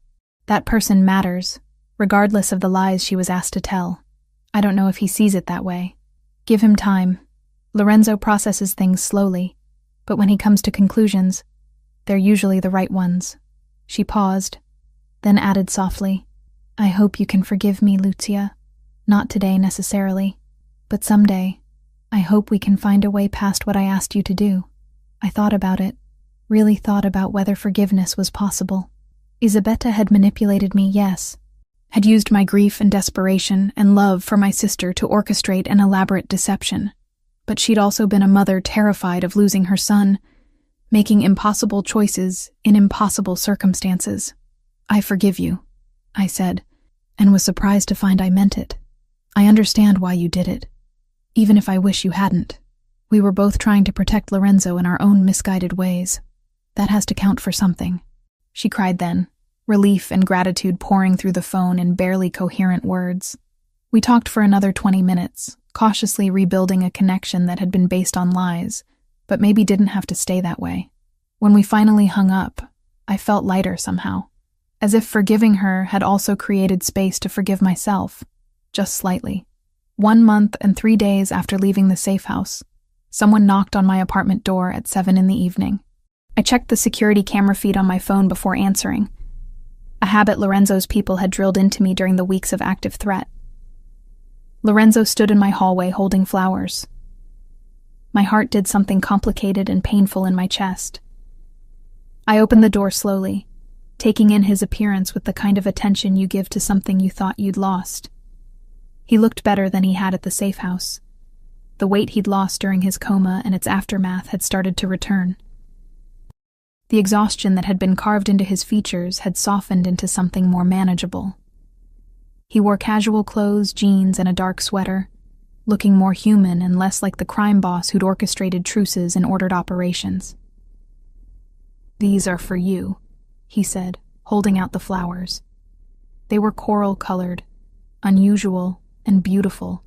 That person matters, regardless of the lies she was asked to tell. I don't know if he sees it that way. Give him time. Lorenzo processes things slowly, but when he comes to conclusions, they're usually the right ones. She paused, then added softly, I hope you can forgive me, Lucia. Not today necessarily, but someday. I hope we can find a way past what I asked you to do. I thought about it, really thought about whether forgiveness was possible. Isabetta had manipulated me, yes. Had used my grief and desperation and love for my sister to orchestrate an elaborate deception. But she'd also been a mother terrified of losing her son, making impossible choices in impossible circumstances. I forgive you, I said, and was surprised to find I meant it. I understand why you did it, even if I wish you hadn't. We were both trying to protect Lorenzo in our own misguided ways. That has to count for something, she cried then, relief and gratitude pouring through the phone in barely coherent words. We talked for another 20 minutes, cautiously rebuilding a connection that had been based on lies, but maybe didn't have to stay that way. When we finally hung up, I felt lighter somehow, as if forgiving her had also created space to forgive myself, just slightly. 1 month and 3 days after leaving the safe house, someone knocked on my apartment door at 7 p.m. I checked the security camera feed on my phone before answering, a habit Lorenzo's people had drilled into me during the weeks of active threat. Lorenzo stood in my hallway holding flowers. My heart did something complicated and painful in my chest. I opened the door slowly, taking in his appearance with the kind of attention you give to something you thought you'd lost. He looked better than he had at the safe house. The weight he'd lost during his coma and its aftermath had started to return. The exhaustion that had been carved into his features had softened into something more manageable. He wore casual clothes, jeans, and a dark sweater, looking more human and less like the crime boss who'd orchestrated truces and ordered operations. These are for you, he said, holding out the flowers. They were coral-colored, unusual, and beautiful.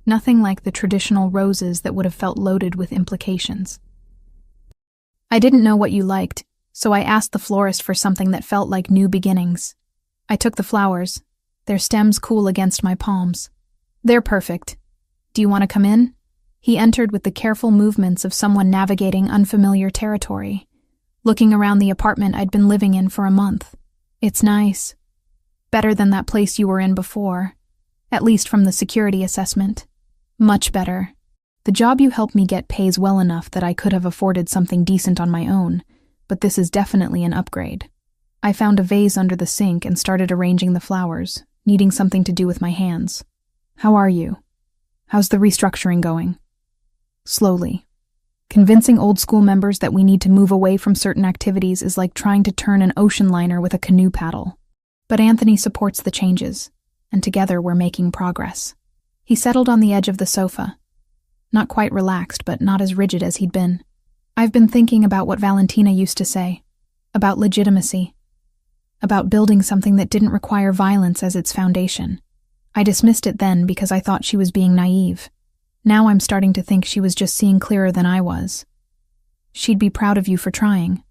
Nothing like the traditional roses that would have felt loaded with implications. I didn't know what you liked, so I asked the florist for something that felt like new beginnings. I took the flowers, their stems cool against my palms. They're perfect. Do you want to come in? He entered with the careful movements of someone navigating unfamiliar territory, looking around the apartment I'd been living in for a month. It's nice. Better than that place you were in before, at least from the security assessment. Much better. The job you helped me get pays well enough that I could have afforded something decent on my own, but this is definitely an upgrade. I found a vase under the sink and started arranging the flowers, needing something to do with my hands. How are you? How's the restructuring going? Slowly. Convincing old school members that we need to move away from certain activities is like trying to turn an ocean liner with a canoe paddle. But Anthony supports the changes, and together we're making progress. He settled on the edge of the sofa. Not quite relaxed, but not as rigid as he'd been. I've been thinking about what Valentina used to say, about legitimacy, about building something that didn't require violence as its foundation. I dismissed it then because I thought she was being naive. Now I'm starting to think she was just seeing clearer than I was. She'd be proud of you for trying.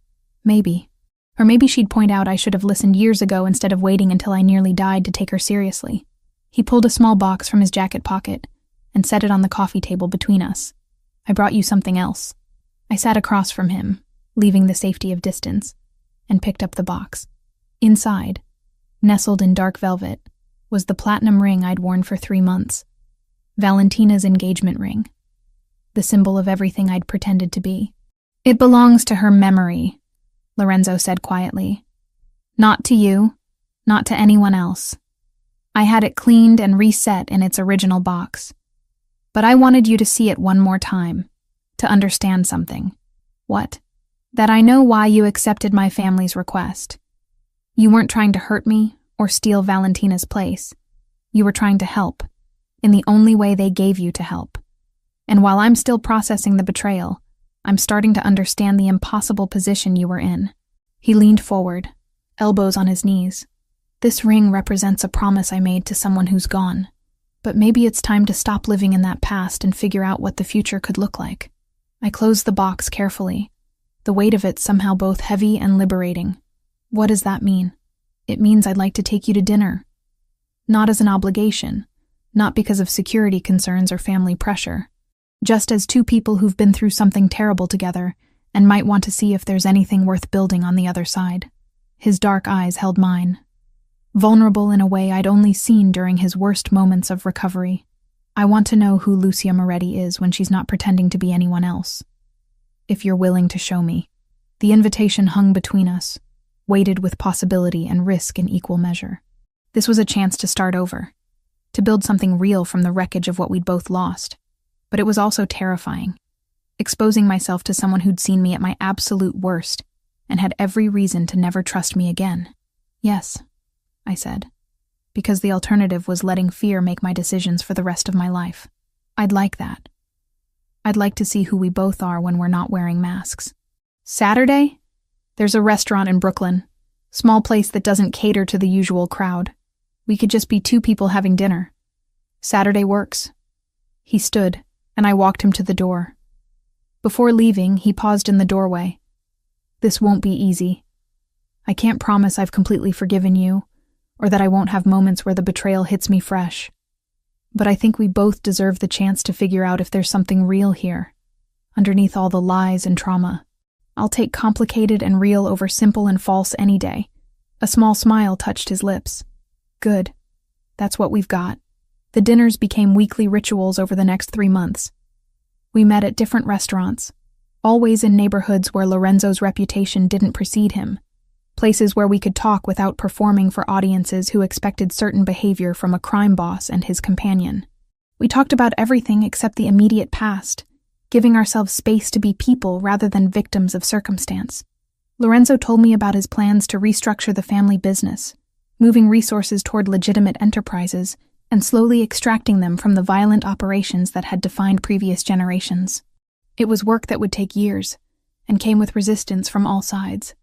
Maybe. Or maybe she'd point out I should have listened years ago instead of waiting until I nearly died to take her seriously. He pulled a small box from his jacket pocket and set it on the coffee table between us. I brought you something else. I sat across from him, leaving the safety of distance, and picked up the box. Inside, nestled in dark velvet, was the platinum ring I'd worn for 3 months. Valentina's engagement ring. the symbol of everything I'd pretended to be. "It belongs to her memory," Lorenzo said quietly. "Not to you, not to anyone else. I had it cleaned and reset in its original box. But I wanted you to see it one more time, to understand something." "What?" "That I know why you accepted my family's request. You weren't trying to hurt me or steal Valentina's place. You were trying to help, in the only way they gave you to help. And while I'm still processing the betrayal, I'm starting to understand the impossible position you were in." He leaned forward, elbows on his knees. "This ring represents a promise I made to someone who's gone. But maybe it's time to stop living in that past and figure out what the future could look like." I closed the box carefully, the weight of it somehow both heavy and liberating. "What does that mean?" "It means I'd like to take you to dinner. Not as an obligation, not because of security concerns or family pressure. Just as two people who've been through something terrible together and might want to see if there's anything worth building on the other side." His dark eyes held mine, vulnerable in a way I'd only seen during his worst moments of recovery. "I want to know who Lucia Moretti is when she's not pretending to be anyone else. If you're willing to show me." The invitation hung between us, weighted with possibility and risk in equal measure. This was a chance to start over, to build something real from the wreckage of what we'd both lost. But it was also terrifying, exposing myself to someone who'd seen me at my absolute worst and had every reason to never trust me again. "Yes," I said, because the alternative was letting fear make my decisions for the rest of my life. "I'd like that. I'd like to see who we both are when we're not wearing masks." "Saturday? There's a restaurant in Brooklyn. Small place that doesn't cater to the usual crowd. We could just be two people having dinner. Saturday works." He stood, and I walked him to the door. Before leaving, he paused in the doorway. "This won't be easy. I can't promise I've completely forgiven you, or that I won't have moments where the betrayal hits me fresh. But I think we both deserve the chance to figure out if there's something real here, underneath all the lies and trauma. I'll take complicated and real over simple and false any day." A small smile touched his lips. "Good. That's what we've got." The dinners became weekly rituals over the next 3 months. We met at different restaurants, always in neighborhoods where Lorenzo's reputation didn't precede him, places where we could talk without performing for audiences who expected certain behavior from a crime boss and his companion. We talked about everything except the immediate past, giving ourselves space to be people rather than victims of circumstance. Lorenzo told me about his plans to restructure the family business, moving resources toward legitimate enterprises and slowly extracting them from the violent operations that had defined previous generations. It was work that would take years, and came with resistance from all sides.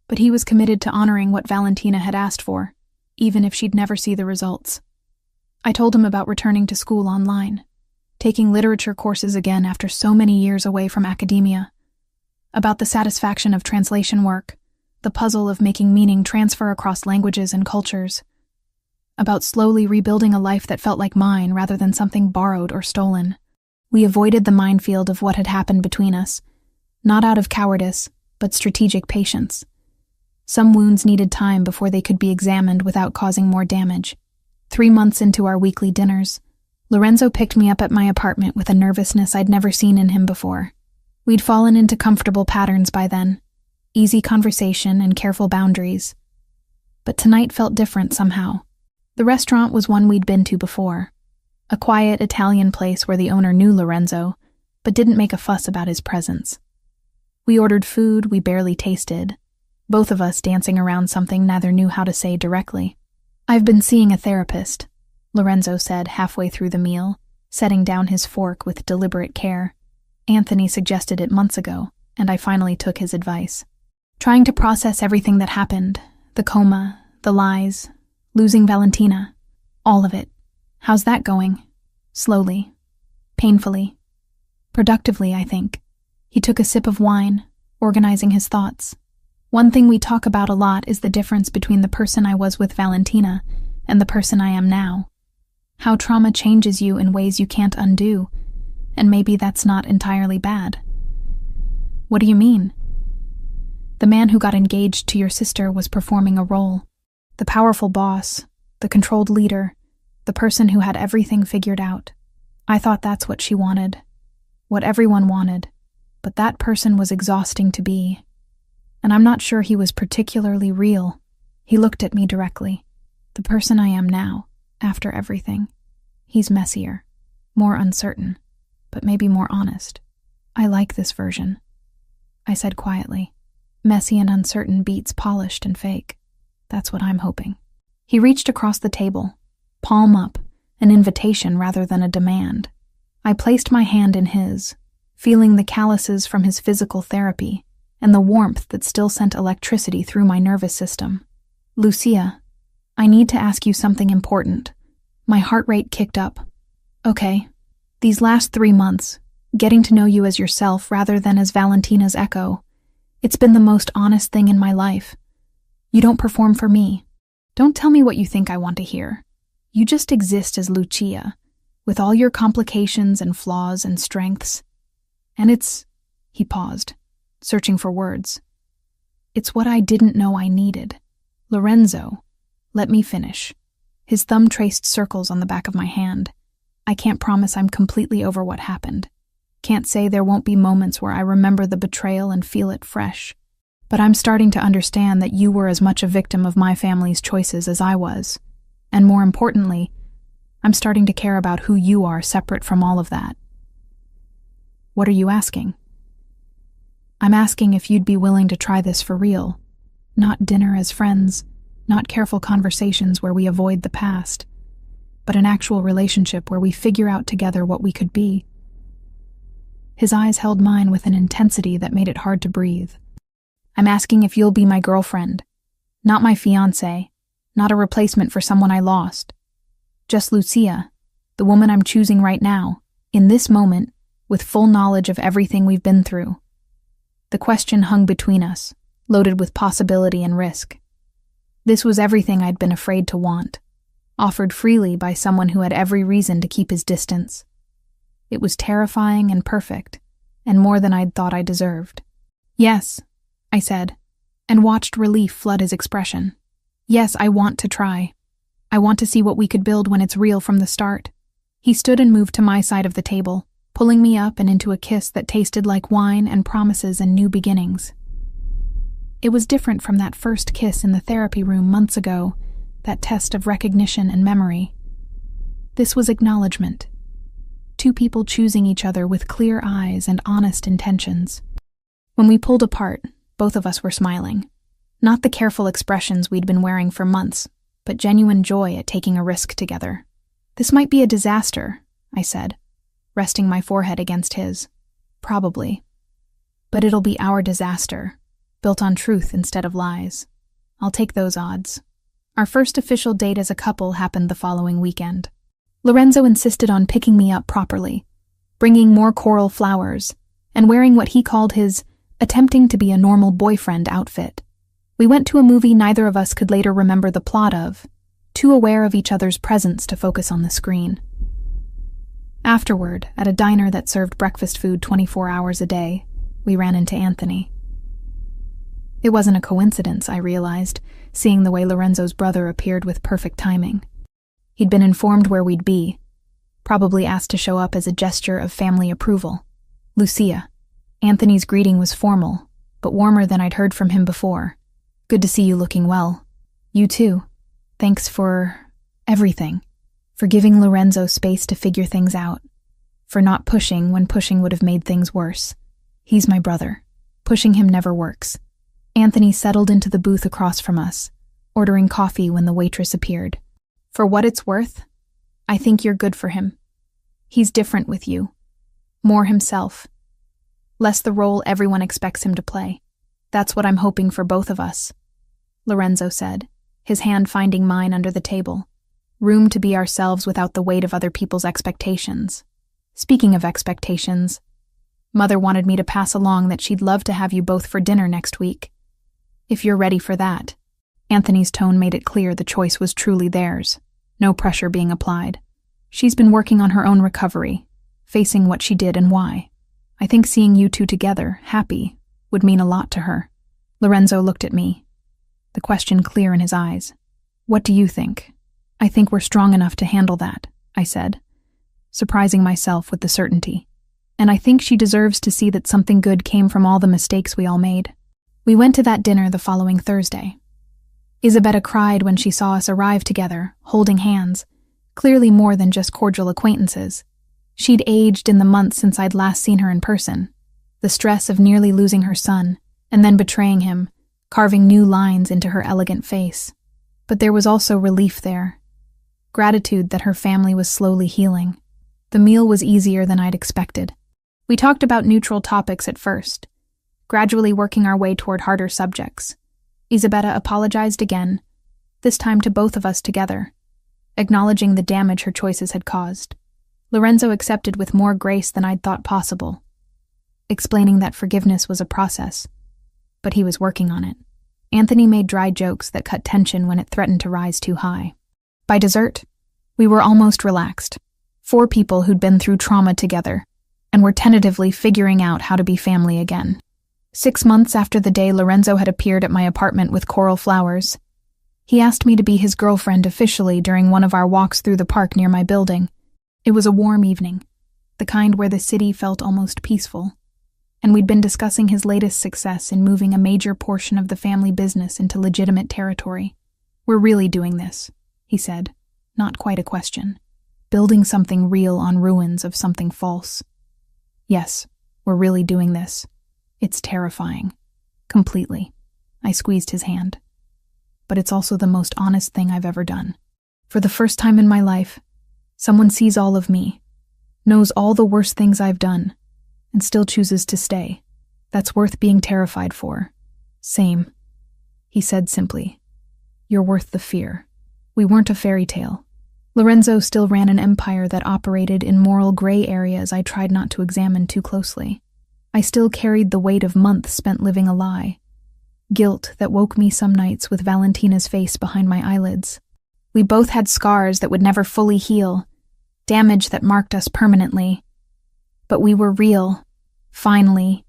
But he was committed to honoring what Valentina had asked for, even if she'd never see the results. I told him about returning to school online, taking literature courses again after so many years away from academia, about the satisfaction of translation work, the puzzle of making meaning transfer across languages and cultures, about slowly rebuilding a life that felt like mine rather than something borrowed or stolen. We avoided the minefield of what had happened between us, not out of cowardice, but strategic patience. Some wounds needed time before they could be examined without causing more damage. 3 months into our weekly dinners, Lorenzo picked me up at my apartment with a nervousness I'd never seen in him before. We'd fallen into comfortable patterns by then, easy conversation and careful boundaries. But tonight felt different somehow. The restaurant was one we'd been to before, a quiet Italian place where the owner knew Lorenzo, but didn't make a fuss about his presence. We ordered food we barely tasted, both of us dancing around something neither knew how to say directly. "I've been seeing a therapist," Lorenzo said halfway through the meal, setting down his fork with deliberate care. "Anthony suggested it months ago, and I finally took his advice. Trying to process everything that happened, the coma, the lies, losing Valentina, all of it. How's that going?" "Slowly. Painfully. Productively, I think." He took a sip of wine, organizing his thoughts. "One thing we talk about a lot is the difference between the person I was with Valentina and the person I am now. How trauma changes you in ways you can't undo, and maybe that's not entirely bad." "What do you mean?" "The man who got engaged to your sister was performing a role. The powerful boss, the controlled leader, the person who had everything figured out. I thought that's what she wanted. what everyone wanted, but that person was exhausting to be. And I'm not sure he was particularly real. He looked at me directly. The person I am now, after everything. He's messier, more uncertain, but maybe more honest. I like this version, I said quietly. Messy and uncertain beats polished and fake. That's what I'm hoping. He reached across the table, palm up, an invitation rather than a demand. I placed my hand in his, feeling the calluses from his physical therapy and the warmth that still sent electricity through my nervous system. Lucia, I need to ask you something important. My heart rate kicked up. Okay, these last 3 months, getting to know you as yourself rather than as Valentina's echo, it's been the most honest thing in my life. You don't perform for me. Don't tell me what you think I want to hear. You just exist as Lucia, with all your complications and flaws and strengths. And he paused, searching for words. It's what I didn't know I needed. Lorenzo, let me finish. His thumb traced circles on the back of my hand. I can't promise I'm completely over what happened. Can't say there won't be moments where I remember the betrayal and feel it fresh. But I'm starting to understand that you were as much a victim of my family's choices as I was. And more importantly, I'm starting to care about who you are separate from all of that. What are you asking? I'm asking if you'd be willing to try this for real. Not dinner as friends, not careful conversations where we avoid the past, but an actual relationship where we figure out together what we could be. His eyes held mine with an intensity that made it hard to breathe. I'm asking if you'll be my girlfriend, not my fiancé, not a replacement for someone I lost. Just Lucia, the woman I'm choosing right now, in this moment, with full knowledge of everything we've been through. The question hung between us, loaded with possibility and risk. This was everything I'd been afraid to want, offered freely by someone who had every reason to keep his distance. It was terrifying and perfect, and more than I'd thought I deserved. Yes, I said, and watched relief flood his expression. Yes, I want to try. I want to see what we could build when it's real from the start. He stood and moved to my side of the table, pulling me up and into a kiss that tasted like wine and promises and new beginnings. It was different from that first kiss in the therapy room months ago, that test of recognition and memory. This was acknowledgement. Two people choosing each other with clear eyes and honest intentions. When we pulled apart, both of us were smiling. Not the careful expressions we'd been wearing for months, but genuine joy at taking a risk together. This might be a disaster, I said, resting my forehead against his. Probably. But it'll be our disaster, built on truth instead of lies. I'll take those odds. Our first official date as a couple happened the following weekend. Lorenzo insisted on picking me up properly, bringing more coral flowers, and wearing what he called his attempting to be a normal boyfriend outfit. We went to a movie neither of us could later remember the plot of, too aware of each other's presence to focus on the screen. Afterward, at a diner that served breakfast food 24 hours a day, we ran into Anthony. It wasn't a coincidence, I realized, seeing the way Lorenzo's brother appeared with perfect timing. He'd been informed where we'd be, probably asked to show up as a gesture of family approval. Lucia. Anthony's greeting was formal, but warmer than I'd heard from him before. Good to see you looking well. You too. Thanks for everything. For giving Lorenzo space to figure things out. For not pushing when pushing would have made things worse. He's my brother. Pushing him never works. Anthony settled into the booth across from us, ordering coffee when the waitress appeared. For what it's worth, I think you're good for him. He's different with you. More himself. Less the role everyone expects him to play. That's what I'm hoping for both of us, Lorenzo said, his hand finding mine under the table. Room to be ourselves without the weight of other people's expectations. Speaking of expectations, Mother wanted me to pass along that she'd love to have you both for dinner next week. If you're ready for that. Anthony's tone made it clear the choice was truly theirs, no pressure being applied. She's been working on her own recovery, facing what she did and why. I think seeing you two together, happy, would mean a lot to her. Lorenzo looked at me, the question clear in his eyes. What do you think? I think we're strong enough to handle that, I said, surprising myself with the certainty. and I think she deserves to see that something good came from all the mistakes we all made. We went to that dinner the following Thursday. Isabella cried when she saw us arrive together, holding hands, clearly more than just cordial acquaintances. She'd aged in the months since I'd last seen her in person. The stress of nearly losing her son, and then betraying him, carving new lines into her elegant face. But there was also relief there. Gratitude that her family was slowly healing. The meal was easier than I'd expected. We talked about neutral topics at first, gradually working our way toward harder subjects. Isabella apologized again, this time to both of us together, acknowledging the damage her choices had caused. Lorenzo accepted with more grace than I'd thought possible, explaining that forgiveness was a process, but he was working on it. Anthony made dry jokes that cut tension when it threatened to rise too high. By dessert, we were almost relaxed. 4 people who'd been through trauma together, and were tentatively figuring out how to be family again. 6 months after the day Lorenzo had appeared at my apartment with coral flowers, he asked me to be his girlfriend officially during one of our walks through the park near my building. It was a warm evening, the kind where the city felt almost peaceful, and we'd been discussing his latest success in moving a major portion of the family business into legitimate territory. "We're really doing this," he said, not quite a question. "Building something real on ruins of something false. Yes, we're really doing this. It's terrifying. Completely." I squeezed his hand. "But it's also the most honest thing I've ever done. For the first time in my life, someone sees all of me, knows all the worst things I've done, and still chooses to stay. That's worth being terrified for." "Same," he said simply. "You're worth the fear." We weren't a fairy tale. Lorenzo still ran an empire that operated in moral gray areas I tried not to examine too closely. I still carried the weight of months spent living a lie. Guilt that woke me some nights with Valentina's face behind my eyelids. We both had scars that would never fully heal, damage that marked us permanently. But we were real, finally,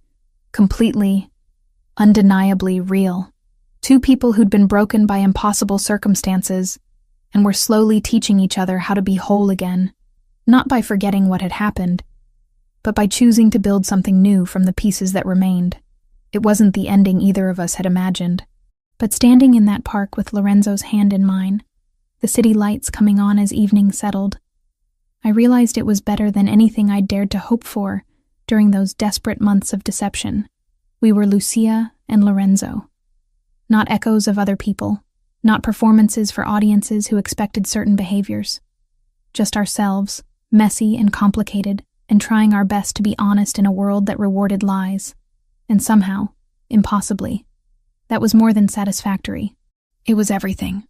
completely, undeniably real. 2 people who'd been broken by impossible circumstances, and were slowly teaching each other how to be whole again, not by forgetting what had happened, but by choosing to build something new from the pieces that remained. It wasn't the ending either of us had imagined. But standing in that park with Lorenzo's hand in mine, the city lights coming on as evening settled, I realized it was better than anything I'd dared to hope for during those desperate months of deception. We were Lucia and Lorenzo. Not echoes of other people, not performances for audiences who expected certain behaviors. Just ourselves, messy and complicated, and trying our best to be honest in a world that rewarded lies. And somehow, impossibly, that was more than satisfactory. It was everything.